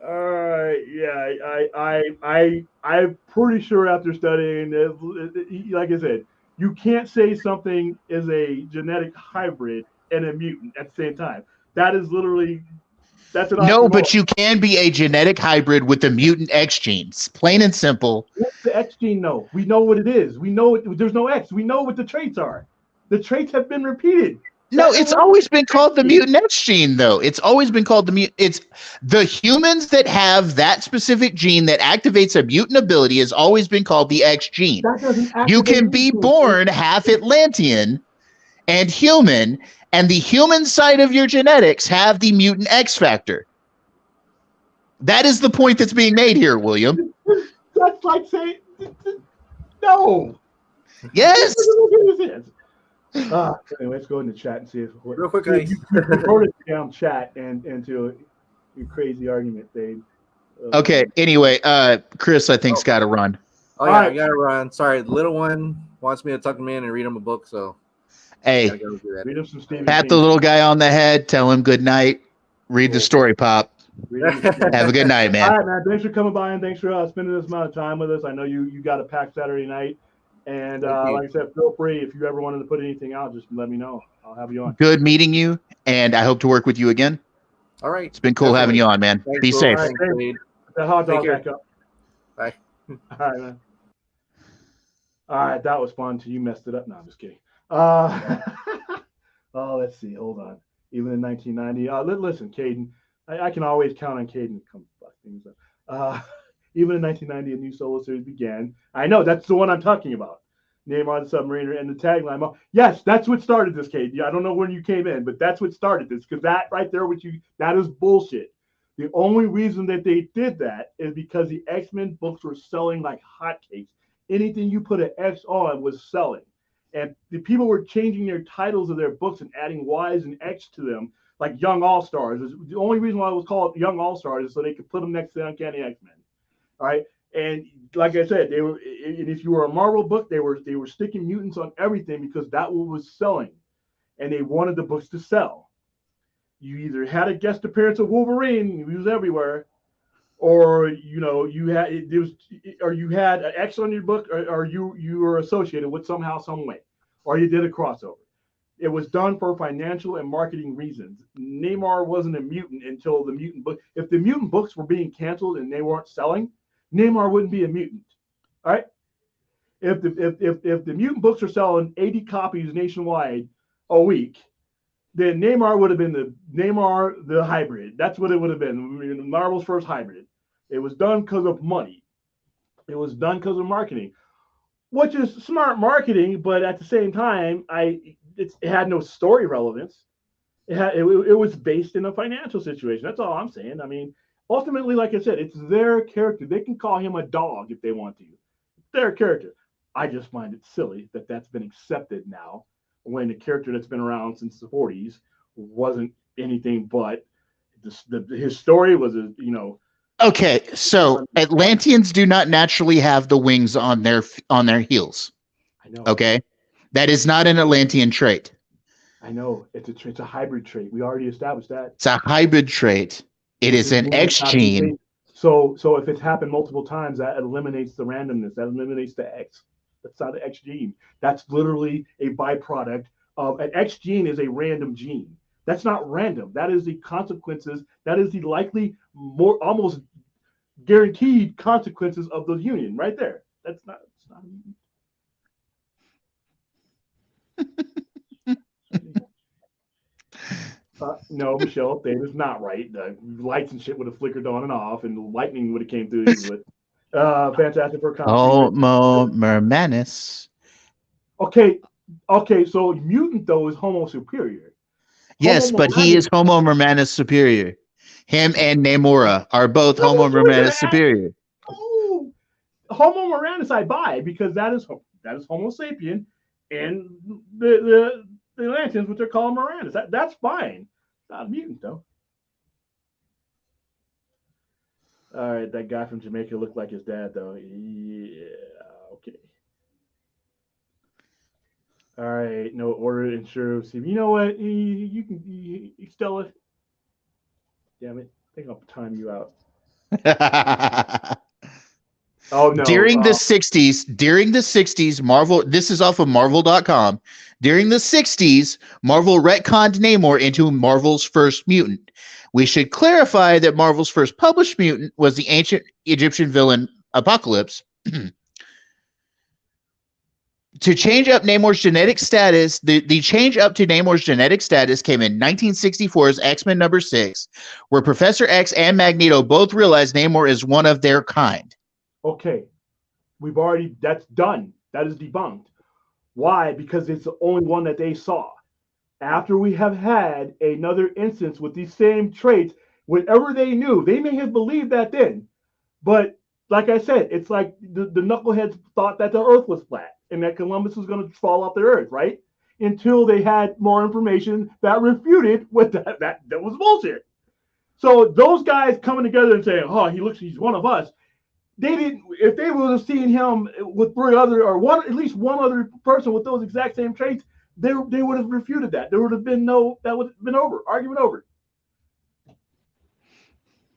All right. Yeah. I'm pretty sure after studying it, like I said, you can't say something is a genetic hybrid and a mutant at the same time. That is literally, that's an No, oxymoron. but you can be a genetic hybrid with the mutant X genes. Plain and simple. What's the X gene know? We know what it is. We know there's no X. We know what the traits are. The traits have been repeated. No, it's always been called the mutant X gene, though. It's always been called the mutant. It's the humans that have that specific gene that activates a mutant ability has always been called the X gene. You can be born half Atlantean and human, and the human side of your genetics have the mutant X factor. That is the point that's being made here, William. That's like saying no. Yes. Anyway, let's go in the chat and see if real quick, guys. You wrote it down chat and into a crazy argument, Dave. Okay. Anyway, Chris, I think's got to run. Oh yeah, I gotta run. Sorry, the little one wants me to tuck him in and read him a book, so hey, read him some Stephen pat King. the little guy on the head, tell him good night, read the story, Pop. Have a good night, man. All right, man. Thanks for coming by and thanks for spending this amount of time with us. I know you got a packed Saturday night. And like I said, feel free if you ever wanted to put anything out, just let me know. I'll have you on. Good meeting you, and I hope to work with you again. all right. It's been cool having you on, man. Thanks, Be bro. safe. All right, Thanks, put that hot dog Take back up. Bye. All right, man. All right, that was fun until you messed it up. No, I'm just kidding. Oh, let's see. Hold on. Even in 1990, listen, Caden, I can always count on Caden to come fuck things up. Even in 1990, a new solo series began. I know that's the one I'm talking about. Namor the Submariner and the tagline. Yes, that's what started this, Kate. Yeah, I don't know when you came in, but that's what started this because that right there, that is bullshit. The only reason that they did that is because the X-Men books were selling like hotcakes. Anything you put an X on was selling. And the people were changing their titles of their books and adding Y's and X to them, like Young All-Stars. The only reason why it was called Young All-Stars is so they could put them next to the Uncanny X-Men. All right. And like I said, they were, and if you were a Marvel book, they were sticking mutants on everything because that was selling, and they wanted the books to sell. You either had a guest appearance of Wolverine, he was everywhere, or you had an X on your book, or you were associated with somehow, some way, or you did a crossover. It was done for financial and marketing reasons. Namor wasn't a mutant until the mutant book. If the mutant books were being canceled and they weren't selling, Namor wouldn't be a mutant. All right. If the mutant books are selling 80 copies nationwide a week, then Namor would have been the hybrid. That's what it would have been. Marvel's first hybrid. It was done because of money. It was done because of marketing, which is smart marketing, but at the same time, it had no story relevance. It was based in a financial situation. That's all I'm saying. I mean, ultimately, like I said, it's their character. They can call him a dog if they want to. It's their character. I just find it silly that that's been accepted now when a character that's been around since the 40s wasn't anything but his story was Okay, so Atlanteans do not naturally have the wings on their heels. I know. Okay, that is not an Atlantean trait. I know it's a hybrid trait. We already established that. It's a hybrid trait. It is an X gene. So if it's happened multiple times, that eliminates the randomness. That eliminates the X. That's not an X gene. That's literally a byproduct of an X gene is a random gene. That's not random. That is the consequences. That is the likely, more almost guaranteed consequences of the union right there. That's not. It's not. No, Michelle, that is not right. The lights and shit would have flickered on and off, and the lightning would have came through it. Fantastic for Homo Mermanus. Okay, so mutant though is Homo superior. Yes, but he is Homo Mermanus superior. Him and Namor are both Homo Mermanus superior. Oh, Homo Mermanus I buy because that is Homo sapien, and the Lanterns, what they're calling Moranus. That's fine. Not a mutant, though. All right, that guy from Jamaica looked like his dad, though. Yeah, okay. All right, no order insurance. You know what? You can, Stella. Damn it! I think I'll time you out. Oh no! During the 60s, Marvel. This is off of Marvel.com. During the 60s, Marvel retconned Namor into Marvel's first mutant. We should clarify that Marvel's first published mutant was the ancient Egyptian villain Apocalypse. To change up Namor's genetic status, the change up to Namor's genetic status came in 1964's X-Men number 6, where Professor X and Magneto both realized Namor is one of their kind. Okay, that's done. That is debunked. Why? Because it's the only one that they saw. After we have had another instance with these same traits, whatever they knew, they may have believed that then. But like I said, it's like the knuckleheads thought that the earth was flat and that Columbus was going to fall off the earth, right? Until they had more information that refuted what that was bullshit. So those guys coming together and saying, oh, he's one of us. They didn't. If they would have seen him with at least one other person with those exact same traits, they would have refuted that. There would have been that would have been over. Argument over.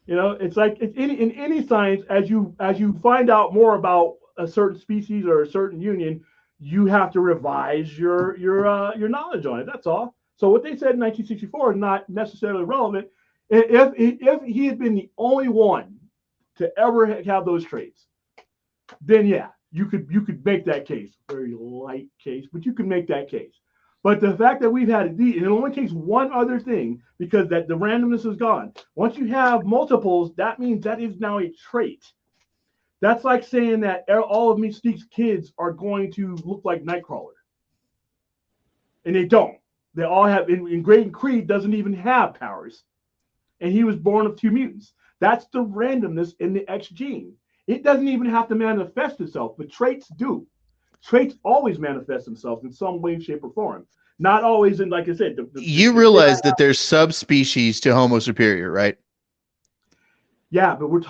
You know, it's like in any science, as you find out more about a certain species or a certain union, you have to revise your knowledge on it. That's all. So what they said in 1964 is not necessarily relevant. If he had been the only one to ever have those traits, then yeah, you could make that case. Very light case, but you could make that case. But the fact that we've had it only takes one other thing, because that the randomness is gone. Once you have multiples, that means that is now a trait. That's like saying that all of Mystique's kids are going to look like Nightcrawler, and they don't. They all have. In Graydon Creed doesn't even have powers, and he was born of 2 mutants. That's the randomness in the X gene. It doesn't even have to manifest itself, but traits do. Traits always manifest themselves in some way, shape, or form. Not always in, like I said. You realize that there's subspecies to Homo superior, right? Yeah, but we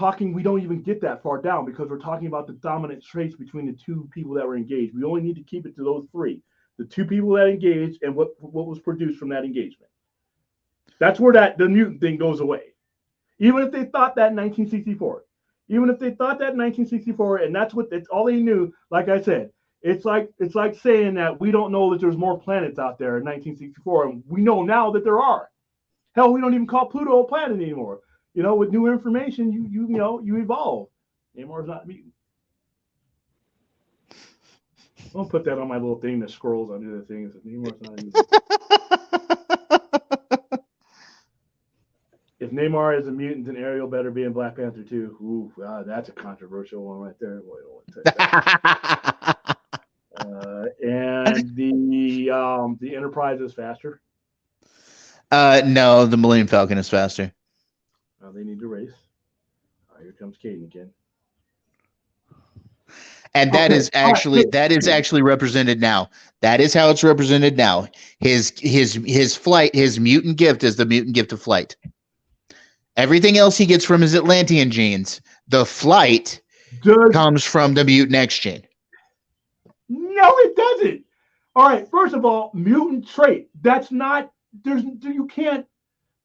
don't even get that far down because we're talking about the dominant traits between the 2 people that were engaged. We only need to keep it to those 3. The 2 people that engaged and what was produced from that engagement. That's where the mutant thing goes away. Even if they thought that in 1964. And that's all they knew. Like I said, it's like saying that we don't know that there's more planets out there in 1964, and we know now that there are. Hell, we don't even call Pluto a planet anymore. You know, with new information, you evolve. Namor's not a mutant. I'll put that on my little thing that scrolls under the thing. Namor's not a mutant. If Namor is a mutant, then Ariel better be in Black Panther too. Ooh, that's a controversial one right there. And the Enterprise is faster. No, the Millennium Falcon is faster. They need to race. Here comes Caden again. And that is actually represented now. That is how it's represented now. His flight, his mutant gift is the mutant gift of flight. Everything else he gets from his Atlantean genes. The flight comes from the mutant X gene. No, it doesn't. All right. First of all, mutant trait. That's not. You can't.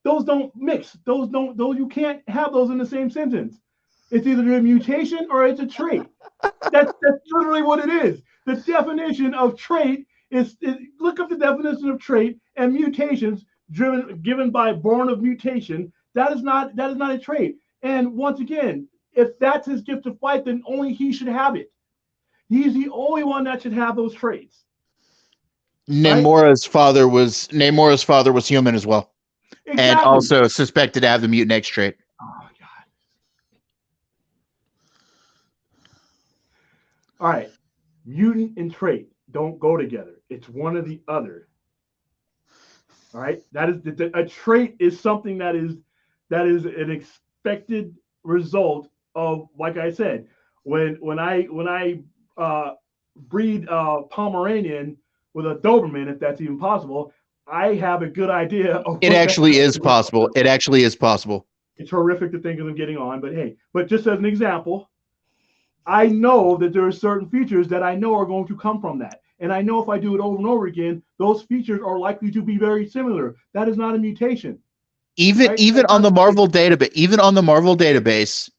Those don't mix. Those you can't have those in the same sentence. It's either a mutation or it's a trait. That's literally what it is. The definition of trait is look up the definition of trait and mutations given by born of mutation. That is not a trait. And once again, if that's his gift of flight, then only he should have it. He's the only one that should have those traits. Namor's father was human as well. Exactly. And also suspected to have the mutant X trait. Oh God. All right. Mutant and trait don't go together. It's one or the other. All right. That is a trait is something that is an expected result of, like I said, when I breed Pomeranian with a Doberman, if that's even possible, I have a good idea of it actually is possible. It actually is possible. It's horrific to think of them getting on, but hey, just as an example, I know that there are certain features that I know are going to come from that. And I know if I do it over and over again, those features are likely to be very similar. That is not a mutation. Even on the Marvel database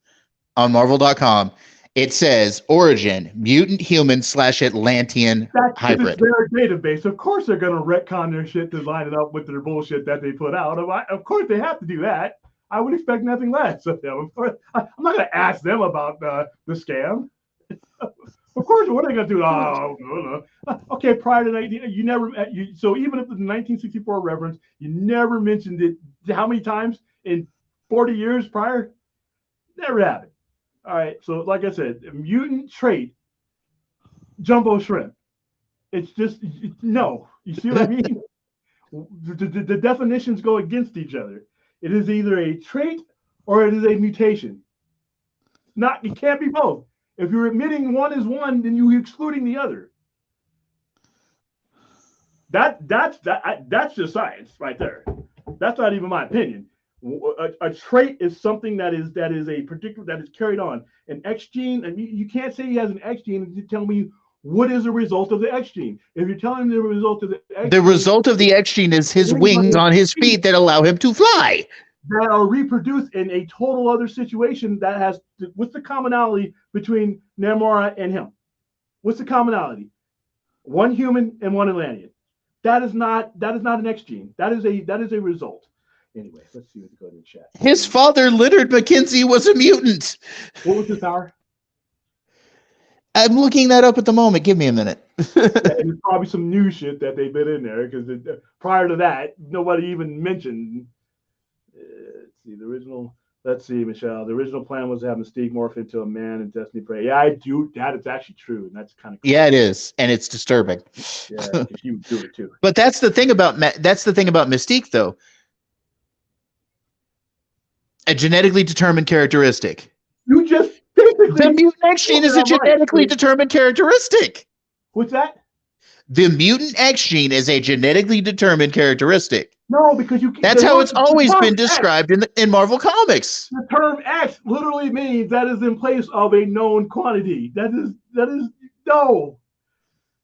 on Marvel.com, it says origin mutant human / Atlantean hybrid. That's their database. Of course, they're going to retcon their shit to line it up with their bullshit that they put out. Of course, they have to do that. I would expect nothing less of them. Of course, I'm not going to ask them about the scam. Of course, what are they going to do? Oh, no. Okay, prior to that, you never. So even if it's a 1964 reference, you never mentioned it. How many times in 40 years prior? Never happened. All right, so like I said, mutant trait, jumbo shrimp. It's just no. You see what I mean? The definitions go against each other. It is either a trait or it is a mutation. It can't be both. If you're admitting one is one, then you're excluding the other. That's just science right there. That's not even my opinion. A trait is something that is a particular that is carried on. An X gene, and you can't say he has an X gene and you tell me what is the result of the X gene. If you're telling me the result of the X gene, result of the X gene is his wings on his feet that allow him to fly. That are reproduced in a total other situation that has. What's the commonality between Namor and him? What's the commonality? One human and one Atlantean. That is not an X gene. That is a result. Anyway, let's see what go in the chat. His father, Leonard Mackenzie, was a mutant. What was his power? I'm looking that up at the moment. Give me a minute. There's probably some new shit that they bit in there because prior to that, nobody even mentioned. Let's see the original. Let's see, Michelle. The original plan was to have Mystique morph into a man and Destiny Prey. Yeah, I do. That is actually true, and that's kind of cool. Yeah, it is, and it's disturbing. Yeah, you would do it too. But that's the thing about Mystique, though. A genetically determined characteristic. You just basically the mutant X gene is a genetically determined characteristic. What's that? The mutant X gene is a genetically determined characteristic. No, because you. That's how it's always been described in Marvel Comics. The term X literally means that is in place of a known quantity. That is no.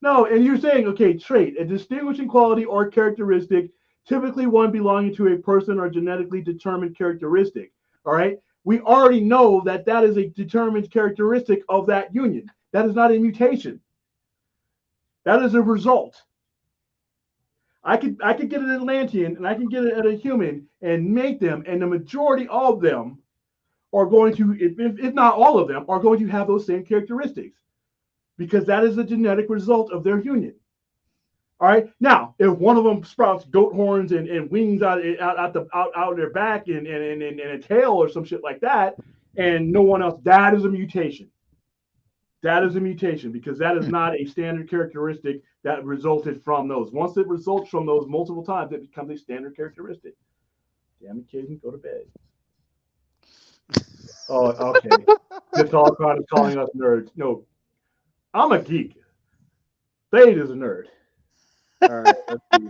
And you're saying, okay, trait, a distinguishing quality or characteristic, typically one belonging to a person or genetically determined characteristic. All right. We already know that is a determined characteristic of that union. That is not a mutation. That is a result. I could get an Atlantean and I can get it at a human and make them, and the majority of them are going to, if not all of them, are going to have those same characteristics because that is a genetic result of their union. All right. Now, if one of them sprouts goat horns and wings out of their back and a tail or some shit like that, and no one else, that is a mutation. That is a mutation because that is not a standard characteristic that resulted from those. Once it results from those multiple times, it becomes a standard characteristic. Damn it, kids, go to bed. Oh, okay. This Holocron is calling us nerds. No, I'm a geek. Fade is a nerd. All right, let's see.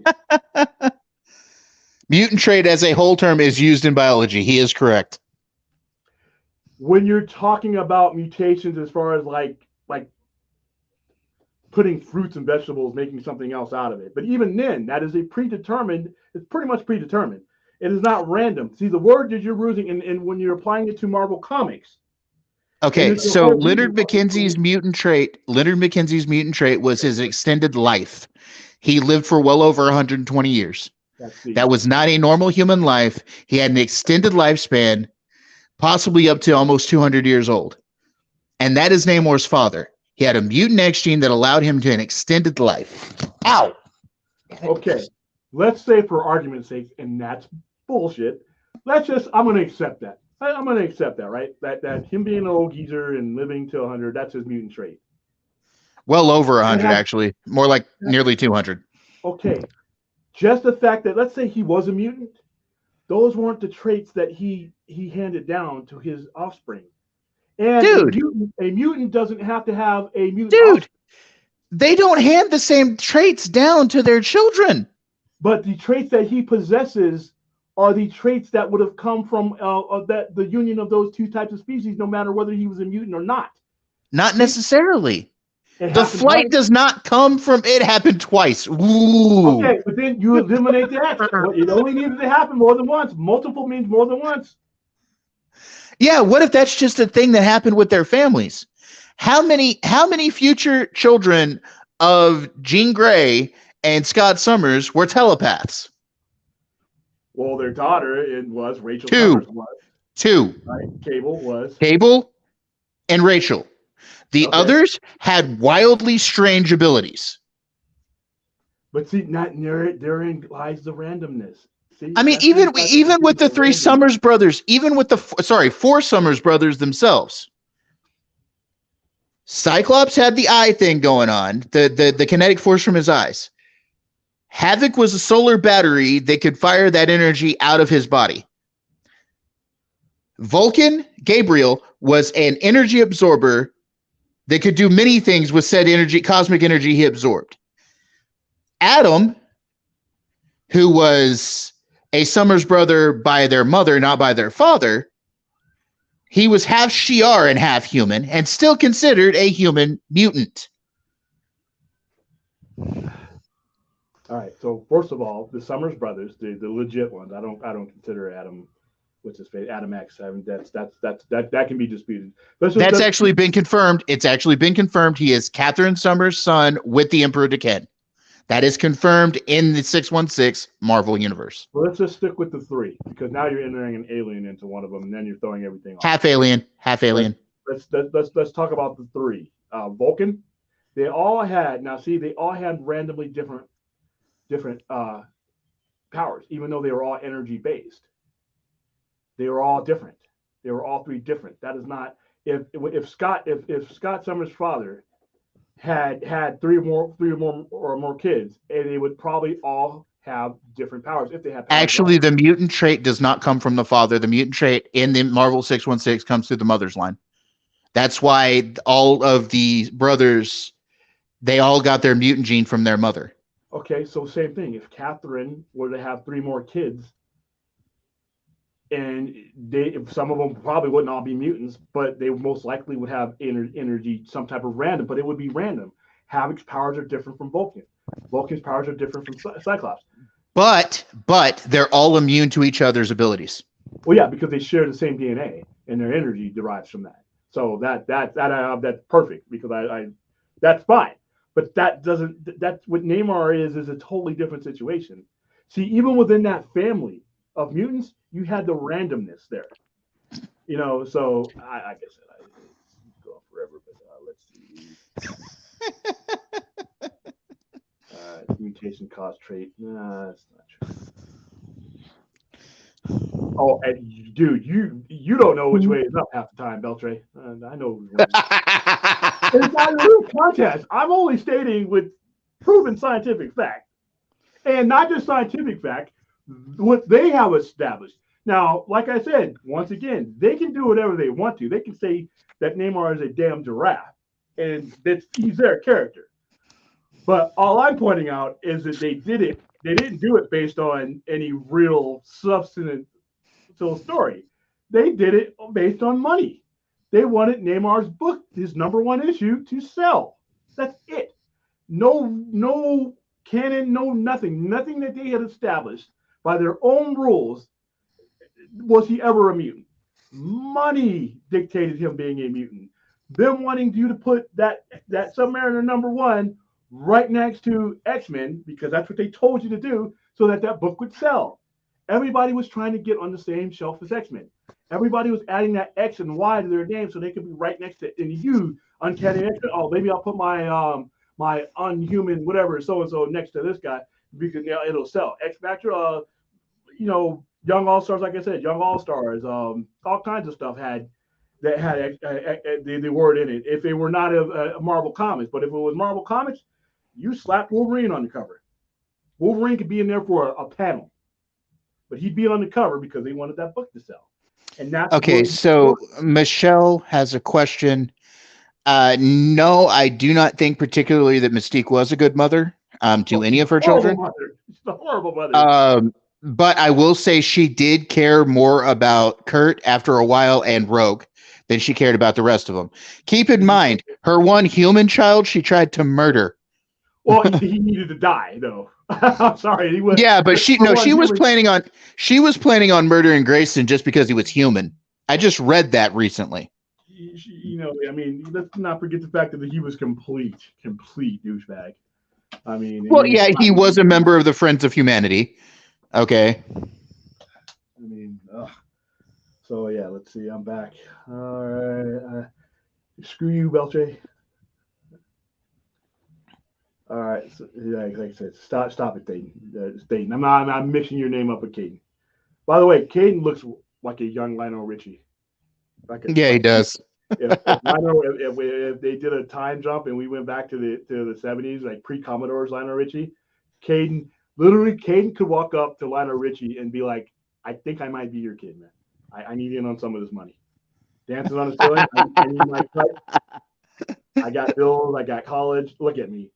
Mutant trait as a whole term is used in biology. He is correct. When you're talking about mutations, as far as like putting fruits and vegetables, making something else out of it, but even then, that is a predetermined. It's pretty much predetermined. It is not random. See, the word that you're using, and when you're applying it to Marvel Comics. Okay, so Leonard McKenzie's mutant trait was his extended life. He lived for well over 120 years. That was not a normal human life. He had an extended lifespan, possibly up to almost 200 years old. And that is Namor's father. He had a mutant X gene that allowed him to an extended life. Ow! Okay, let's say for argument's sake, and that's bullshit. I'm going to accept that. I'm going to accept that, right? That him being an old geezer and living to 100, that's his mutant trait. Well over 100, actually. More like nearly 200. Okay. Just the fact that, let's say he was a mutant, those weren't the traits that he handed down to his offspring. And a mutant doesn't have to have a mutant offspring. They don't hand the same traits down to their children. But the traits that he possesses are the traits that would have come from the union of those two types of species, no matter whether he was a mutant or not. Not necessarily. The flight does not come from it happened twice. Ooh. Okay, but then you eliminate that. It only needed to happen more than once. Multiple means more than once. Yeah, what if that's just a thing that happened with their families? How many future children of Jean Grey and Scott Summers were telepaths? Well, their daughter was Rachel. Two. Right? Cable and Rachel. The others had wildly strange abilities. But see, therein lies the randomness. See, I mean, even with the three Summers brothers, even with four Summers brothers themselves, Cyclops had the eye thing going on, the kinetic force from his eyes. Havoc was a solar battery that could fire that energy out of his body. Vulcan, Gabriel, was an energy absorber that could do many things with said energy, cosmic energy he absorbed. Adam, who was a Summers brother by their mother, not by their father, he was half Shi'ar and half human, and still considered a human mutant. All right. So first of all, the Summers brothers, the legit ones, I don't consider Adam. What's his face? Adam X. That can be disputed. That's actually been confirmed. It's actually been confirmed. He is Catherine Summers' son with the Emperor Deken. That is confirmed in the 616 Marvel universe. Well, let's just stick with the three, because now you're entering an alien into one of them, and then you're throwing everything off. Half alien. Let's talk about the three. Vulcan. They all had randomly different powers, even though they were all energy based. They were all different. They were all three different. That is not if Scott Summers' father had three or more kids, and they would probably all have different powers if they had powers. Actually, the mutant trait does not come from the father. The mutant trait in the Marvel 616 comes through the mother's line. That's why all of the brothers, they all got their mutant gene from their mother. Okay, so same thing. If Catherine were to have three more kids, and some of them probably wouldn't all be mutants, but they most likely would have energy, some type of random, but it would be random. Havoc's powers are different from Vulcan. Vulcan's powers are different from Cyclops. But they're all immune to each other's abilities. Well, yeah, because they share the same DNA, and their energy derives from that. So that's perfect, because I that's fine. But that's what Namor is a totally different situation. See, even within that family of mutants, you had the randomness there. So I guess I go on forever, but let's see. Mutation cause trait. Nah, that's not true. Oh, and dude, you don't know which way is up half the time, Beltray. I know. It's not a real contest. I'm only stating with proven scientific fact, and not just scientific fact, what they have established. Now, like I said, once again, they can do whatever they want to. They can say that Namor is a damn giraffe, and he's their character. But all I'm pointing out is that they did it. They didn't do it based on any real substantive story. They did it based on money. They wanted Neymar's book, his number one issue, to sell. That's it. No canon, no nothing. Nothing that they had established by their own rules was he ever a mutant. Money dictated him being a mutant. Them wanting you to put that Submariner number one right next to X-Men because that's what they told you to do so that book would sell. Everybody was trying to get on the same shelf as X-Men. Everybody was adding that X and Y to their name so they could be right next to any U Uncanny X-Men. Oh, maybe I'll put my Unhuman whatever so and so next to this guy because it'll sell. X Factor, Young All Stars, like I said, Young All Stars, all kinds of stuff had the word in it. If they were not a Marvel Comics, but if it was Marvel Comics, you slapped Wolverine on the cover. Wolverine could be in there for a panel, but he'd be on the cover because they wanted that book to sell. And that's okay. So Michelle has a question. No, I do not think particularly that Mystique was a good mother to any of her children. She's a horrible mother. But I will say she did care more about Kurt after a while and Rogue than she cared about the rest of them. Keep in mind, her one human child she tried to murder. Well, he needed to die, though. I'm sorry. But she was planning on murdering Grayson just because he was human. I just read that recently. Let's not forget the fact that he was complete douchebag. He was a member of the Friends of Humanity. Okay. So yeah, let's see. I'm back. All right. Screw you, Belche. All right. So, like I said, stop it, Dayton. I'm mixing your name up with Caden. By the way, Caden looks like a young Lionel Richie. He does. If they did a time jump and we went back to the 70s, like pre-Commodore's Lionel Richie, Caden could walk up to Lionel Richie and be like, I think I might be your kid, man. I need in on some of this money. Dancing on the ceiling, I need my cut. I got bills, I got college. Look at me.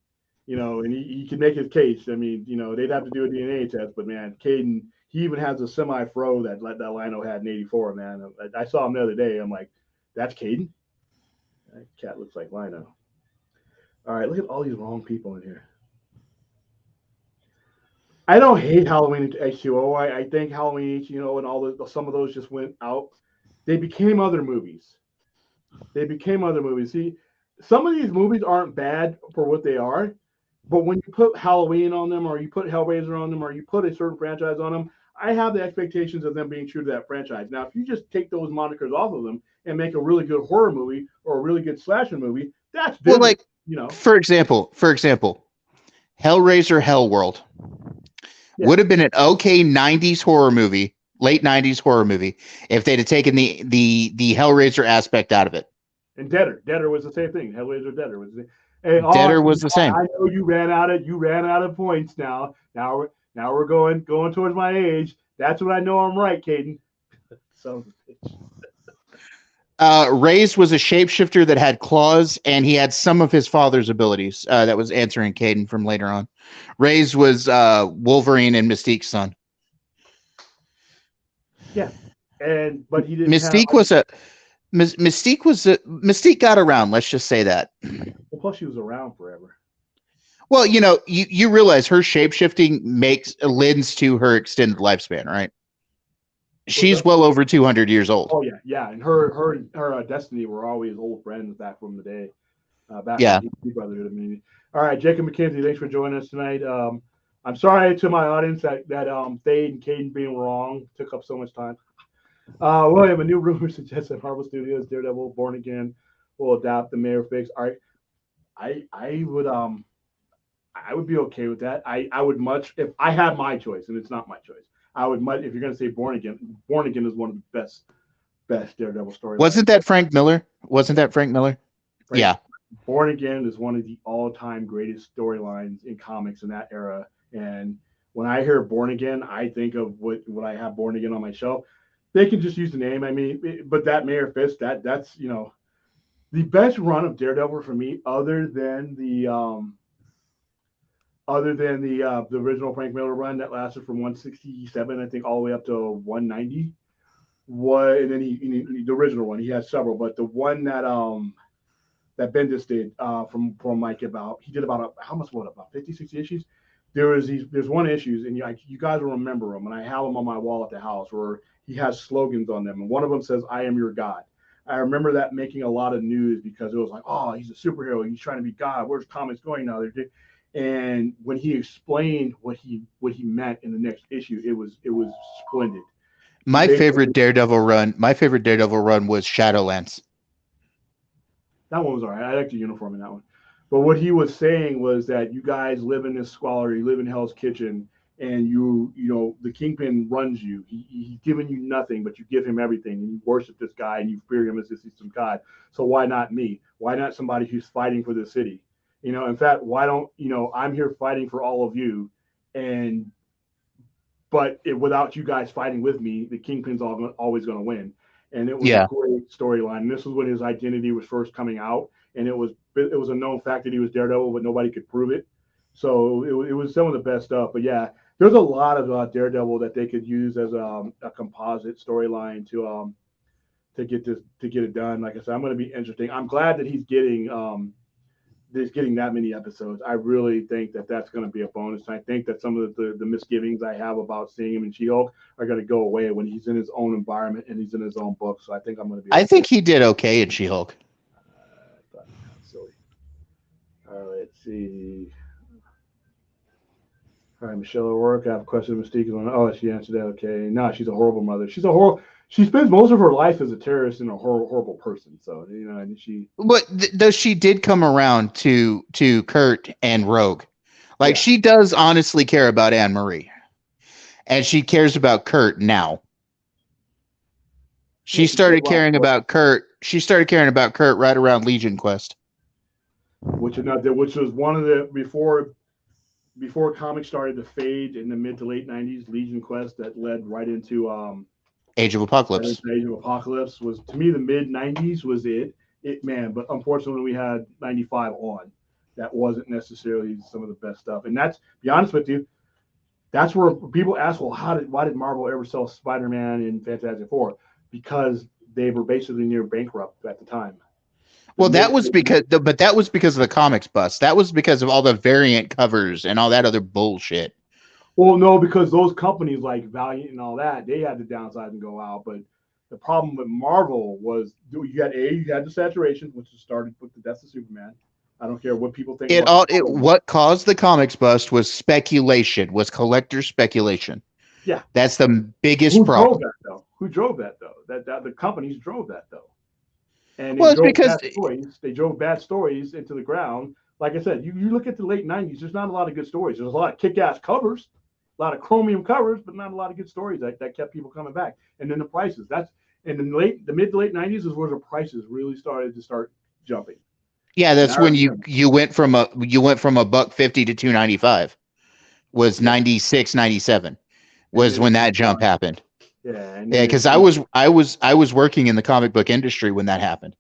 And he can make his case. They'd have to do a DNA test, but man, Caden, he even has a semi-fro that Lionel had in 84, man. I saw him the other day. I'm like, that's Caden? That cat looks like Lionel. All right, look at all these wrong people in here. I don't hate Halloween H2O. I think Halloween H2O and some of those just went out. They became other movies. See, some of these movies aren't bad for what they are, but when you put Halloween on them, or you put Hellraiser on them, or you put a certain franchise on them, I have the expectations of them being true to that franchise. Now, if you just take those monikers off of them and make a really good horror movie or a really good slasher movie, that's different. For example, Hellraiser Hellworld. Yeah. Would have been an okay 90s horror movie, late 90s horror movie, if they'd have taken the Hellraiser aspect out of it. And Deader was the same thing. Hellraiser Deader was the same. Deader was the same. I know you ran out of points now. Now we're going towards my age. That's when I know I'm right, Caden. Son of a bitch. Reyes was a shapeshifter that had claws, and he had some of his father's abilities. That was answering Caden from later on. Reyes was Wolverine and Mystique's son. Yeah, but he didn't. Mystique got around. Let's just say that. Well, plus she was around forever. Well, you realize her shapeshifting lends to her extended lifespan, right? She's well over 200 years old. Oh yeah, and her Destiny were always old friends back from the day. Back in the Brotherhood. All right, Jacob McKenzie, thanks for joining us tonight. I'm sorry to my audience that Thade and Caden being wrong took up so much time. William, a new rumor suggests that Marvel Studios Daredevil Born Again will adapt the Mayor Fix. All right, I would be okay with that. I would much, if I had my choice, and it's not my choice, I would much, if you're going to say Born Again is one of the best Daredevil stories. Wasn't that Frank Miller? Right? Yeah. Born Again is one of the all-time greatest storylines in comics in that era. And when I hear Born Again, I think of what I have Born Again on my shelf. They can just use the name. But that Mayor Fist, that's the best run of Daredevil for me, other than the other than the original Frank Miller run that lasted from 167, I think, all the way up to 190. What and then the original one, he has several, but the one that Bendis did from Mike about he did about how much about 50, 60 issues. There's one issues, and you guys will remember them, and I have them on my wall at the house where he has slogans on them, and one of them says "I am your God." I remember that making a lot of news because it was like, oh, he's a superhero, he's trying to be God. Where's comics going now? And when he explained what he meant in the next issue, it was splendid. My favorite Daredevil run was Shadowlands. That one was all right. I liked the uniform in that one. But what he was saying was that you guys live in this squalor, you live in Hell's Kitchen, and you know, the Kingpin runs you. He's giving you nothing, but you give him everything, and you worship this guy, and you fear him as if he's some god. So why not me? Why not somebody who's fighting for the city? You know, in fact, why don't, you know, I'm here fighting for all of you, but without you guys fighting with me, the Kingpin's always going to win. And it was a great storyline. And this was when his identity was first coming out, and it was a known fact that he was Daredevil, but nobody could prove it. So it was some of the best stuff. But yeah, there's a lot of Daredevil that they could use as a composite storyline to get it done. Like I said, I'm going to be interesting. I'm glad that he's getting that many episodes. I really think that that's going to be a bonus. I think that some of the misgivings I have about seeing him in She-Hulk are going to go away when he's in his own environment and he's in his own book. So I think I'm going to be. I think he did okay in She-Hulk. Silly. All right, let's see. All right, Michelle O'Rourke. I have a question. Mystique is on. Oh, she answered that. Okay. No, she's a horrible mother. She spends most of her life as a terrorist and a horrible person. So, you know, and she. But though she did come around to Kurt and Rogue, like she does honestly care about Anne Marie, and she cares about Kurt now. She started caring about Kurt. She started caring about Kurt right around Legion Quest, which was one of the before comics started to fade in the mid to late 90s. Legion Quest that led right into Age of Apocalypse. Age of Apocalypse was, to me, the mid 90s was it man. But unfortunately, we had 95 on. That wasn't necessarily some of the best stuff. And that's, to be honest with you, that's where people ask, well, why did Marvel ever sell Spider-Man and Fantastic Four? Because they were basically near bankrupt at the time. Well, that was because of the comics bust. That was because of all the variant covers and all that other bullshit. Well, no, because those companies like Valiant and all that, they had to downsize and go out. But the problem with Marvel was you had the saturation, which started with the death of Superman. I don't care what people think. What caused the comics bust was speculation, was collector speculation. Yeah, that's the biggest problem. Who drove that though? That the companies drove that though. And well, it's because they drove bad stories into the ground. Like I said, you look at the late 90s, there's not a lot of good stories. There's a lot of kick-ass covers, a lot of chromium covers, but not a lot of good stories that kept people coming back. And then the prices. And the mid to late 90s is where the prices really started to jumping. Yeah, that's when you went from a $150 to $295. Was 96, 97 was when that jump happened. Yeah, because I was working in the comic book industry when that happened.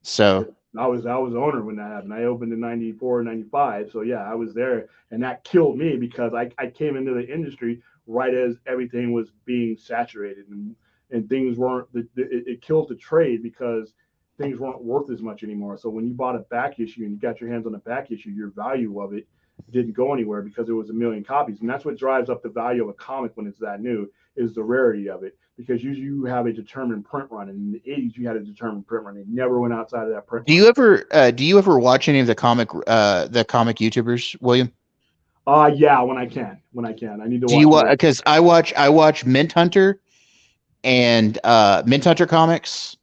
So I was owner when that happened. I opened in 94, 95. So yeah, I was there, and that killed me because I came into the industry right as everything was being saturated and things weren't. It killed the trade because things weren't worth as much anymore. So when you bought a back issue and you got your hands on a back issue, your value of it didn't go anywhere because there was a million copies, and that's what drives up the value of a comic when it's that new. Is the rarity of it, because you have a determined print run. And in the 80s, you had a determined print run. They never went outside of that print run. Do you ever watch any of the comic YouTubers, William? Yeah, when I can. I need to watch. Because I watch Mint Hunter and Mint Hunter comics,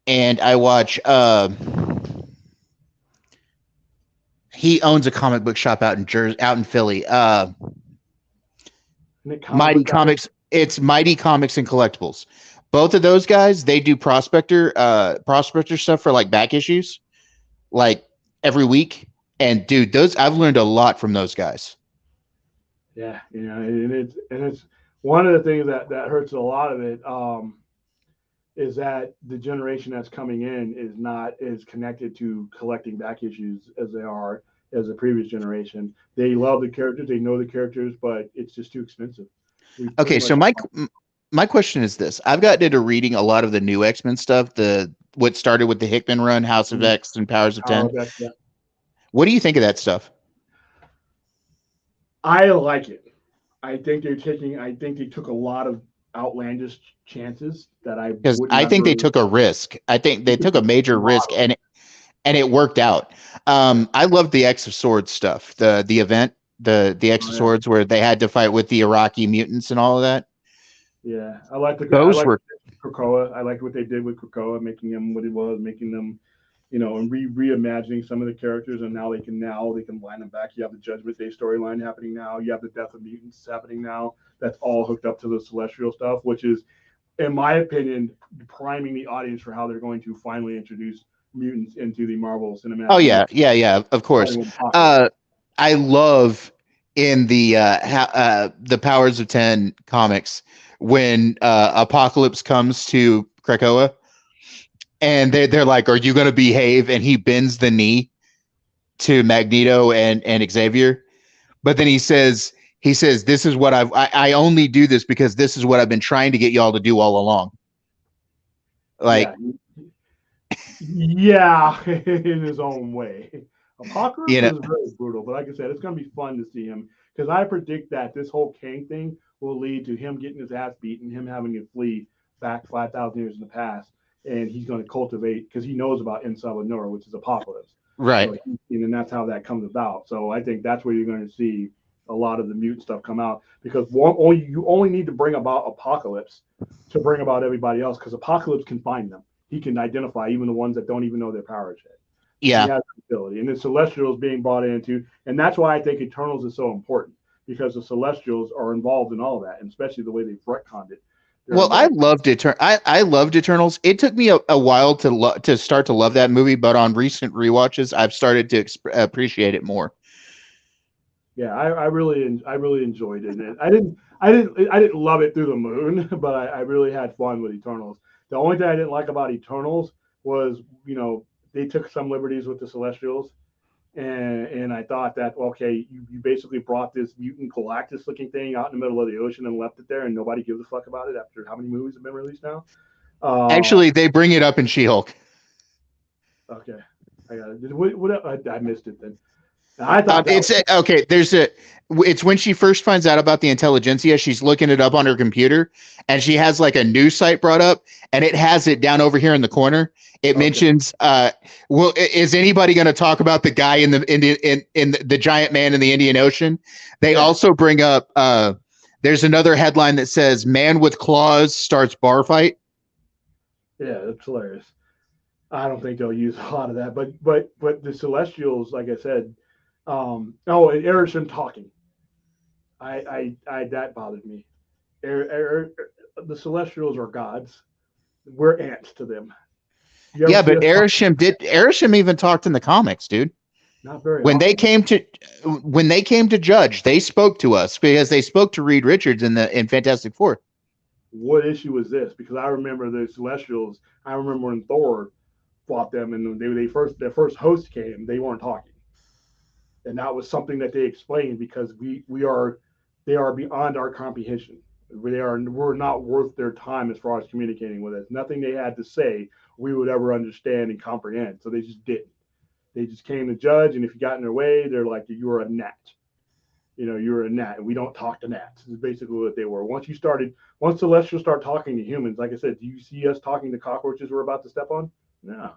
and I watch he owns a comic book shop out in Philly. Mighty Comics. It's Mighty Comics and Collectibles. Both of those guys, they do prospector stuff for like back issues, like every week. And dude, I've learned a lot from those guys. Yeah, and it's one of the things that hurts a lot of it is that the generation that's coming in is not as connected to collecting back issues as they are as the previous generation. They love the characters, they know the characters, but it's just too expensive. Okay, so my question is this: I've gotten into reading a lot of the new X-Men stuff. What started with the Hickman run, House of X, and Powers of 10. Yeah. What do you think of that stuff? I like it. I think they took a lot of outlandish chances that I think they took a risk. I think they took a major risk, and it worked out. I loved the X of Swords stuff, the event, the X of Swords, where they had to fight with the Iraqi mutants and all of that. Yeah, I like Krakoa. I like what they did with Krakoa, making him what he was, making them, and reimagining some of the characters, and now they can line them back. You have the Judgment Day storyline happening now. You have the Death of Mutants happening now. That's all hooked up to the Celestial stuff, which is, in my opinion, priming the audience for how they're going to finally introduce mutants into the Marvel Cinematic. Oh yeah, of course. I love in the Powers of 10 comics when Apocalypse comes to Krakoa, and they're like, "Are you going to behave?" And he bends the knee to Magneto and Xavier, but then he says, "This is what I only do this because this is what I've been trying to get y'all to do all along." Like, yeah, in his own way. Apocalypse is very brutal, but like I said, it's going to be fun to see him, because I predict that this whole Kang thing will lead to him getting his ass beaten, him having to flee back 5,000 years in the past, and he's going to cultivate, because he knows about Inside Nora, which is Apocalypse. Right. So and that's how that comes about. So I think that's where you're going to see a lot of the mutant stuff come out, because you only need to bring about Apocalypse to bring about everybody else, because Apocalypse can find them. He can identify even the ones that don't even know their powers yet. Yeah. He has the ability. And the Celestials being brought into, and that's why I think Eternals is so important, because the Celestials are involved in all of that, and especially the way they've retconned it. I loved Eternals. It took me a while to start to love that movie, but on recent rewatches, I've started to appreciate it more. Yeah, I really enjoyed it. And I didn't love it through the moon, but I really had fun with Eternals. The only thing I didn't like about Eternals was, they took some liberties with the Celestials, and I thought that, okay, you basically brought this mutant Galactus looking thing out in the middle of the ocean and left it there, and nobody gives a fuck about it after how many movies have been released now? Actually, they bring it up in She-Hulk. Okay, I got it. I missed it then. I thought it's when she first finds out about the intelligentsia, she's looking it up on her computer, and she has like a news site brought up, and it has it down over here in the corner. It mentions, is anybody going to talk about the guy in the giant man in the Indian Ocean? They also bring up, there's another headline that says, "Man with claws starts bar fight." Yeah, that's hilarious. I don't think they'll use a lot of that, but the Celestials, like I said, Arishem talking. I that bothered me. The Celestials are gods. We're ants to them. Yeah, but Arishem even talked in the comics, dude. Not very. When they came to Judge, they spoke to us because they spoke to Reed Richards in Fantastic Four. What issue was this? Because I remember the Celestials. I remember when Thor fought them, and their first host came. They weren't talking, and that was something that they explained, because they are beyond our comprehension. We're not worth their time as far as communicating with us. Nothing they had to say we would ever understand and comprehend. So they just didn't. They just came to Judge, and if you got in their way, they're like, "You're a gnat. You're a gnat, and we don't talk to gnats." Is basically what they were. Once Celestials start talking to humans, like I said, do you see us talking to cockroaches we're about to step on? No,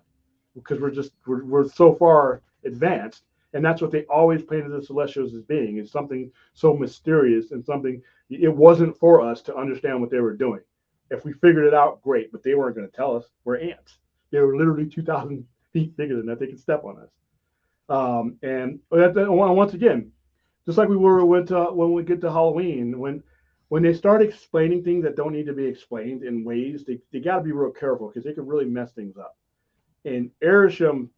because we're so far advanced. And that's what they always painted the Celestials as being, is something so mysterious, and something, it wasn't for us to understand what they were doing. If we figured it out, great, but they weren't going to tell us. We're ants. They were literally 2,000 feet bigger than that. They could step on us. And once again, just like we were when we get to Halloween, when they start explaining things that don't need to be explained in ways, they got to be real careful, because they can really mess things up. And Arishem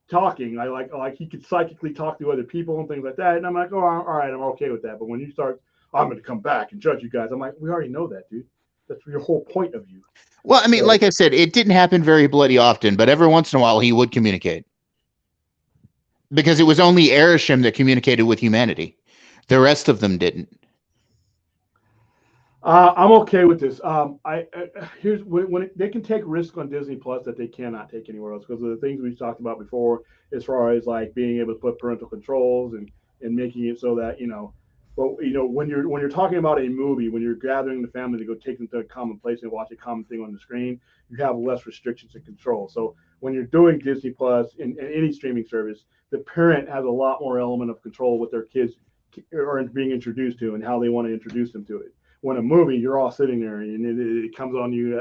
talking, I like he could psychically talk to other people and things like that, and I'm like, oh, all right, I'm okay with that. But when you start, I'm going to come back and judge you guys, I'm like, we already know that, dude. That's your whole point of view. Well, I mean, like I said, it didn't happen very bloody often, but every once in a while he would communicate. because it was only Arishem that communicated with humanity. The rest of them didn't. I'm okay with this. Here's when they can take risk on Disney Plus that they cannot take anywhere else because of the things we've talked about before, as far as like being able to put parental controls and making it so that but when you're talking about a movie, when you're gathering the family to go take them to a common place and watch a common thing on the screen, you have less restrictions and control. So when you're doing Disney Plus and any streaming service, the parent has a lot more element of control with their kids are being introduced to and how they want to introduce them to it. When a movie, you're all sitting there and it comes on you.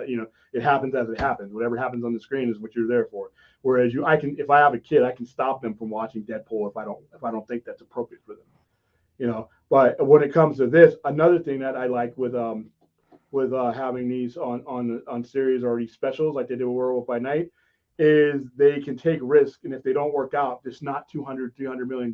It happens as it happens. Whatever happens on the screen is what you're there for. Whereas if I have a kid, I can stop them from watching Deadpool if I don't think that's appropriate for them. But when it comes to this, another thing that I like with having these on series or these specials like they did with Werewolf by Night is they can take risk, and if they don't work out, there's not $200-300 million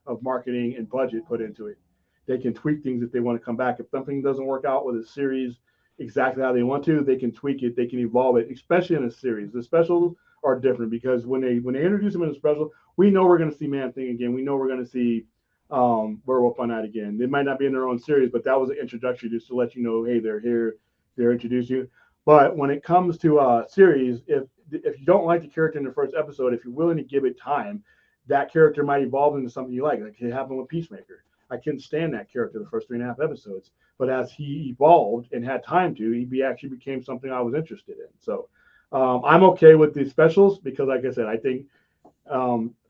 of marketing and budget put into it. They can tweak things if they want to come back. If something doesn't work out with a series exactly how they want to, they can tweak it. They can evolve it, especially in a series. The specials are different because when they introduce them in a special, we know we're going to see Man-Thing again. We know we're going to see Werewolf by Night again. They might not be in their own series, but that was an introduction just to let you know, hey, they're here. They're introduced you. But when it comes to series, if you don't like the character in the first episode, if you're willing to give it time, that character might evolve into something you like. Like it happened with Peacemaker. I couldn't stand that character the first 3.5 episodes, but as he evolved and had time to, he actually became something I was interested in. So I'm okay with the specials because, like I said, I think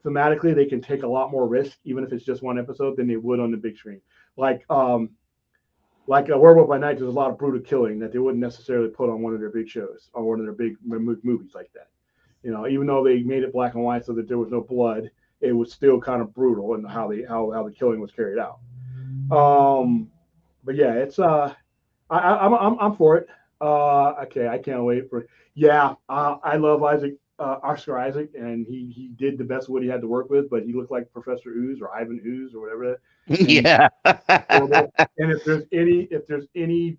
thematically they can take a lot more risk, even if it's just one episode, than they would on the big screen. Like a Werewolf by Night, there's a lot of brutal killing that they wouldn't necessarily put on one of their big shows or one of their big movies like that. Even though they made it black and white so that there was no blood, it was still kind of brutal in how the killing was carried out. But yeah, it's I'm for it. Okay, I can't wait for it. Yeah, I love Oscar Isaac, and he did the best of what he had to work with, but he looked like Professor Ooze or Ivan Ooze or whatever. Yeah. And if there's any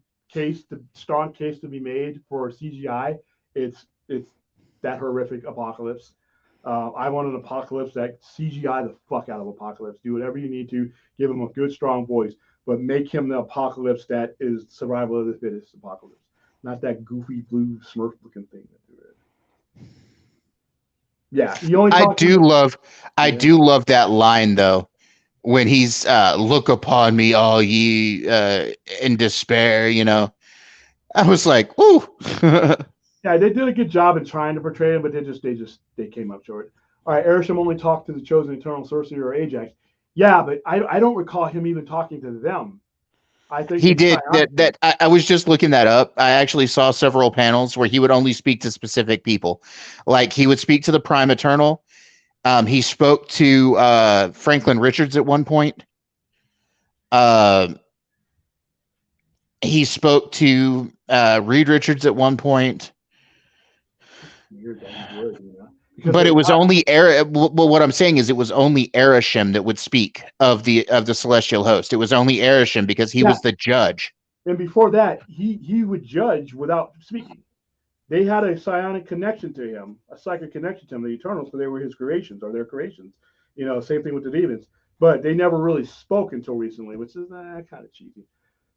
strong case to be made for CGI, it's that horrific Apocalypse. I want an Apocalypse that CGI the fuck out of Apocalypse. Do whatever you need to. Give him a good, strong voice, but make him the Apocalypse that is survival of the fittest Apocalypse, not that goofy blue Smurf looking thing that they're in. Yeah, I do love that line though, when he's look upon me, all ye in despair. I was like, ooh. Yeah, they did a good job in trying to portray him, but they came up short. All right, Arishem only talked to the chosen eternal sorcerer or Ajax. Yeah, but I don't recall him even talking to them. I think he did that. I was just looking that up. I actually saw several panels where he would only speak to specific people. Like he would speak to the Prime Eternal. He spoke to Franklin Richards at one point. He spoke to Reed Richards at one point. But it was only well, what I'm saying is it was only Arishem that would speak of the celestial host. It was only Arishem because he was the judge. And before that, he would judge without speaking. They had a psionic connection to him, a psychic connection to him, the Eternals, because they were his creations or their creations. Same thing with the demons. But they never really spoke until recently, which is kind of cheesy.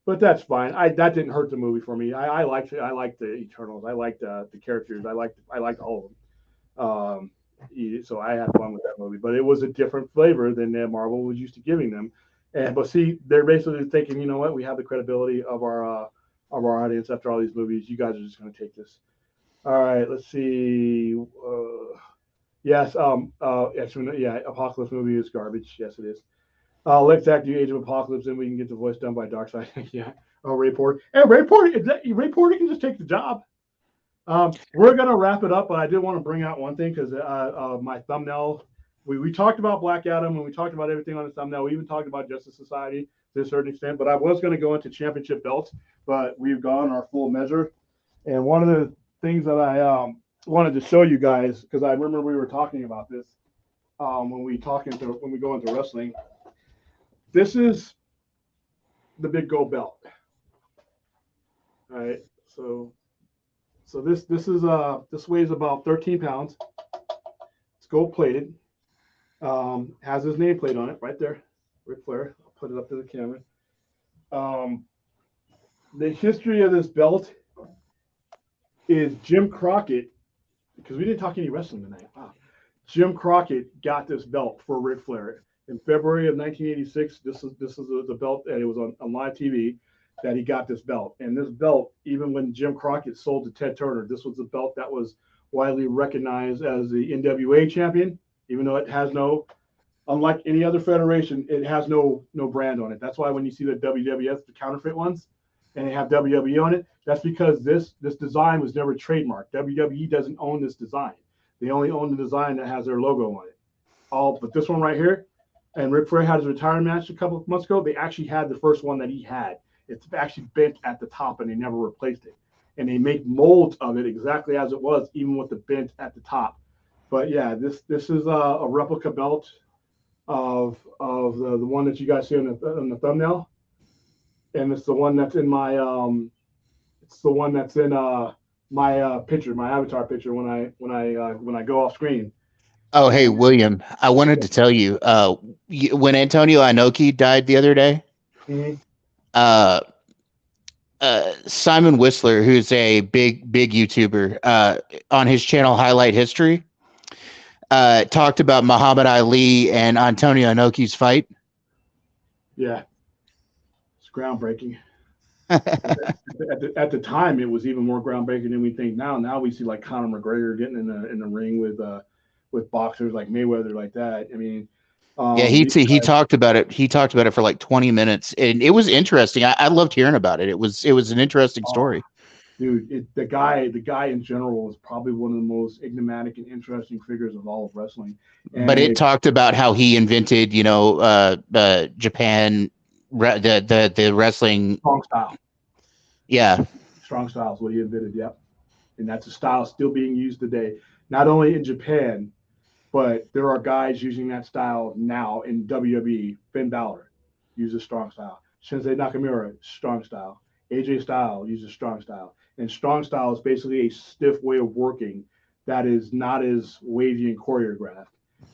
But that's fine. That didn't hurt the movie for me. I liked it. I liked the Eternals. I liked the characters. I liked all of them. So I had fun with that movie. But it was a different flavor than Marvel was used to giving them. But see, they're basically thinking, you know what? We have the credibility of our audience after all these movies. You guys are just going to take this. All right. Let's see. Yes. Actually, yeah. Apocalypse movie is garbage. Yes, it is. Let's act the Age of Apocalypse, and we can get the voice done by Darkseid. Yeah. Ray Porter. And Ray Porter can just take the job. We're gonna wrap it up, but I did want to bring out one thing because my thumbnail. We talked about Black Adam and we talked about everything on the thumbnail. We even talked about Justice Society to a certain extent, but I was going to go into championship belts, but we've gone our full measure. And one of the things that I wanted to show you guys, because I remember we were talking about this when we go into wrestling. This is the big gold belt. All right, so this weighs about 13 pounds. It's gold plated. Has his nameplate on it right there, Ric Flair. I'll put it up to the camera. The history of this belt is Jim Crockett, because we didn't talk any wrestling tonight. Wow. Jim Crockett got this belt for Ric Flair in February of 1986. This is the belt, and it was on live TV that he got this belt. And this belt, even when Jim Crockett sold to Ted Turner, this was the belt that was widely recognized as the NWA champion, even though it has no, unlike any other federation, it has no brand on it. That's why when you see the WWF, the counterfeit ones, and they have WWE on it, that's because this design was never trademarked. WWE doesn't own this design. They only own the design that has their logo on it. But this one right here, and Ric Flair had his retirement match a couple of months ago. They actually had the first one that he had. It's actually bent at the top, and they never replaced it. And they make molds of it exactly as it was, even with the bent at the top. But yeah, this is a replica belt of the one that you guys see on the thumbnail, and it's the one that's in my my picture, my avatar picture when I go off screen. Oh, hey, William, I wanted to tell you, when Antonio Inoki died the other day, uh, Simon Whistler, who's a big YouTuber, on his channel Highlight History, talked about Muhammad Ali and Antonio Inoki's fight. Yeah, it's groundbreaking. At the time, it was even more groundbreaking than we think now. Now we see like Conor McGregor getting in the ring with boxers like Mayweather, like that. I mean, yeah, he talked about it. He talked about it for like 20 minutes, and it was interesting. I loved hearing about it. It was an interesting story. Dude, the guy in general was probably one of the most enigmatic and interesting figures of all of wrestling. But it talked about how he invented, Japan, the wrestling strong style. Yeah, strong style is what he invented. Yep, and that's a style still being used today, not only in Japan, but there are guys using that style now in WWE. Finn Balor uses strong style. Shinsuke Nakamura, strong style. AJ Styles uses strong style. And strong style is basically a stiff way of working that is not as wavy and choreographed.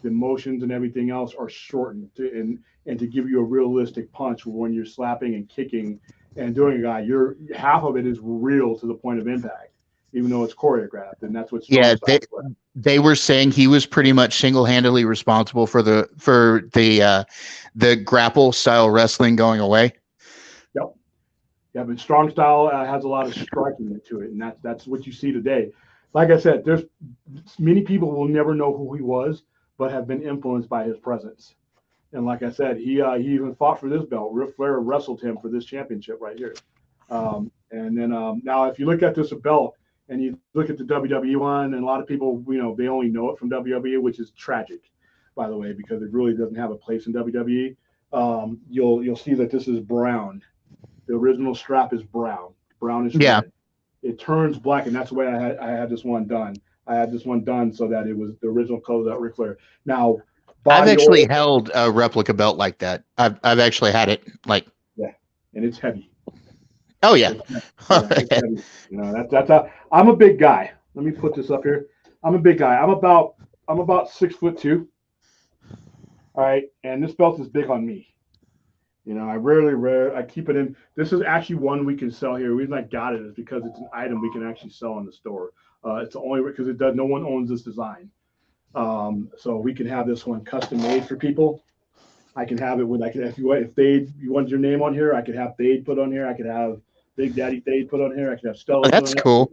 The motions and everything else are shortened and to give you a realistic punch when you're slapping and kicking and doing a guy. Half of it is real to the point of impact, even though it's choreographed, and that's what strong style is. They were saying he was pretty much single-handedly responsible for the grapple style wrestling going away. Yep. Yeah, but strong style has a lot of striking to it, and that's what you see today. Like I said, there's many people will never know who he was, but have been influenced by his presence. And like I said, he even fought for this belt. Ric Flair wrestled him for this championship right here. And then now, if you look at this belt and you look at the WWE one, and a lot of people, they only know it from WWE, which is tragic, by the way, because it really doesn't have a place in WWE. You'll see that this is brown. The original strap is brownish red. It turns black, and that's the way I had this one done. I had this one done so that it was the original color that Ric Flair. Now, I've actually held a replica belt like that. I've actually had it like. Yeah, and it's heavy. Oh yeah. It's heavy. That's I'm a big guy. Let me put this up here. I'm a big guy. I'm about 6'2". All right, and this belt is big on me. I keep it in. This is actually one we can sell here. The reason I got it is because it's an item we can actually sell in the store. It's the only because no one owns this design. So we can have this one custom made for people. I can have it if you want your name on here, I could have Thade put on here. I could have Big Daddy Thade put on here. I could have Stella. That's cool.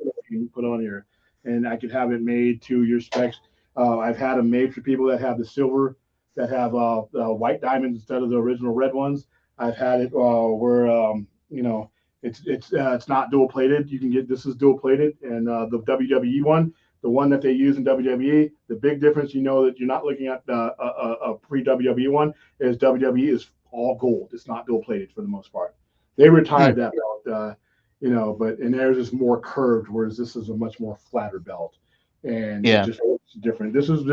Put on here, and I could have it made to your specs. I've had them made for people that have the silver, that have white diamonds instead of the original red ones. I've had it where it's not dual plated. You can get this is dual plated, and the WWE one. The one that they use in WWE, the big difference, that you're not looking at a pre-WWE one, is WWE is all gold. It's not dual-plated for the most part. They retired that belt, and theirs is more curved, whereas this is a much more flatter belt, and it just looks different. This is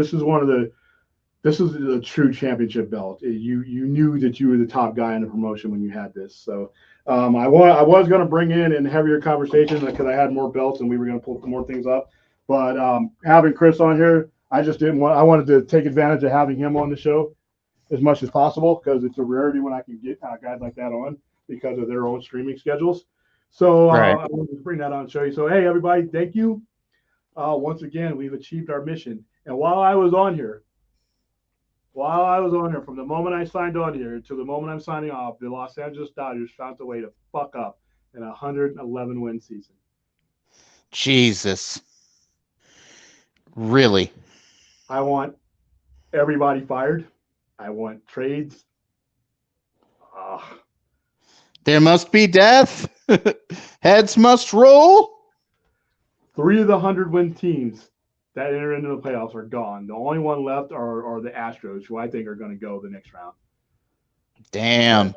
the true championship belt. You knew that you were the top guy in the promotion when you had this. So I was going to bring in a heavier conversation because I had more belts and we were going to pull more things up. But having Chris on here, I just didn't want. I wanted to take advantage of having him on the show as much as possible because it's a rarity when I can get guys like that on because of their own streaming schedules. So Right. I wanted to bring that on and show you. So hey, everybody, thank you. Once again, we've achieved our mission. And while I was on here, from the moment I signed on here to the moment I'm signing off, the Los Angeles Dodgers found a way to fuck up in a 111 win season. Jesus. Really? I want everybody fired. I want trades. There must be death. Heads must roll. 3 of the 100-win teams that enter into the playoffs are gone. The only one left are the Astros, who I think are going to go the next round. Damn.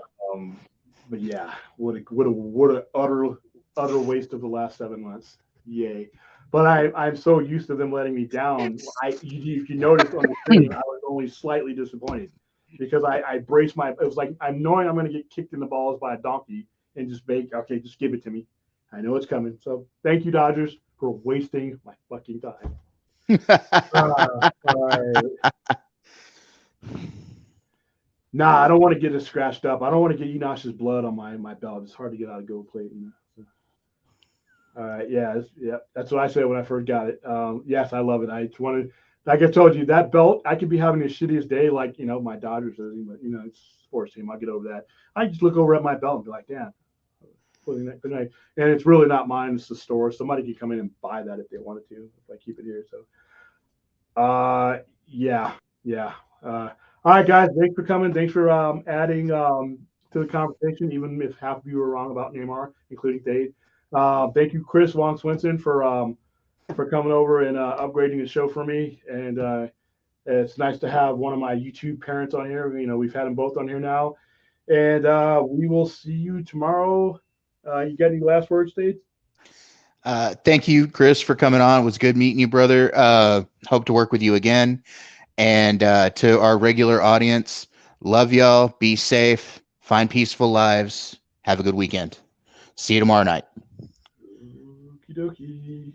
But yeah, what a utter waste of the last 7 months. Yay. But I'm so used to them letting me down. If you noticed on the stream, I was only slightly disappointed because I braced my. It was like I'm knowing I'm going to get kicked in the balls by a donkey and just just give it to me. I know it's coming. So thank you, Dodgers, for wasting my fucking time. All right. Nah, I don't want to get it scratched up. I don't want to get Enosh's blood on my belt. It's hard to get out of gold plate. So. All right, yeah, that's what I said when I first got it. Yes, I love it. I just wanted, like I told you, that belt. I could be having the shittiest day, like my Dodgers are, but it's a sports team. I'll get over that. I just look over at my belt and be like, damn, good night. And it's really not mine. It's the store. Somebody can come in and buy that if they wanted to. If I keep it here, so. Yeah. All right, guys. Thanks for coming. Thanks for adding to the conversation, even if half of you were wrong about Namor, including Dave. Thank you, Chris Wong Swinson, for coming over and upgrading the show for me. And it's nice to have one of my YouTube parents on here. We've had them both on here now. And we will see you tomorrow. You got any last words, Dave? Thank you, Chris, for coming on. It was good meeting you, brother. Hope to work with you again. And to our regular audience, love y'all. Be safe. Find peaceful lives. Have a good weekend. See you tomorrow night. Okie dokie.